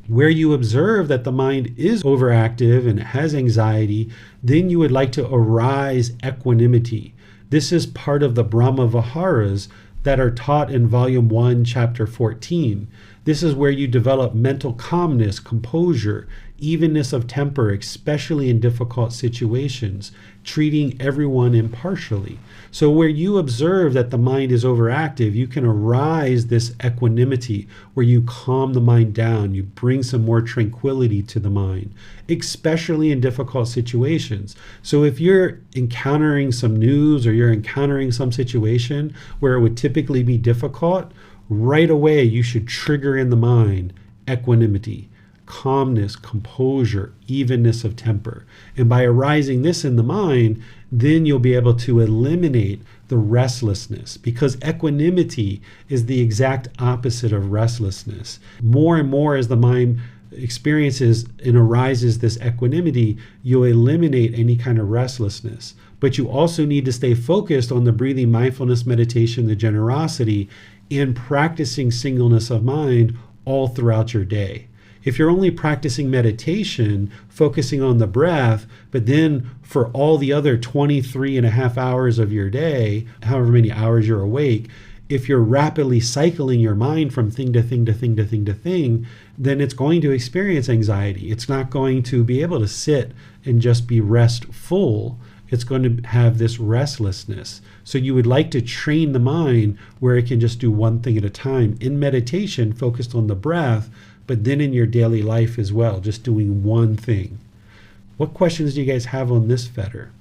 Where you observe that the mind is overactive and has anxiety, then you would like to arise equanimity. This is part of the Brahma Viharas that are taught in Volume 1, Chapter 14. This is where you develop mental calmness, composure, evenness of temper, especially in difficult situations, treating everyone impartially. So where you observe that the mind is overactive, you can arise this equanimity where you calm the mind down, you bring some more tranquility to the mind, especially in difficult situations. So if you're encountering some news or you're encountering some situation where it would typically be difficult, right away you should trigger in the mind equanimity, calmness, composure, evenness of temper. And by arising this in the mind, then you'll be able to eliminate the restlessness, because equanimity is the exact opposite of restlessness. More and more as the mind experiences and arises this equanimity, you'll eliminate any kind of restlessness. But you also need to stay focused on the breathing mindfulness meditation, the generosity, and practicing singleness of mind all throughout your day. If you're only practicing meditation, focusing on the breath, but then for all the other 23 and a half hours of your day, however many hours you're awake, if you're rapidly cycling your mind from thing to thing to thing to thing to thing, then it's going to experience anxiety. It's not going to be able to sit and just be restful. It's going to have this restlessness. So you would like to train the mind where it can just do one thing at a time in meditation, focused on the breath, but then in your daily life as well, just doing one thing. What questions do you guys have on this fetter?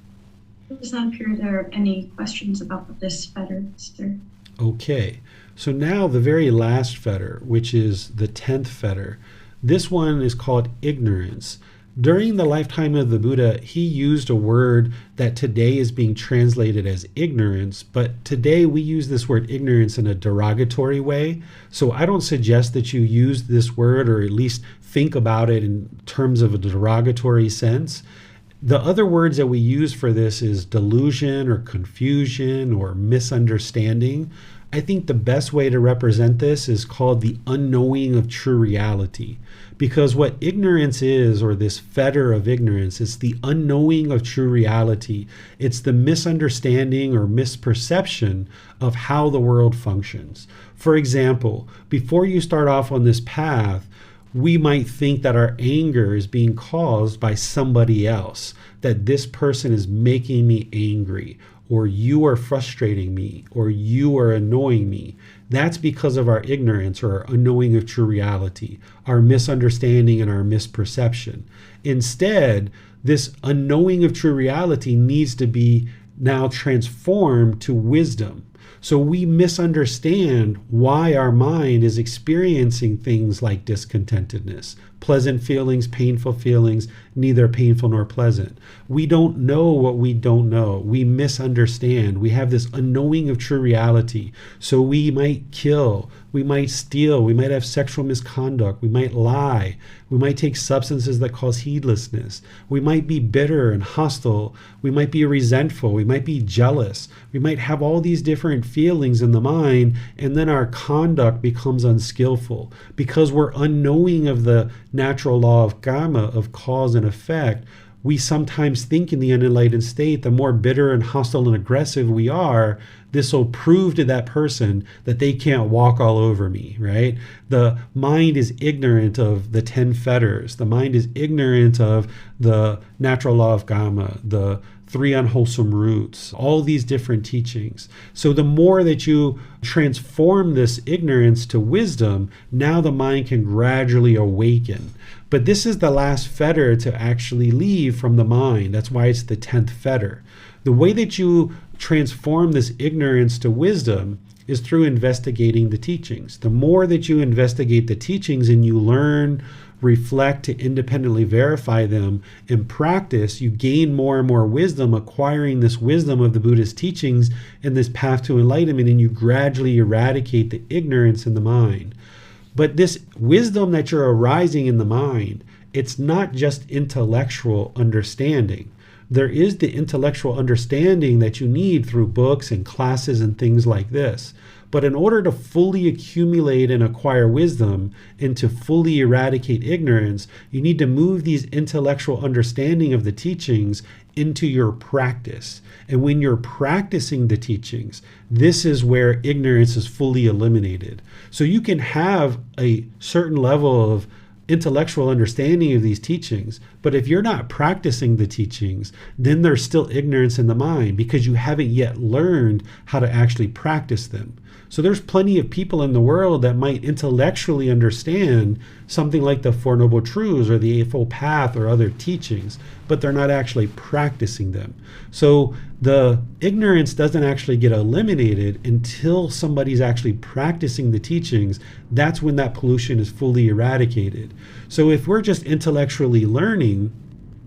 Does not appear there are any questions about this fetter, sir. Okay, so now the very last fetter, which is the 10th fetter, this one is called ignorance. During the lifetime of the Buddha, he used a word that today is being translated as ignorance, but today we use this word ignorance in a derogatory way. So I don't suggest that you use this word, or at least think about it in terms of a derogatory sense. The other words that we use for this is delusion or confusion or misunderstanding. I think the best way to represent this is called the unknowing of true reality. Because what ignorance is, or this fetter of ignorance, is the unknowing of true reality. It's the misunderstanding or misperception of how the world functions. For example, before you start off on this path, we might think that our anger is being caused by somebody else, that this person is making me angry, or you are frustrating me, or you are annoying me. That's because of our ignorance or our unknowing of true reality, our misunderstanding and our misperception. Instead, this unknowing of true reality needs to be now transformed to wisdom. So we misunderstand why our mind is experiencing things like discontentedness, pleasant feelings, painful feelings, neither painful nor pleasant. We don't know what we don't know. We misunderstand. We have this unknowing of true reality. So we might kill, we might steal, we might have sexual misconduct, we might lie, we might take substances that cause heedlessness, we might be bitter and hostile, we might be resentful, we might be jealous, we might have all these different feelings in the mind, and then our conduct becomes unskillful because we're unknowing of the natural law of karma, of cause and effect. We sometimes think in the unenlightened state, the more bitter and hostile and aggressive we are, this will prove to that person that they can't walk all over me, right? The mind is ignorant of the 10 fetters. The mind is ignorant of the natural law of karma, the 3 unwholesome roots, all these different teachings. So the more that you transform this ignorance to wisdom, now the mind can gradually awaken. But this is the last fetter to actually leave from the mind. That's why it's the 10th fetter. The way that you transform this ignorance to wisdom is through investigating the teachings. The more that you investigate the teachings and you learn, reflect to independently verify them and practice, you gain more and more wisdom, acquiring this wisdom of the Buddha's teachings and this path to enlightenment, and you gradually eradicate the ignorance in the mind. But this wisdom that you're arising in the mind, it's not just intellectual understanding. There is the intellectual understanding that you need through books and classes and things like this. But in order to fully accumulate and acquire wisdom and to fully eradicate ignorance, you need to move these intellectual understanding of the teachings into your practice. And when you're practicing the teachings, this is where ignorance is fully eliminated. So you can have a certain level of intellectual understanding of these teachings, but if you're not practicing the teachings, then there's still ignorance in the mind because you haven't yet learned how to actually practice them. So there's plenty of people in the world that might intellectually understand something like the Four Noble Truths or the Eightfold Path or other teachings, but they're not actually practicing them. So the ignorance doesn't actually get eliminated until somebody's actually practicing the teachings. That's when that pollution is fully eradicated. So if we're just intellectually learning,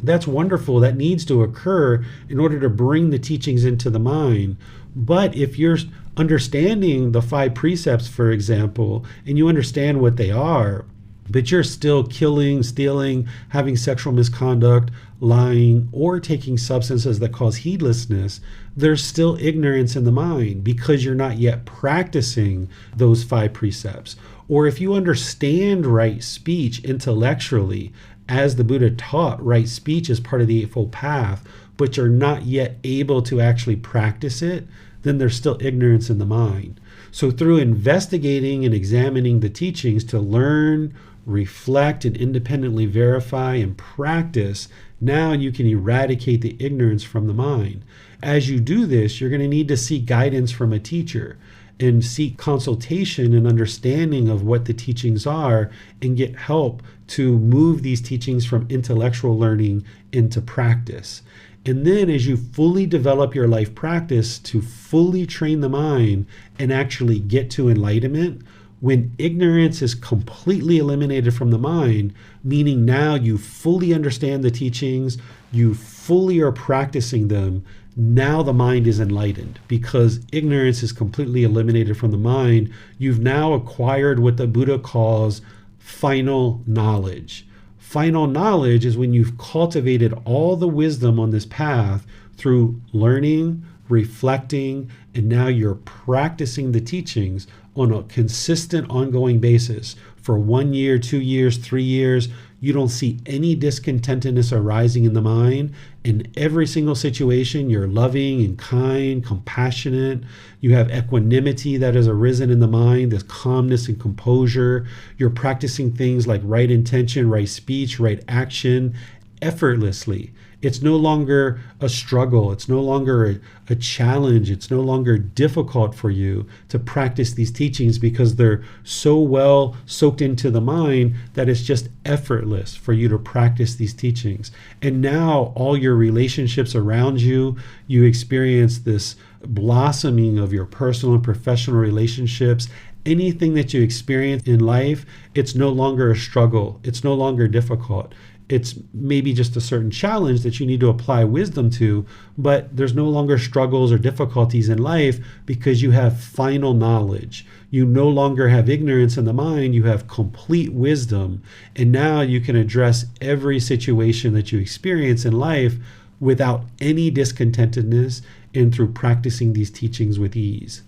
that's wonderful. That needs to occur in order to bring the teachings into the mind. But if you're understanding the 5 precepts, for example, and you understand what they are, but you're still killing, stealing, having sexual misconduct, lying, or taking substances that cause heedlessness, there's still ignorance in the mind because you're not yet practicing those 5 precepts. Or if you understand right speech intellectually, as the Buddha taught, right speech is part of the Eightfold Path, but you're not yet able to actually practice it, then there's still ignorance in the mind. So through investigating and examining the teachings to learn, reflect, and independently verify and practice, now you can eradicate the ignorance from the mind. As you do this, you're going to need to seek guidance from a teacher and seek consultation and understanding of what the teachings are and get help to move these teachings from intellectual learning into practice. And then as you fully develop your life practice to fully train the mind and actually get to enlightenment, when ignorance is completely eliminated from the mind, meaning now you fully understand the teachings, you fully are practicing them, now the mind is enlightened because ignorance is completely eliminated from the mind. You've now acquired what the Buddha calls final knowledge. Final knowledge is when you've cultivated all the wisdom on this path through learning, reflecting, and now you're practicing the teachings on a consistent, ongoing basis for 1 year, 2 years, 3 years. You don't see any discontentedness arising in the mind. In every single situation, you're loving and kind, compassionate. You have equanimity that has arisen in the mind, this calmness and composure. You're practicing things like right intention, right speech, right action effortlessly. It's no longer a struggle. It's no longer a challenge. It's no longer difficult for you to practice these teachings because they're so well soaked into the mind that it's just effortless for you to practice these teachings. And now all your relationships around you, you experience this blossoming of your personal and professional relationships. Anything that you experience in life, it's no longer a struggle. It's no longer difficult. It's maybe just a certain challenge that you need to apply wisdom to, but there's no longer struggles or difficulties in life because you have final knowledge. You no longer have ignorance in the mind, you have complete wisdom. And now you can address every situation that you experience in life without any discontentedness and through practicing these teachings with ease.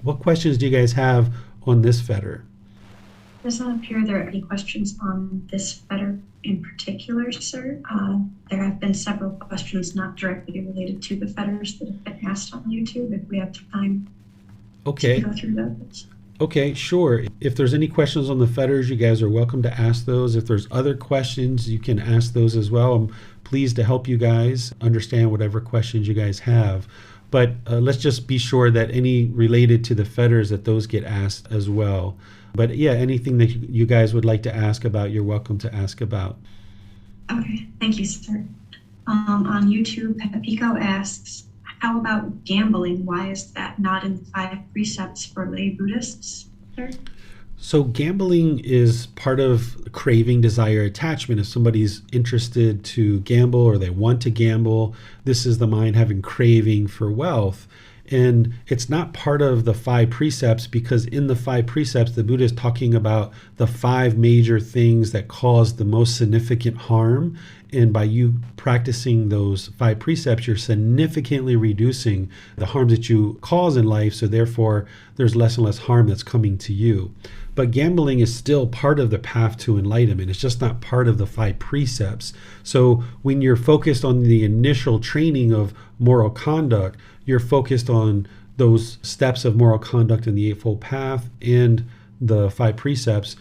What questions do you guys have on this fetter? Does not appear there are any questions on this fetter in particular, sir. There have been several questions not directly related to the fetters that have been asked on YouTube, if we have time to go through those. Okay, sure. If there's any questions on the fetters, you guys are welcome to ask those. If there's other questions, you can ask those as well. I'm pleased to help you guys understand whatever questions you guys have. But let's just be sure that any related to the fetters, that those get asked as well. But yeah, anything that you guys would like to ask about, you're welcome to ask about. Okay, thank you, sir. On YouTube, Pico asks, how about gambling? Why is that not in the 5 precepts for lay Buddhists, sir? So gambling is part of craving, desire, attachment. If somebody's interested to gamble or they want to gamble, this is the mind having craving for wealth. And it's not part of the 5 precepts because in the 5 precepts, the Buddha is talking about the 5 major things that cause the most significant harm. And by you practicing those 5 precepts, you're significantly reducing the harms that you cause in life. So therefore, there's less and less harm that's coming to you. But gambling is still part of the path to enlightenment. It's just not part of the 5 precepts. So when you're focused on the initial training of moral conduct, you're focused on those steps of moral conduct in the Eightfold Path and the 5 precepts.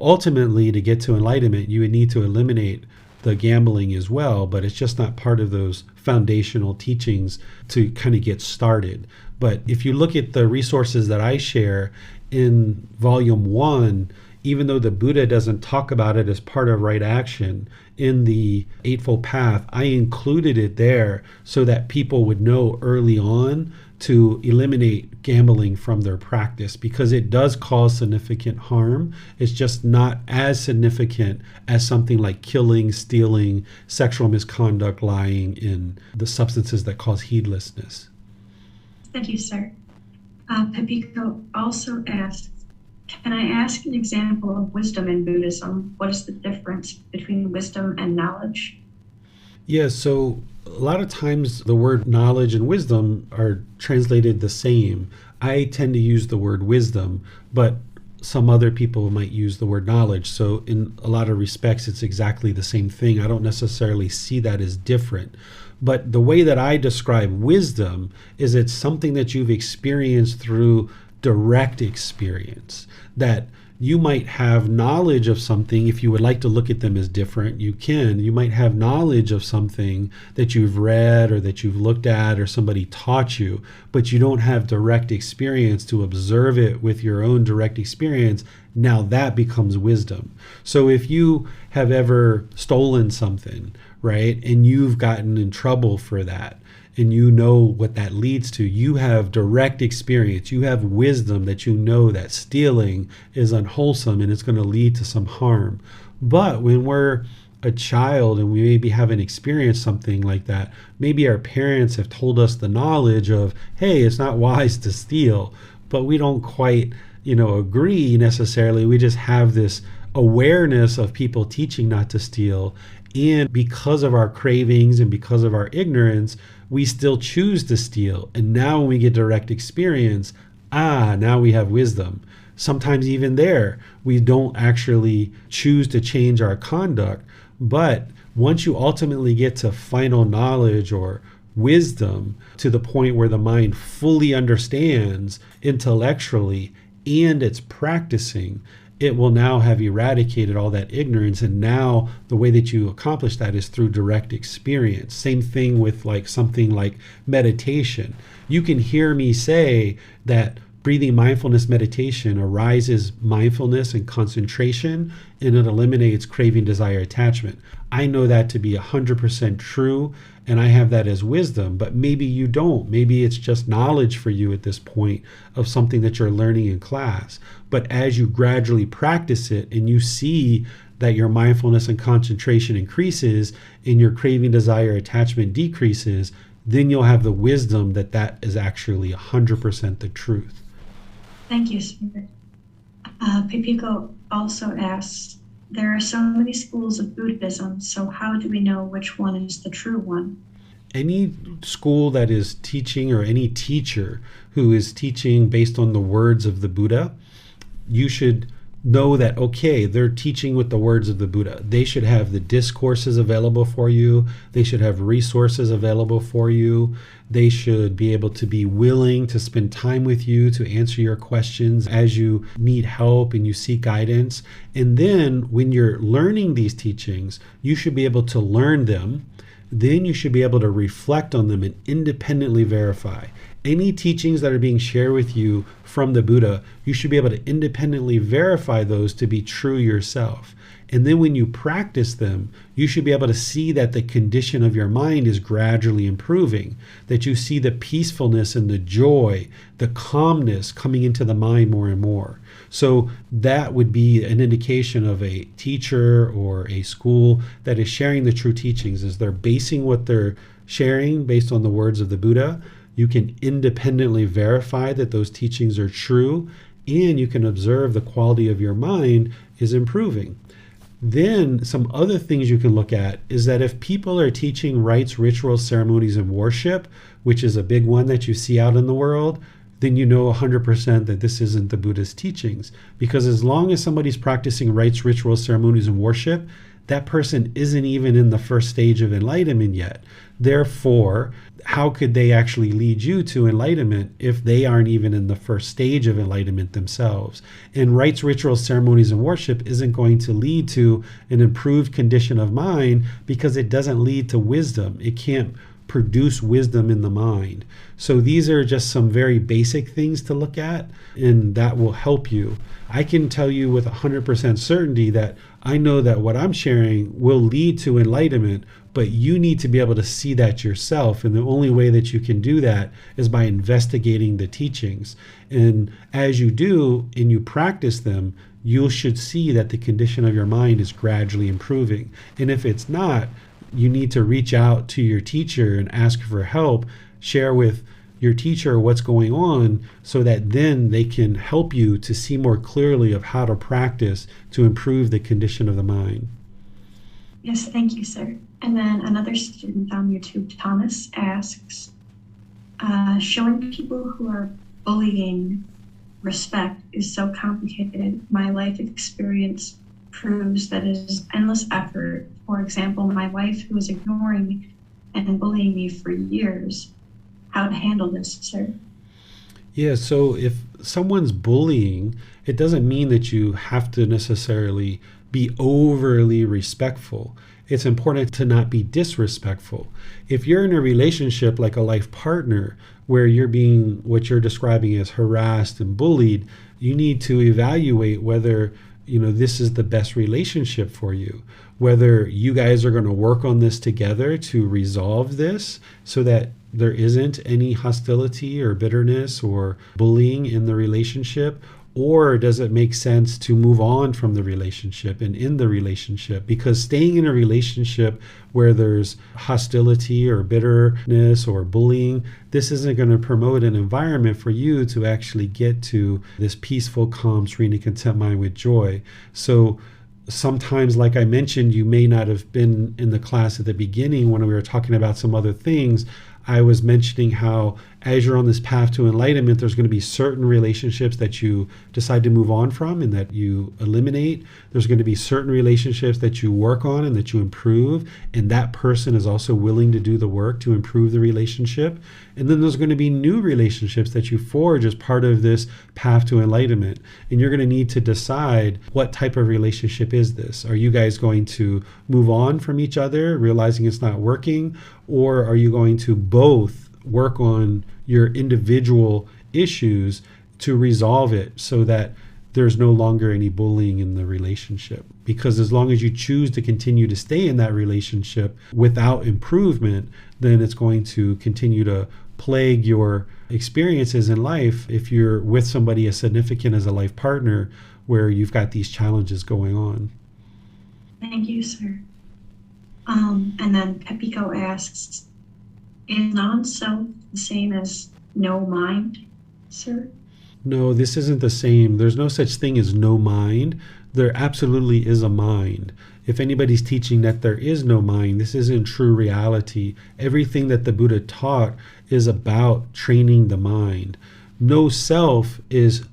Ultimately, to get to enlightenment, you would need to eliminate the gambling as well, but it's just not part of those foundational teachings to kind of get started. But if you look at the resources that I share in volume 1, even though the Buddha doesn't talk about it as part of right action in the Eightfold Path, I included it there so that people would know early on to eliminate gambling from their practice because it does cause significant harm. It's just not as significant as something like killing, stealing, sexual misconduct, lying, and the substances that cause heedlessness. Thank you, sir. Pepiko also asks, can I ask an example of wisdom in Buddhism? What is the difference between wisdom and knowledge? Yeah, so a lot of times the word knowledge and wisdom are translated the same. I tend to use the word wisdom, but some other people might use the word knowledge. So in a lot of respects, it's exactly the same thing. I don't necessarily see that as different. But the way that I describe wisdom is it's something that you've experienced through direct experience, that You might have knowledge of something. If you would like to look at them as different, you can. You might have knowledge of something that you've read or that you've looked at or somebody taught you, but you don't have direct experience to observe it with your own direct experience. Now that becomes wisdom. So if you have ever stolen something, right, and you've gotten in trouble for that, and you know what that leads to, you have direct experience, you have wisdom that you know that stealing is unwholesome and it's going to lead to some harm. But when we're a child and we maybe haven't experienced something like that, maybe our parents have told us the knowledge of, hey, it's not wise to steal, but we don't quite, agree necessarily. We just have this awareness of people teaching not to steal. And because of our cravings and because of our ignorance, we still choose to steal. And now when we get direct experience, now we have wisdom. Sometimes even there, we don't actually choose to change our conduct. But once you ultimately get to final knowledge or wisdom to the point where the mind fully understands intellectually and it's practicing, it will now have eradicated all that ignorance. And now the way that you accomplish that is through direct experience. Same thing with something like meditation. You can hear me say that breathing mindfulness meditation arises mindfulness and concentration, and it eliminates craving, desire, attachment. I know that to be 100% true, and I have that as wisdom, but maybe you don't. Maybe it's just knowledge for you at this point of something that you're learning in class. But as you gradually practice it and you see that your mindfulness and concentration increases and your craving, desire, attachment decreases, then you'll have the wisdom that that is actually 100% the truth. Thank you, sir. Pipiko also asks, there are so many schools of Buddhism, so how do we know which one is the true one? Any school that is teaching, or any teacher who is teaching based on the words of the Buddha, you should know that, okay, they're teaching with the words of the Buddha. They should have the discourses available for you. They should have resources available for you. They should be able to be willing to spend time with you to answer your questions as you need help and you seek guidance. And then when you're learning these teachings, you should be able to learn them. Then you should be able to reflect on them and independently verify. Any teachings that are being shared with you from the Buddha, you should be able to independently verify those to be true yourself. And then when you practice them, you should be able to see that the condition of your mind is gradually improving, that you see the peacefulness and the joy, the calmness coming into the mind more and more. So that would be an indication of a teacher or a school that is sharing the true teachings, is they're basing what they're sharing based on the words of the Buddha. You can independently verify that those teachings are true, and you can observe the quality of your mind is improving. Then some other things you can look at is that if people are teaching rites, rituals, ceremonies, and worship, which is a big one that you see out in the world, then you know 100% that this isn't the Buddha's teachings. Because as long as somebody's practicing rites, rituals, ceremonies, and worship, that person isn't even in the first stage of enlightenment yet. Therefore, how could they actually lead you to enlightenment if they aren't even in the first stage of enlightenment themselves? And rites, rituals, ceremonies, and worship isn't going to lead to an improved condition of mind because it doesn't lead to wisdom. It can't produce wisdom in the mind. So these are just some very basic things to look at, and that will help you. I can tell you with 100% certainty that I know that what I'm sharing will lead to enlightenment, but you need to be able to see that yourself. And the only way that you can do that is by investigating the teachings. And as you do and you practice them, you should see that the condition of your mind is gradually improving. And if it's not, you need to reach out to your teacher and ask for help, share with your teacher what's going on, so that then they can help you to see more clearly of how to practice to improve the condition of the mind. Yes, thank you, sir. And then another student on YouTube, Thomas, asks, showing people who are bullying respect is so complicated. My life experience proves that it is endless effort. For example, my wife, who is ignoring me and bullying me for years. How to handle this, sir? Yeah, so if someone's bullying, it doesn't mean that you have to necessarily be overly respectful. It's important to not be disrespectful. If you're in a relationship like a life partner where you're being what you're describing as harassed and bullied, you need to evaluate whether this is the best relationship for you, whether you guys are going to work on this together to resolve this so that there isn't any hostility or bitterness or bullying in the relationship. Or does it make sense to move on from the relationship and in the relationship? Because staying in a relationship where there's hostility or bitterness or bullying, this isn't going to promote an environment for you to actually get to this peaceful, calm, serene, and content mind with joy. So sometimes, like I mentioned, you may not have been in the class at the beginning when we were talking about some other things. I was mentioning how as you're on this path to enlightenment, there's going to be certain relationships that you decide to move on from and that you eliminate. There's going to be certain relationships that you work on and that you improve, and that person is also willing to do the work to improve the relationship. And then there's going to be new relationships that you forge as part of this path to enlightenment. And you're going to need to decide, what type of relationship is this? Are you guys going to move on from each other, realizing it's not working? Or are you going to both work on your individual issues to resolve it so that there's no longer any bullying in the relationship? Because as long as you choose to continue to stay in that relationship without improvement, then it's going to continue to plague your experiences in life if you're with somebody as significant as a life partner where you've got these challenges going on. Thank you, sir. And then Pepiko asks, is non-self the same as no mind, sir? No, this isn't the same. There's no such thing as no mind. There absolutely is a mind. If anybody's teaching that there is no mind, this isn't true reality. Everything that the Buddha taught is about training the mind. No self is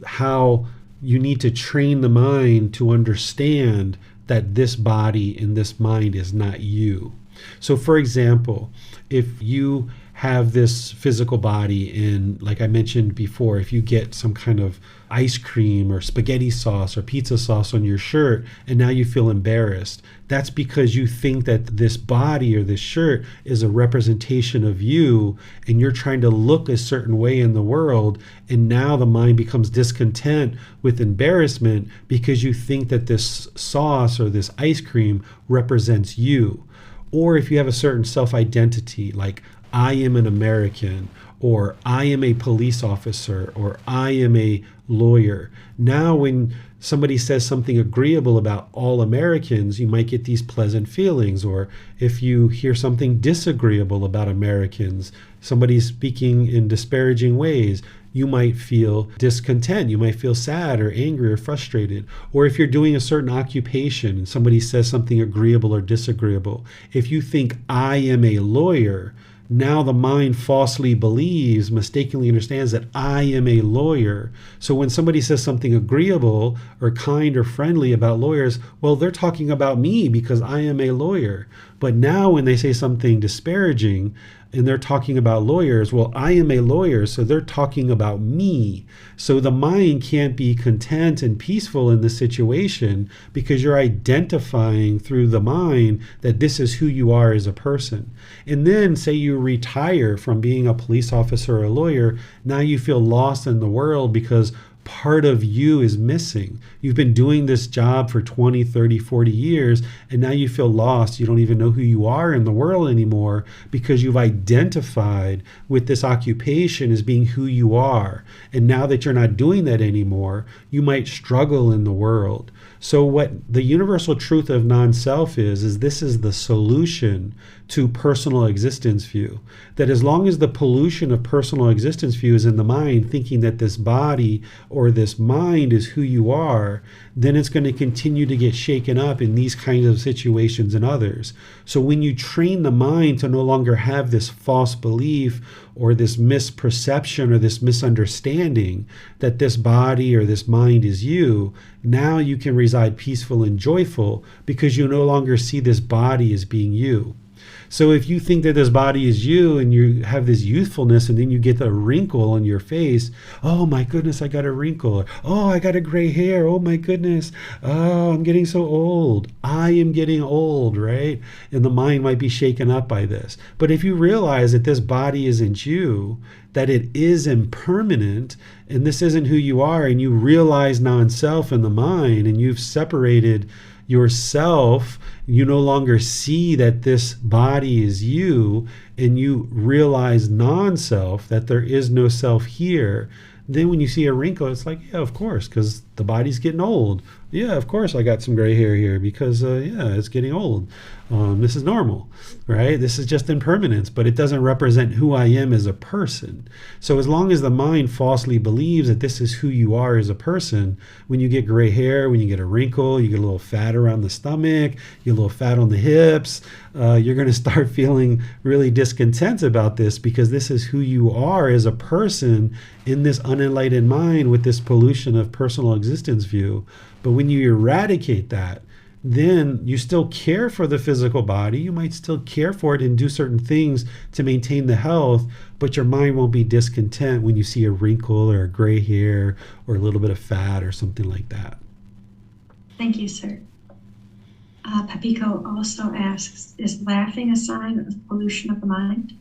how you need to train the mind to understand that this body and this mind is not you. So for example, if you have this physical body and, like I mentioned before, if you get some kind of ice cream or spaghetti sauce or pizza sauce on your shirt and now you feel embarrassed, that's because you think that this body or this shirt is a representation of you and you're trying to look a certain way in the world, and now the mind becomes discontent with embarrassment because you think that this sauce or this ice cream represents you. Or if you have a certain self-identity, like I am an American, or I am a police officer, or I am a lawyer. Now when somebody says something agreeable about all Americans, you might get these pleasant feelings. Or if you hear something disagreeable about Americans, somebody's speaking in disparaging ways, you might feel discontent. You might feel sad or angry or frustrated. Or if you're doing a certain occupation and somebody says something agreeable or disagreeable, if you think I am a lawyer, now the mind falsely believes, mistakenly understands that I am a lawyer. So when somebody says something agreeable or kind or friendly about lawyers, well, they're talking about me because I am a lawyer. But now when they say something disparaging and they're talking about lawyers, well, I am a lawyer, so they're talking about me. So the mind can't be content and peaceful in this situation because you're identifying through the mind that this is who you are as a person. And then say you retire from being a police officer or a lawyer, now you feel lost in the world because part of you is missing. You've been doing this job for 20, 30, 40 years, and now you feel lost. You don't even know who you are in the world anymore because you've identified with this occupation as being who you are. And now that you're not doing that anymore, you might struggle in the world. So what the universal truth of non-self is this is the solution to personal existence view. That as long as the pollution of personal existence view is in the mind, thinking that this body or this mind is who you are, then it's going to continue to get shaken up in these kinds of situations and others. So when you train the mind to no longer have this false belief or this misperception or this misunderstanding that this body or this mind is you, now you can reside peaceful and joyful because you no longer see this body as being you. So if you think that this body is you and you have this youthfulness and then you get a wrinkle on your face, oh my goodness, I got a wrinkle. Or, oh, I got a gray hair. Oh my goodness. Oh, I'm getting so old. I am getting old, right? And the mind might be shaken up by this. But if you realize that this body isn't you, that it is impermanent, and this isn't who you are, and you realize non-self in the mind, and you've separated yourself, you no longer see that this body is you, and you realize non-self, that there is no self here, then when you see a wrinkle, it's like, yeah, of course, because the body's getting old. Yeah, of course I got some gray hair here because, yeah, it's getting old. This is normal, right? This is just impermanence, but it doesn't represent who I am as a person. So as long as the mind falsely believes that this is who you are as a person, when you get gray hair, when you get a wrinkle, you get a little fat around the stomach, you get a little fat on the hips, you're going to start feeling really discontent about this because this is who you are as a person in this unenlightened mind with this pollution of personal existence view. But when you eradicate that, then you still care for the physical body. You might still care for it and do certain things to maintain the health, but your mind won't be discontent when you see a wrinkle or a gray hair or a little bit of fat or something like that. Thank you, sir. Papiko also asks, is laughing a sign of pollution of the mind?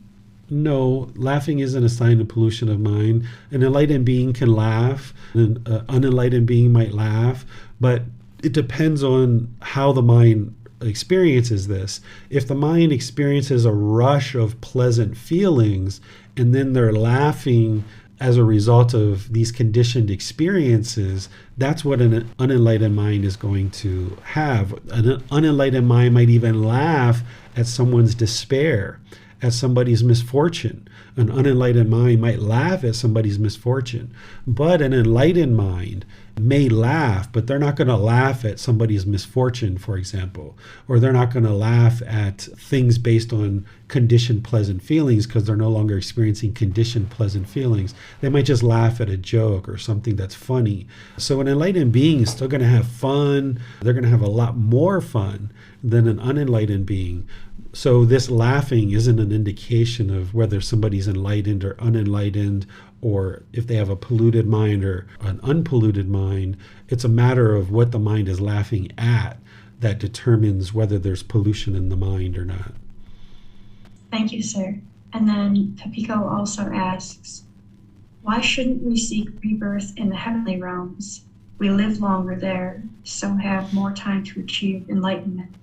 No, laughing isn't a sign of pollution of mind. An enlightened being can laugh, an unenlightened being might laugh, but it depends on how the mind experiences this. If the mind experiences a rush of pleasant feelings and then they're laughing as a result of these conditioned experiences, that's what an unenlightened mind is going to have. An unenlightened mind might even laugh at someone's despair, at somebody's misfortune. An unenlightened mind might laugh at somebody's misfortune, but an enlightened mind may laugh, but they're not going to laugh at somebody's misfortune, for example, or they're not going to laugh at things based on conditioned pleasant feelings because they're no longer experiencing conditioned pleasant feelings. They might just laugh at a joke or something that's funny. So an enlightened being is still going to have fun. They're going to have a lot more fun than an unenlightened being. So this laughing isn't an indication of whether somebody's enlightened or unenlightened, or if they have a polluted mind or an unpolluted mind. It's a matter of what the mind is laughing at that determines whether there's pollution in the mind or not. Thank you, sir. And then Papiko also asks, why shouldn't we seek rebirth in the heavenly realms? We live longer there, so have more time to achieve enlightenment.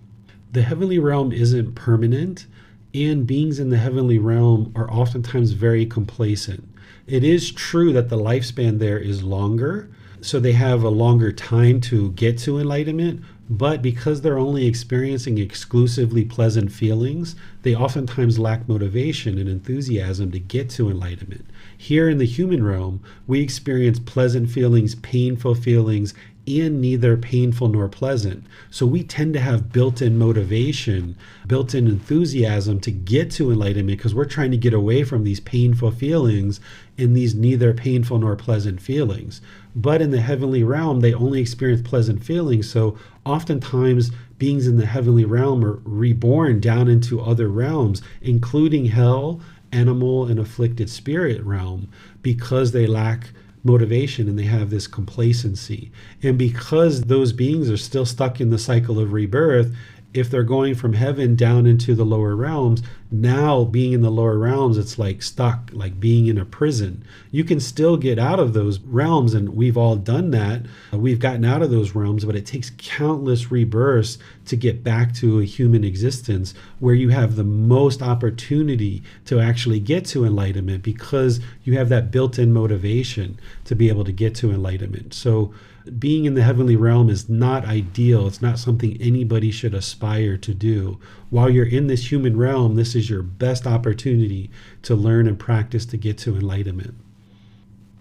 The heavenly realm isn't permanent, and beings in the heavenly realm are oftentimes very complacent. It is true that the lifespan there is longer, so they have a longer time to get to enlightenment, but because they're only experiencing exclusively pleasant feelings, they oftentimes lack motivation and enthusiasm to get to enlightenment. Here in the human realm, we experience pleasant feelings, painful feelings, and neither painful nor pleasant. So we tend to have built-in motivation, built-in enthusiasm to get to enlightenment because we're trying to get away from these painful feelings and these neither painful nor pleasant feelings. But in the heavenly realm, they only experience pleasant feelings. So oftentimes beings in the heavenly realm are reborn down into other realms, including hell, animal, and afflicted spirit realm, because they lack motivation and they have this complacency. And because those beings are still stuck in the cycle of rebirth, if they're going from heaven down into the lower realms, now being in the lower realms, it's like stuck, like being in a prison. You can still get out of those realms, and we've all done that. We've gotten out of those realms, but it takes countless rebirths to get back to a human existence where you have the most opportunity to actually get to enlightenment because you have that built-in motivation to be able to get to enlightenment. So being in the heavenly realm is not ideal. It's not something anybody should aspire to do. While you're in this human realm, this is your best opportunity to learn and practice to get to enlightenment.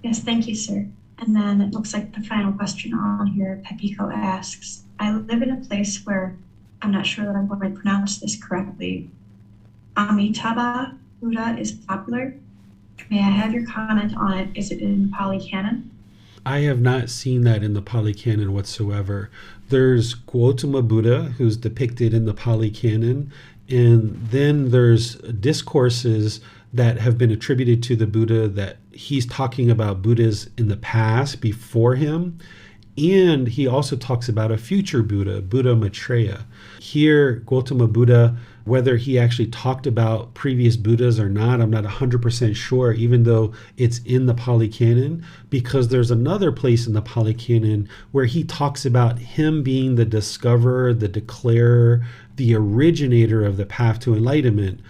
Yes, thank you, sir. And then it looks like the final question on here, Pepiko asks, I live in a place where, I'm not sure that I'm going to pronounce this correctly, Amitabha Buddha is popular. May I have your comment on it? Is it in the Pali Canon? I have not seen that in the Pali Canon whatsoever. There's Gotama Buddha, who's depicted in the Pali Canon, And then there's discourses that have been attributed to the Buddha that he's talking about Buddhas in the past before him. And he also talks about a future Buddha, Buddha Maitreya. Here, Gotama Buddha, whether he actually talked about previous Buddhas or not, I'm not 100% sure, even though it's in the Pali Canon, because there's another place in the Pali Canon where he talks about him being the discoverer, the declarer, the originator of the path to enlightenment,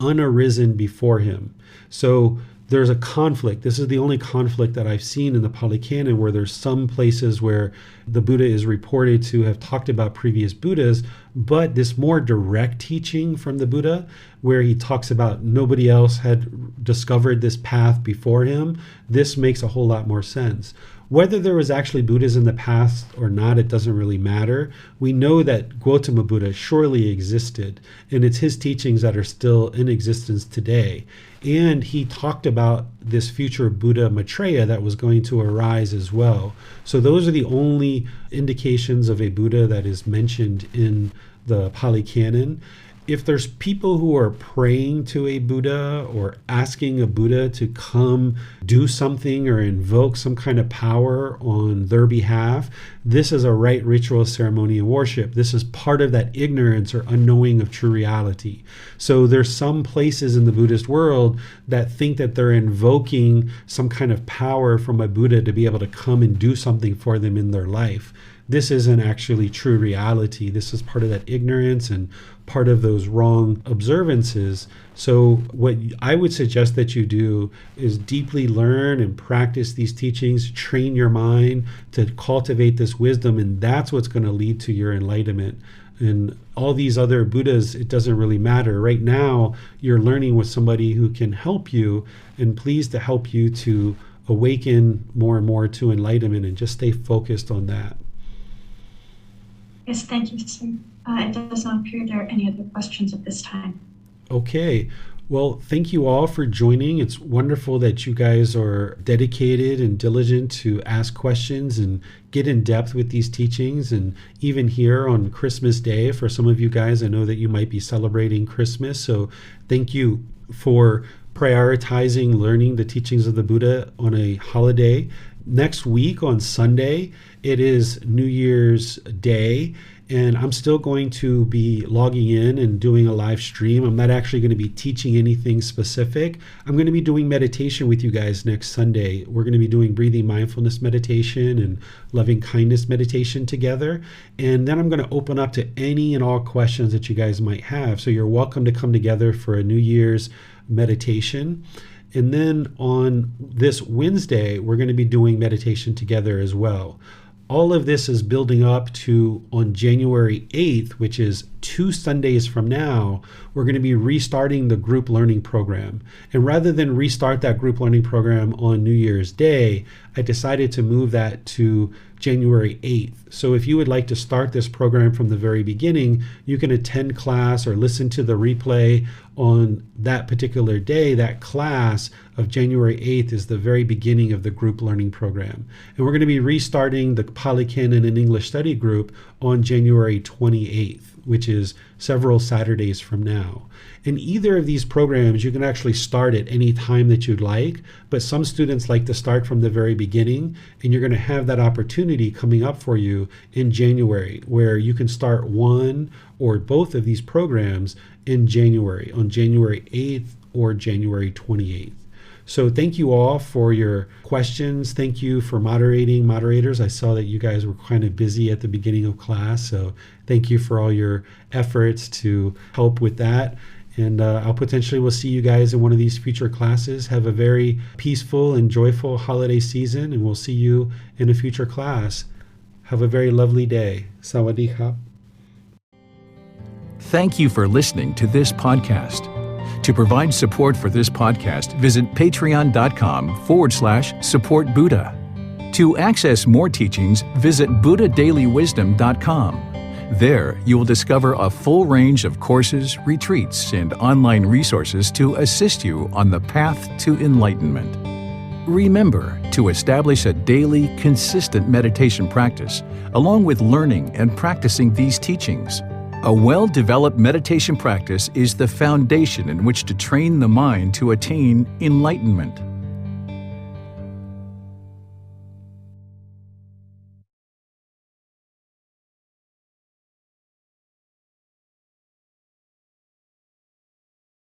unarisen before him. So there's a conflict. This is the only conflict that I've seen in the Pali Canon, where there's some places where the Buddha is reported to have talked about previous Buddhas, but this more direct teaching from the Buddha, where he talks about nobody else had discovered this path before him, this makes a whole lot more sense. Whether there was actually Buddhas in the past or not, it doesn't really matter. We know that Gotama Buddha surely existed, and it's his teachings that are still in existence today. And he talked about this future Buddha Maitreya that was going to arise as well. So those are the only indications of a Buddha that is mentioned in the Pali Canon. If there's people who are praying to a Buddha or asking a Buddha to come do something or invoke some kind of power on their behalf, this is a right ritual ceremony and worship. This is part of that ignorance or unknowing of true reality. So there's some places in the Buddhist world that think that they're invoking some kind of power from a Buddha to be able to come and do something for them in their life. This isn't actually true reality. This is part of that ignorance and part of those wrong observances. So what I would suggest that you do is deeply learn and practice these teachings, train your mind to cultivate this wisdom, and that's what's going to lead to your enlightenment. And all these other Buddhas, it doesn't really matter. Right now, you're learning with somebody who can help you and pleased to help you to awaken more and more to enlightenment, and just stay focused on that. Yes, thank you, sir. It does not appear there are any other questions at this time. Okay. Well, thank you all for joining. It's wonderful that you guys are dedicated and diligent to ask questions and get in depth with these teachings. And even here on Christmas Day, for some of you guys, I know that you might be celebrating Christmas. So thank you for prioritizing learning the teachings of the Buddha on a holiday. Next week on Sunday, it is New Year's Day, and I'm still going to be logging in and doing a live stream. I'm not actually going to be teaching anything specific. I'm going to be doing meditation with you guys next Sunday. We're going to be doing breathing mindfulness meditation and loving kindness meditation together. And then I'm going to open up to any and all questions that you guys might have. So you're welcome to come together for a New Year's meditation. And then on this Wednesday, we're going to be doing meditation together as well. All of this is building up to on January 8th, which is 2 Sundays from now, we're going to be restarting the group learning program. And rather than restart that group learning program on New Year's Day, I decided to move that to January 8th. So if you would like to start this program from the very beginning, you can attend class or listen to the replay on that particular day. That class of January 8th is the very beginning of the group learning program. And we're going to be restarting the Pali Canon and English study group on January 28th, which is several Saturdays from now. In either of these programs, you can actually start at any time that you'd like, but some students like to start from the very beginning, and you're going to have that opportunity coming up for you in January, where you can start one or both of these programs in January, on January 8th or January 28th. So thank you all for your questions. Thank you for moderators. I saw that you guys were kind of busy at the beginning of class, so thank you for all your efforts to help with that. And I'll potentially will see you guys in one of these future classes. Have a very peaceful and joyful holiday season, and we'll see you in a future class. Have a very lovely day. Sawadee khap. Thank you for listening to this podcast. To provide support for this podcast, visit patreon.com/support Buddha. To access more teachings, visit buddhadailywisdom.com. There, you will discover a full range of courses, retreats, and online resources to assist you on the path to enlightenment. Remember to establish a daily, consistent meditation practice, along with learning and practicing these teachings. A well-developed meditation practice is the foundation in which to train the mind to attain enlightenment.